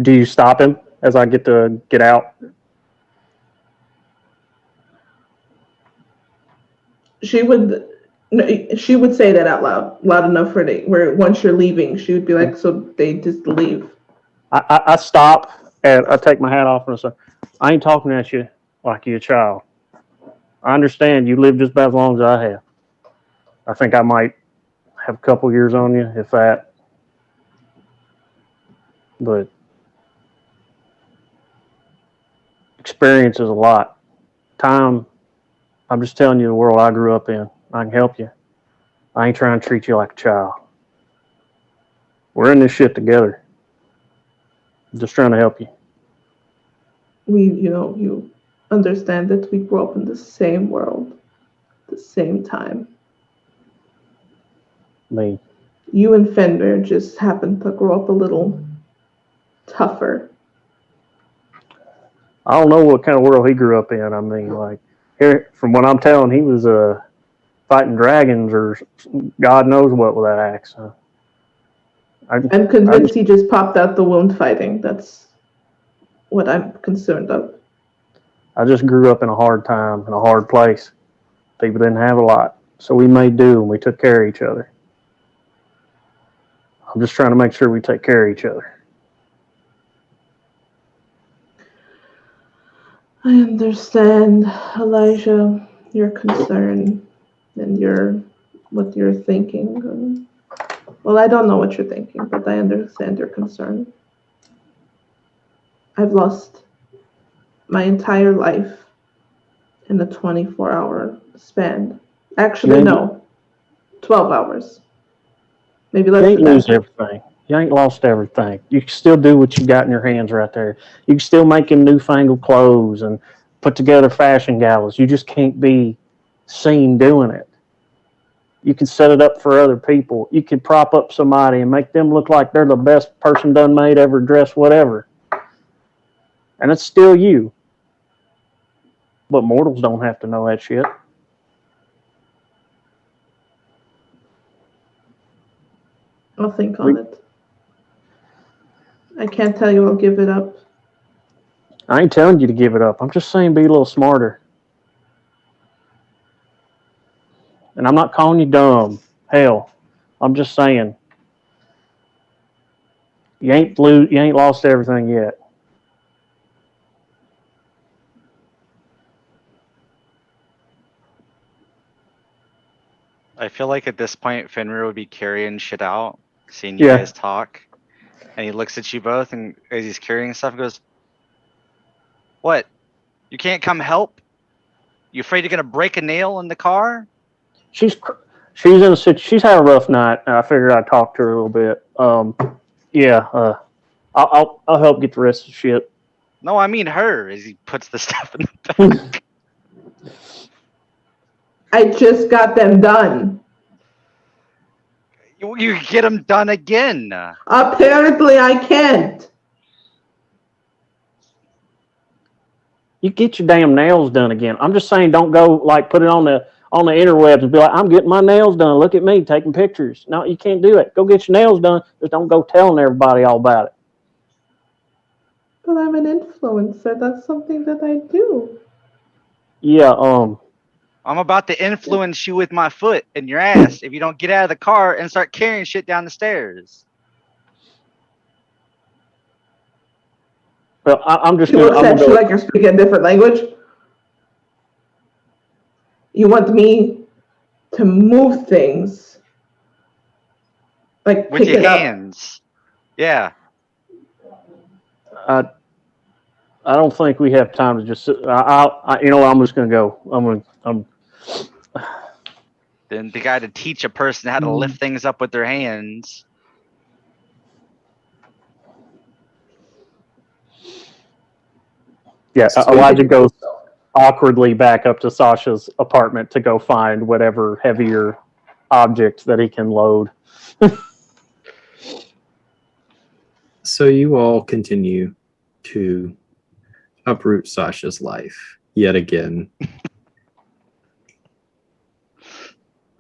do you stop him as I get out? She would say that out loud enough for where once you're leaving, she would be like, so they just leave. I stop and I take my hat off and I say, I ain't talking at you like you're a child. I understand you lived just about as long as I have. I think I might have a couple years on you, if that. But experience is a lot. Time, I'm just telling you the world I grew up in. I can help you. I ain't trying to treat you like a child. We're in this shit together. I'm just trying to help you. You understand that we grew up in the same world, the same time. Me. You and Fenrir just happened to grow up a little tougher. I don't know what kind of world he grew up in. I mean, like, here, from what I'm telling, he was fighting dragons or God knows what with that axe. I'm convinced he just popped out the wound fighting. That's what I'm concerned of. I just grew up in a hard time, in a hard place. People didn't have a lot. So we made do and we took care of each other. I'm just trying to make sure we take care of each other. I understand, Elijah, your concern and what you're thinking. Well, I don't know what you're thinking, but I understand your concern. I've lost my entire life in a 24-hour span Actually, Yeah. no. 12 hours. Maybe You less ain't than lose that. everything. You ain't lost everything. You can still do what you got in your hands right there. You can still make him newfangled clothes and put together fashion galas. You just can't be seen doing it. You can set it up for other people. You can prop up somebody and make them look like they're the best person done made ever, dressed, whatever. And it's still you. But mortals don't have to know that shit. I'll think on it. I can't tell you I'll give it up. I ain't telling you to give it up. I'm just saying be a little smarter. And I'm not calling you dumb. Hell, I'm just saying you ain't lost everything yet. I feel like at this point, Fenrir would be carrying shit out, seeing you Yeah. guys talk. And he looks at you both, and as he's carrying stuff, he goes, "What? You can't come help? You afraid you're gonna break a nail in the car?" She's in a she's had a rough night. And I figured I'd talk to her a little bit. I'll help get the rest of the shit. No, I mean her, as he puts the stuff in the back. I just got them done. You get them done again. Apparently, I can't. You get your damn nails done again. I'm just saying, don't go like put it on the interwebs and be like, I'm getting my nails done. Look at me taking pictures. No, you can't do it. Go get your nails done. Just don't go telling everybody all about it. But I'm an influencer. That's something that I do. Yeah. I'm about to influence you with my foot in your ass if you don't get out of the car and start carrying shit down the stairs. Well, I'm just He gonna. looks I'm at gonna you go. like you're speaking a different language. You want me to move things, like With pick your it up. hands. Yeah. I don't think we have time to just. I'm just gonna go. Then the guy to teach a person how to lift things up with their hands. Yeah. So Elijah goes awkwardly back up to Sasha's apartment to go find whatever heavier object that he can load. So you all continue to uproot Sasha's life yet again.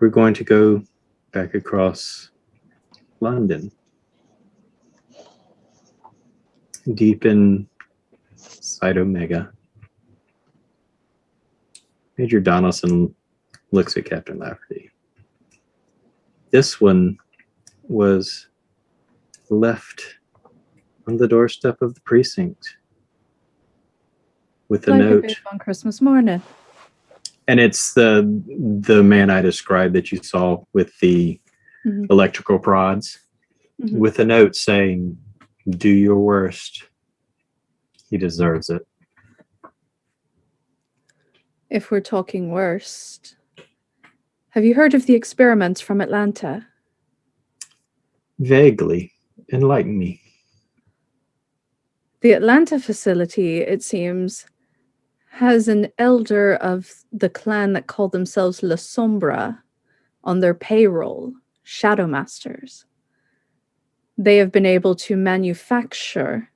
We're going to go back across London, deep inside Omega. Major Donaldson looks at Captain Lafferty. This one was left on the doorstep of the precinct with a like a note. babe on Christmas morning. And it's the man I described that you saw with the electrical prods, with a note saying, "Do your worst. He deserves it." If we're talking worst, have you heard of the experiments from Atlanta? Vaguely. Enlighten me. The Atlanta facility, it seems, has an elder of the clan that call themselves La Sombra on their payroll, Shadow Masters. They have been able to manufacture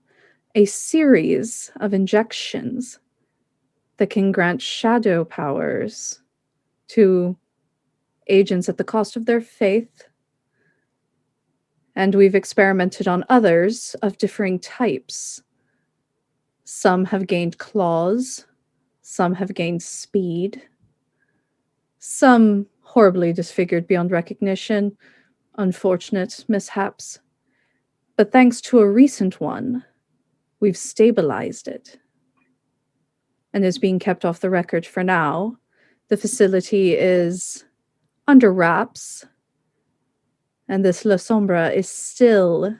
a series of injections that can grant shadow powers to agents at the cost of their faith. And we've experimented on others of differing types. Some have gained claws, some have gained speed, some horribly disfigured beyond recognition, unfortunate mishaps. But thanks to a recent one, we've stabilized it and is being kept off the record for now. The facility is under wraps, and this La Sombra is still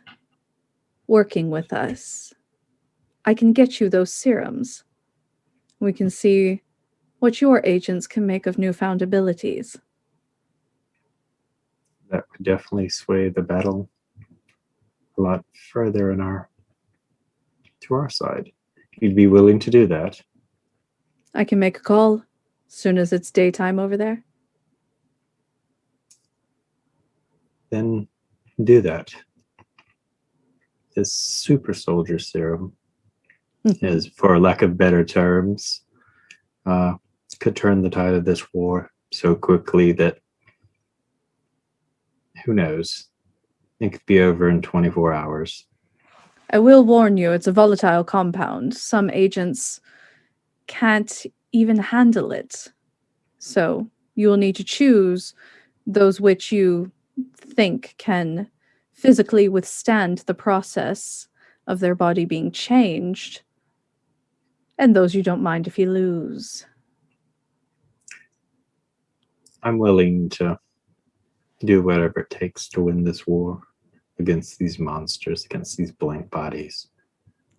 working with us. I can get you those serums. We can see what your agents can make of newfound abilities. That would definitely sway the battle a lot further to our side. You'd be willing to do that? I can make a call as soon as it's daytime over there. Then do that. This super soldier serum is, for lack of better terms, could turn the tide of this war so quickly that who knows? It could be over in 24 hours. I will warn you, it's a volatile compound. Some agents can't even handle it. So you will need to choose those which you think can physically withstand the process of their body being changed, and those you don't mind if you lose. I'm willing to do whatever it takes to win this war against these monsters, against these blank bodies.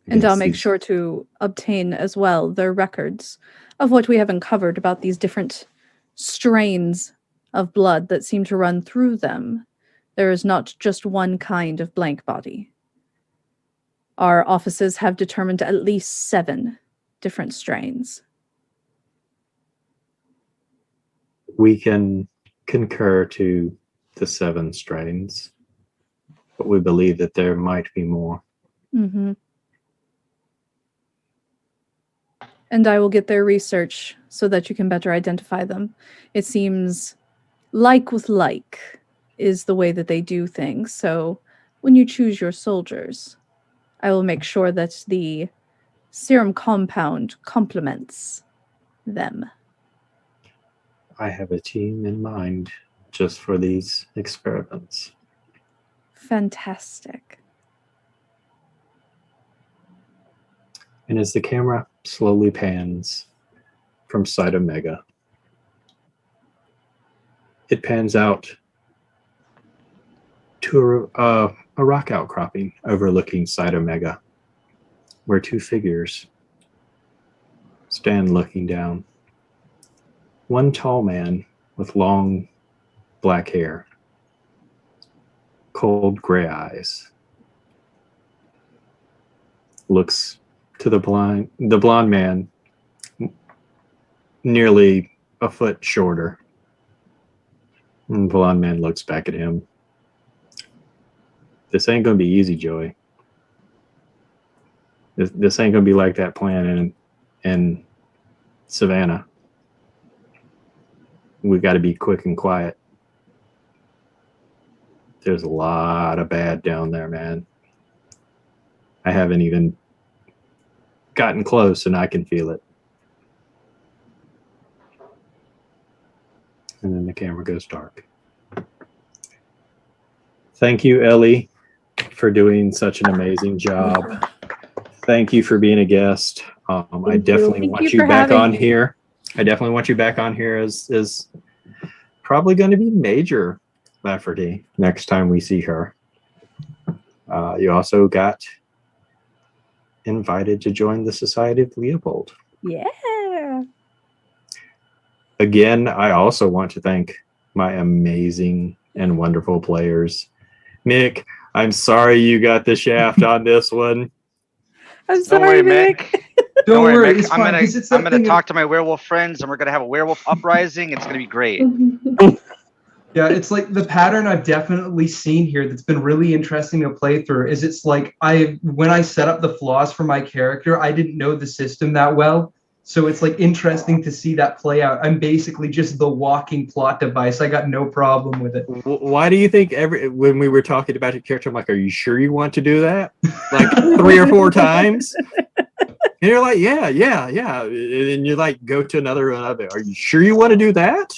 And I'll against make these- sure to obtain as well their records of what we have uncovered about these different strains of blood that seem to run through them. There is not just one kind of blank body. Our offices have determined at least 7 different strains. We can concur to the 7 strains, but we believe that there might be more. Mm-hmm. And I will get their research so that you can better identify them. It seems like with like is the way that they do things. So when you choose your soldiers, I will make sure that the serum compound complements them. I have a team in mind just for these experiments. Fantastic. And as the camera slowly pans from Site Omega, it pans out to a rock outcropping overlooking Site Omega, where 2 figures stand looking down. One tall man with long black hair, cold gray eyes, looks to the blonde man, nearly a foot shorter. And the blonde man looks back at him. This ain't gonna be easy, Joey. This ain't gonna be like that plan in Savannah. We got to be quick and quiet. There's a lot of bad down there, man. I haven't even gotten close and I can feel it. And then the camera goes dark. Thank you, Ellie, for doing such an amazing job. Thank you for being a guest. I definitely Thank want you you for back having on me. here. I definitely want you back on here as probably going to be Major Lafferty next time we see her. You also got invited to join the Society of Leopold. Yeah. Again, I also want to thank my amazing and wonderful players. Mick, I'm sorry you got the shaft on this one. I'm Don't sorry, worry, Mick. Don't worry, worry, Mick. it's fine. 'Cause it's I'm gonna something- talk to my werewolf friends, and we're gonna have a werewolf uprising. It's gonna be great. Yeah, it's like the pattern I've definitely seen here that's been really interesting to play through is it's like when I set up the flaws for my character, I didn't know the system that well. So it's like interesting to see that play out. I'm basically just the walking plot device. I got no problem with it. Why do you think when we were talking about your character, I'm like, are you sure you want to do that? Like 3 or 4 times? And you're like, yeah. And you like go to another one of it. Are you sure you want to do that?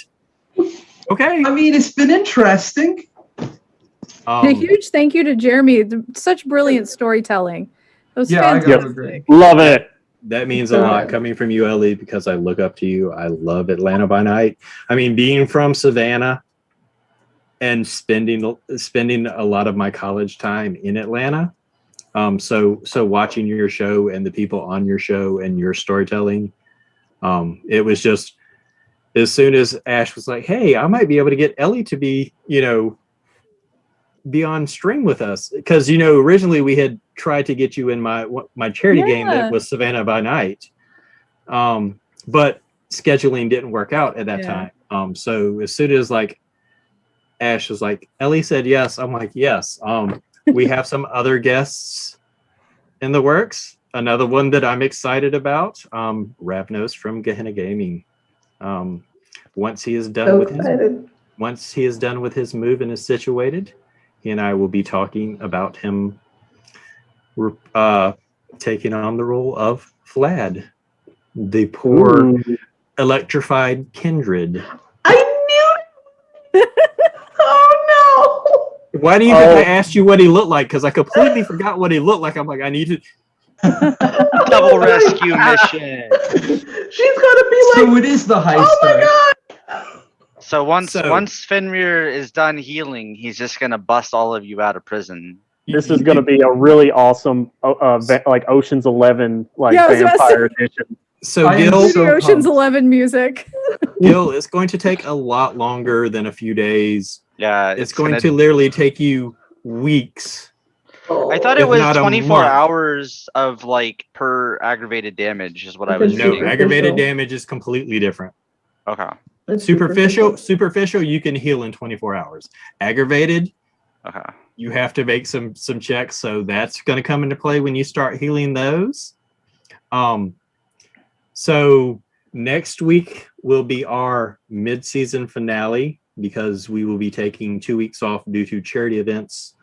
Okay. I mean, it's been interesting. A huge thank you to Jeremy. Such brilliant storytelling. It was Yeah, I gotta fantastic. agree. Love it. That means a lot coming from you, Ellie, because I look up to you. I love Atlanta by Night. I mean, being from Savannah and spending a lot of my college time in Atlanta. So watching your show and the people on your show and your storytelling, it was just as soon as Ash was like, "Hey, I might be able to get Ellie to be, be on stream with us, because originally we had tried to get you in my charity game that was Savannah by Night, but scheduling didn't work out at that time. So as soon as Ash was like, Ellie said yes, I'm like, yes. We have some other guests in the works. Another one that I'm excited about, Ravnos from Gehenna Gaming. Once he is done with his move and is situated, he and I will be talking about him taking on the role of Vlad, the poor electrified kindred. I knew it! Oh no! Why do you think I asked you what he looked like? Because I completely forgot what he looked like. I'm like, I need to... Double rescue mission. She's gonna be like... So it is the heist. Oh my god! So once Fenrir is done healing, he's just gonna bust all of you out of prison. This is going to be a really awesome, Ocean's 11, vampire edition. So Ocean's 11 music. Gil, it's going to take a lot longer than a few days. Yeah, it's going to literally take you weeks. I thought it was 24 hours of per aggravated damage is what I was reading. No, aggravated damage is completely different. Okay. Superficial, you can heal in 24 hours. Aggravated, okay, you have to make some checks, so that's going to come into play when you start healing those. So next week will be our mid-season finale, because we will be taking 2 weeks off due to charity events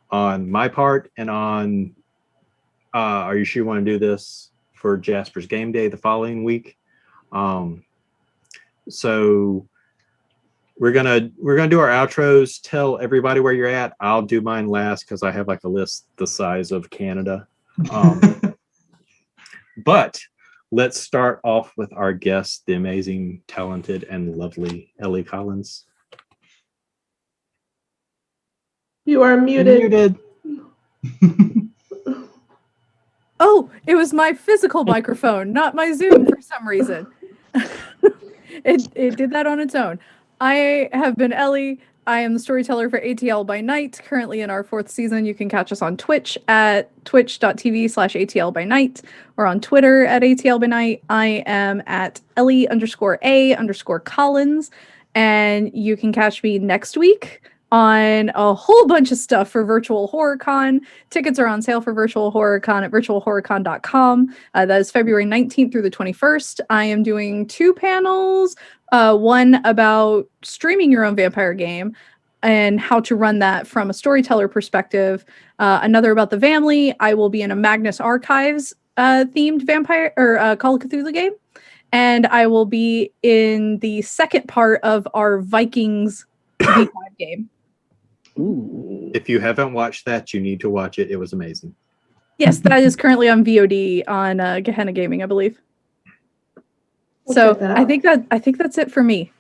on my part, and on are you sure you want to do this for Jasper's game day the following week? So we're gonna do our outros. Tell everybody where you're at. I'll do mine last because I have a list the size of Canada. But let's start off with our guest, the amazing, talented, and lovely Ellie Collins. You are muted. Oh, it was my physical microphone, not my Zoom for some reason. It did that on its own. I have been Ellie. I am the storyteller for ATL by Night, currently in our 4th season. You can catch us on Twitch at twitch.tv/ATL by Night, or on Twitter at ATL by Night. I am at Ellie_A_Collins, and you can catch me next week on a whole bunch of stuff for Virtual Horror Con. Tickets are on sale for Virtual Horror Con at virtualhorrorcon.com. That is February 19th through the 21st. I am doing 2 panels, one about streaming your own vampire game and how to run that from a storyteller perspective. Another about the family. I will be in a Magnus Archives themed vampire or Call of Cthulhu game. And I will be in the second part of our Vikings V5 game. Ooh. If you haven't watched that, you need to watch it. It was amazing. Yes, that is currently on VOD on Gehenna Gaming, I believe. We'll I think that's it for me.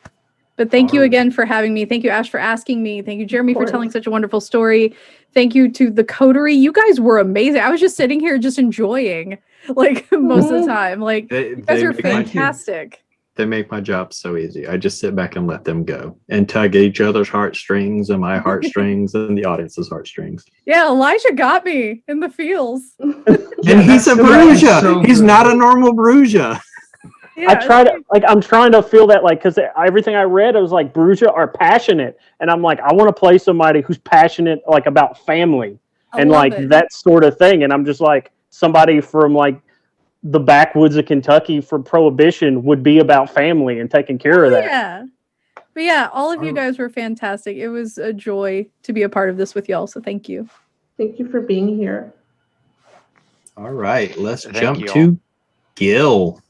But thank you again for having me. Thank you, Ash, for asking me. Thank you, Jeremy, for telling such a wonderful story. Thank you to the coterie. You guys were amazing. I was just sitting here just enjoying most of the time. You guys are fantastic. They make my job so easy. I just sit back and let them go and tug at each other's heartstrings and my heartstrings and the audience's heartstrings. Yeah, Elijah got me in the feels. And he's a Bruja. So he's not a normal Bruja. Yeah, I'm trying to feel that, because everything I read, I was like, Bruja are passionate. And I'm like, I want to play somebody who's passionate, about family and that sort of thing. And I'm just like, somebody from the backwoods of Kentucky for Prohibition would be about family and taking care of that. Yeah. But yeah, all of you guys were fantastic. It was a joy to be a part of this with y'all. So thank you. Thank you for being here. All right, let's jump to Gil.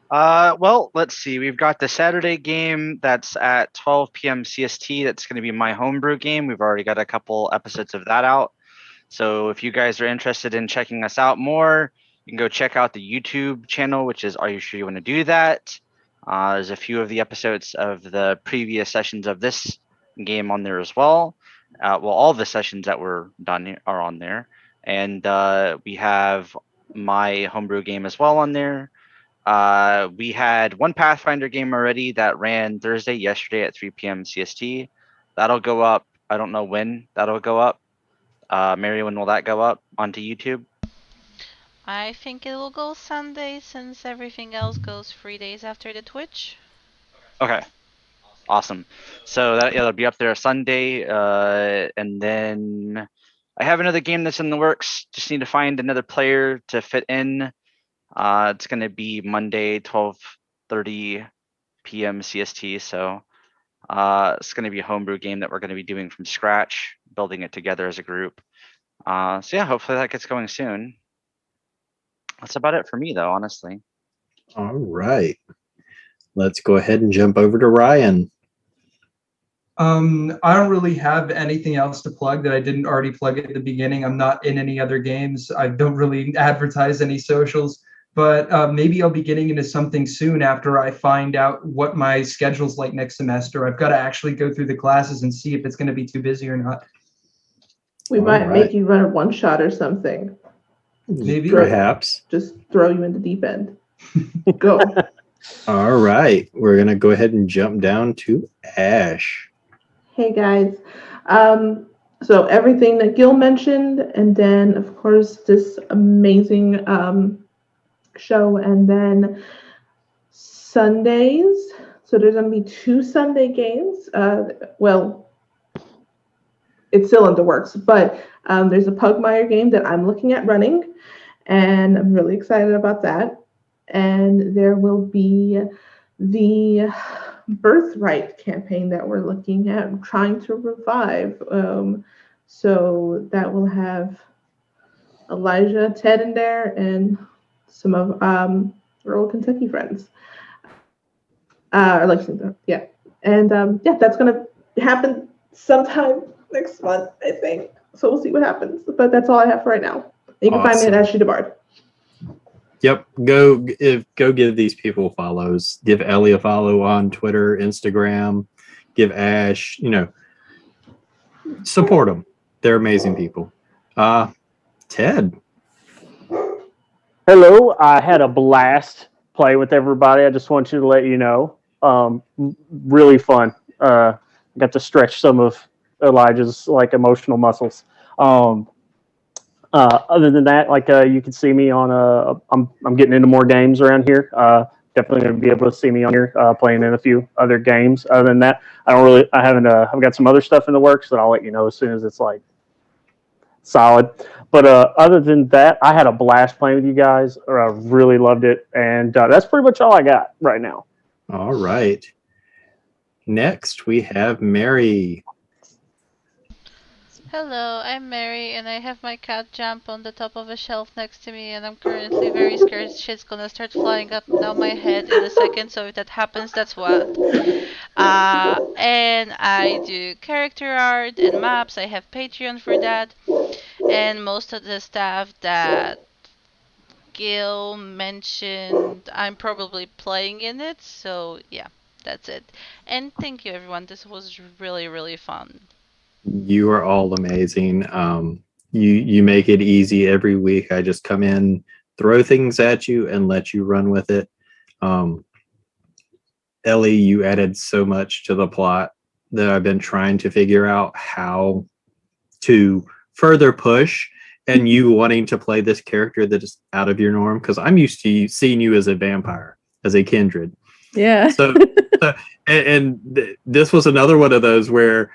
Well, let's see. We've got the Saturday game that's at 12 p.m. CST. That's going to be my homebrew game. We've already got a couple episodes of that out. So if you guys are interested in checking us out more, you can go check out the YouTube channel, which is Are You Sure You Want to Do That? There's a few of the episodes of the previous sessions of this game on there as well. All the sessions that were done are on there. And we have my homebrew game as well on there. We had one Pathfinder game already that ran yesterday at 3 p.m. CST. That'll go up I don't know when that'll go up. Mary, when will that go up onto YouTube? I think it will go Sunday since everything else goes 3 days after the Twitch. Okay. Awesome. So that'll be up there Sunday, and then I have another game that's in the works. Just need to find another player to fit in. It's gonna be Monday, 12:30 p.m. CST. So it's gonna be a homebrew game that we're gonna be doing from scratch, building it together as a group. So yeah, hopefully that gets going soon. That's about it for me, though, honestly. All right. Let's go ahead and jump over to Ryan. I don't really have anything else to plug that I didn't already plug at the beginning. I'm not in any other games. I don't really advertise any socials, but maybe I'll be getting into something soon after I find out what my schedule's like next semester. I've got to actually go through the classes and see if it's going to be too busy or not. We might make you run a one shot or something. Maybe. Perhaps. Just throw you in the deep end. Go. All right. We're going to go ahead and jump down to Ash. Hey guys. So everything that Gil mentioned, and then of course this amazing show, and then Sundays. So there's going to be 2 Sunday games. Well, it's still in the works, but there's a Pugmire game that I'm looking at running, and I'm really excited about that. And there will be the Birthright campaign that we're looking at, trying to revive. So that will have Elijah, Ted in there, and some of our old Kentucky friends. Or Lexington, yeah. And yeah, that's going to happen sometime next month, I think. So we'll see what happens. But that's all I have for right now. You can find me at Ashley DeBard. Yep. Go give these people follows. Give Ellie a follow on Twitter, Instagram. Give Ash, support them. They're amazing people. Ted. Hello. I had a blast playing with everybody. I just want you to let you know. Really fun. Got to stretch some of Elijah's emotional muscles. Other than that, you can see me on I'm getting into more games around here. Definitely going to be able to see me on here playing in a few other games. Other than that, I've got some other stuff in the works that I'll let you know as soon as it's solid. But other than that, I had a blast playing with you guys. I really loved it, and that's pretty much all I got right now. All right. Next, we have Mary. Hello, I'm Mary, and I have my cat jump on the top of a shelf next to me, and I'm currently very scared shit's gonna start flying up down my head in a second, so if that happens, that's what. And I do character art and maps. I have Patreon for that, and most of the stuff that Gil mentioned, I'm probably playing in it, so yeah, that's it. And thank you, everyone. This was really, really fun. You are all amazing. You make it easy every week. I just come in, throw things at you, and let you run with it. Ellie, you added so much to the plot that I've been trying to figure out how to further push, and you wanting to play this character that is out of your norm, because I'm used to seeing you as a vampire, as a kindred. Yeah. So this was another one of those where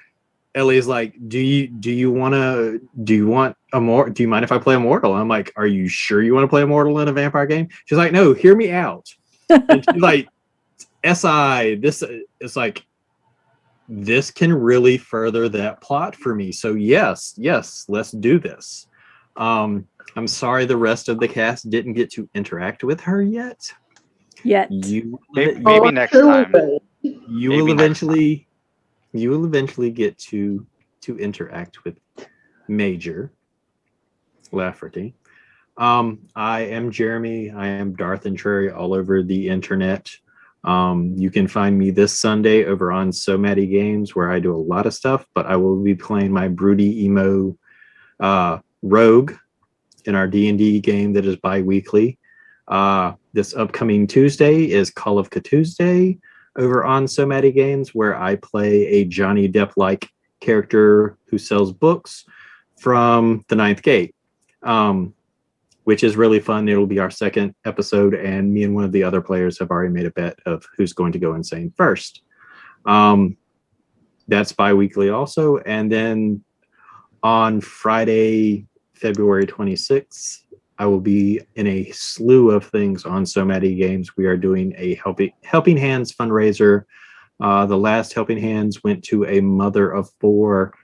Ellie's like, do you mind if I play Immortal? I'm like, are you sure you want to play Immortal in a vampire game? She's like, no, hear me out. And she's like, this is like, this can really further that plot for me. So yes, let's do this. I'm sorry the rest of the cast didn't get to interact with her yet. Maybe next time. You will eventually get to interact with Major Lafferty. I am Jeremy. I am Darth Intrests all over the internet. You can find me this Sunday over on So Matty Games, where I do a lot of stuff, but I will be playing my broody emo rogue in our D&D game that is bi-weekly. This upcoming Tuesday is Call of Tuesday over on So Matty Games, where I play a Johnny Depp-like character who sells books from the Ninth Gate, which is really fun. It'll be our second episode, and me and one of the other players have already made a bet of who's going to go insane first. That's bi-weekly also. And then on Friday, February 26th, I will be in a slew of things on So Many Games. We are doing a Helping Hands fundraiser. The last Helping Hands went to a mother of 4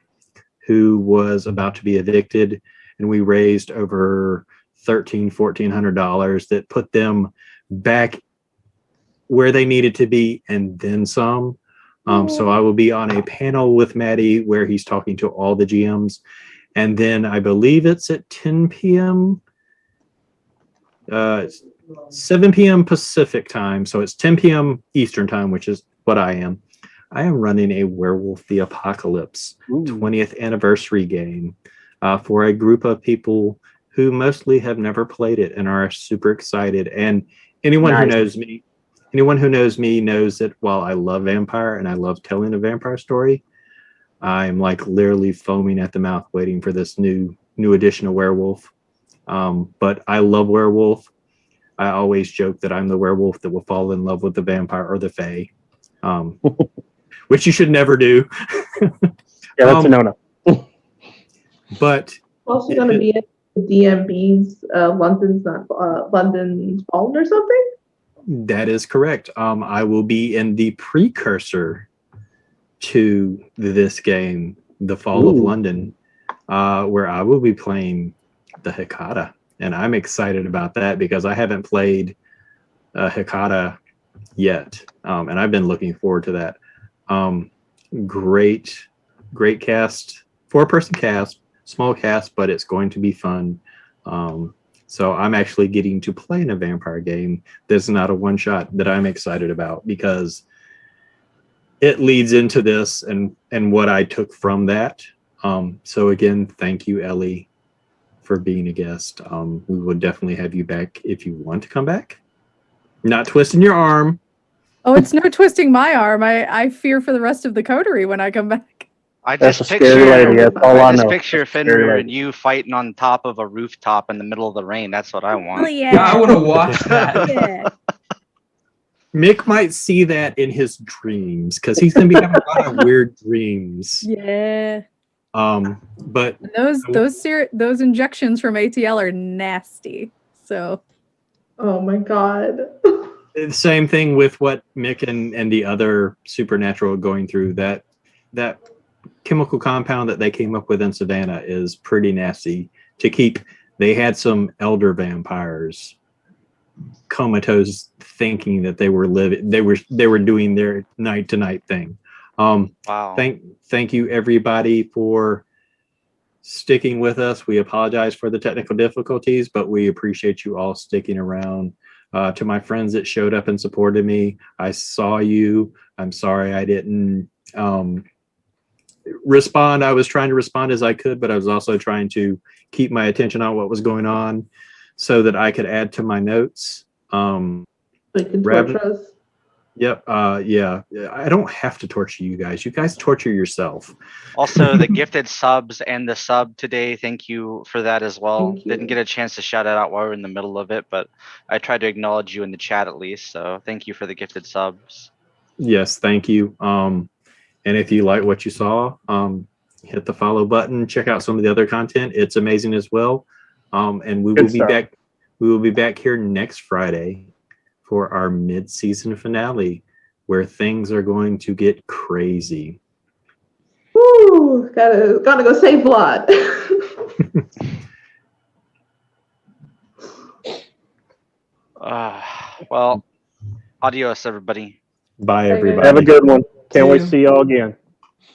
who was about to be evicted, and we raised over $1,400 that put them back where they needed to be and then some. So I will be on a panel with Maddie where he's talking to all the GMs, and then I believe it's at 10 p.m. 7 p.m. Pacific time, so it's 10 p.m. Eastern time, which is what I am. I am running a Werewolf the Apocalypse 20th anniversary game for a group of people who mostly have never played it and are super excited. And anyone who knows me knows that while I love vampire and I love telling a vampire story, I'm like literally foaming at the mouth waiting for this new edition of Werewolf. But I love Werewolf. I always joke that I'm the werewolf that will fall in love with the vampire or the fae, which you should never do. Yeah, that's a no-no. But Also going to be at DMB's London's Fallen or something. That is correct. I will be in the precursor to this game, The Fall of London, where I will be playing the Hecata. And I'm excited about that because I haven't played Hecata yet. And I've been looking forward to that. Great cast, 4-person cast, small cast, but it's going to be fun. So I'm actually getting to play in a vampire game that's not a one-shot that I'm excited about because it leads into this and what I took from that. So again, thank you, Ellie, for being a guest. We will definitely have you back if you want to come back. Not twisting your arm. Oh, it's no twisting my arm. I fear for the rest of the coterie when I come back. I That's just a scary lady. That's all I know. picture Fenrir and you fighting on top of a rooftop in the middle of the rain. That's what I want. Oh, yeah. Yeah, I want to watch that. Yeah. Mick might see that in his dreams because he's going to be having a lot of weird dreams. Yeah. But Those injections from ATL are nasty. So. Oh my god. the same thing with what Mick and the other supernatural are going through. That chemical compound that they came up with in Savannah is pretty nasty to keep. They had some elder vampires comatose, thinking that they were living. They were doing their night to night thing. Wow. Thank you everybody for sticking with us. We apologize for the technical difficulties, but we appreciate you all sticking around. To my friends that showed up and supported me, I saw you. I'm sorry I didn't respond. I was trying to respond as I could, but I was also trying to keep my attention on what was going on so that I could add to my notes. They can torture us. Yep. Yeah. I don't have to torture you guys. You guys torture yourself. Also, the gifted subs and the sub today, thank you for that as well. Thank you. Didn't get a chance to shout it out while we we're in the middle of it, but I tried to acknowledge you in the chat at least. So thank you for the gifted subs. Yes, thank you. And if you like what you saw, hit the follow button. Check out some of the other content. It's amazing as well. And we will be back. We will be back here next Friday for our mid-season finale, where things are going to get crazy. Woo! Gotta go save blood. Well, adios, everybody. Bye, Bye, everybody. Have a good one. Can't See wait you. to see y'all again.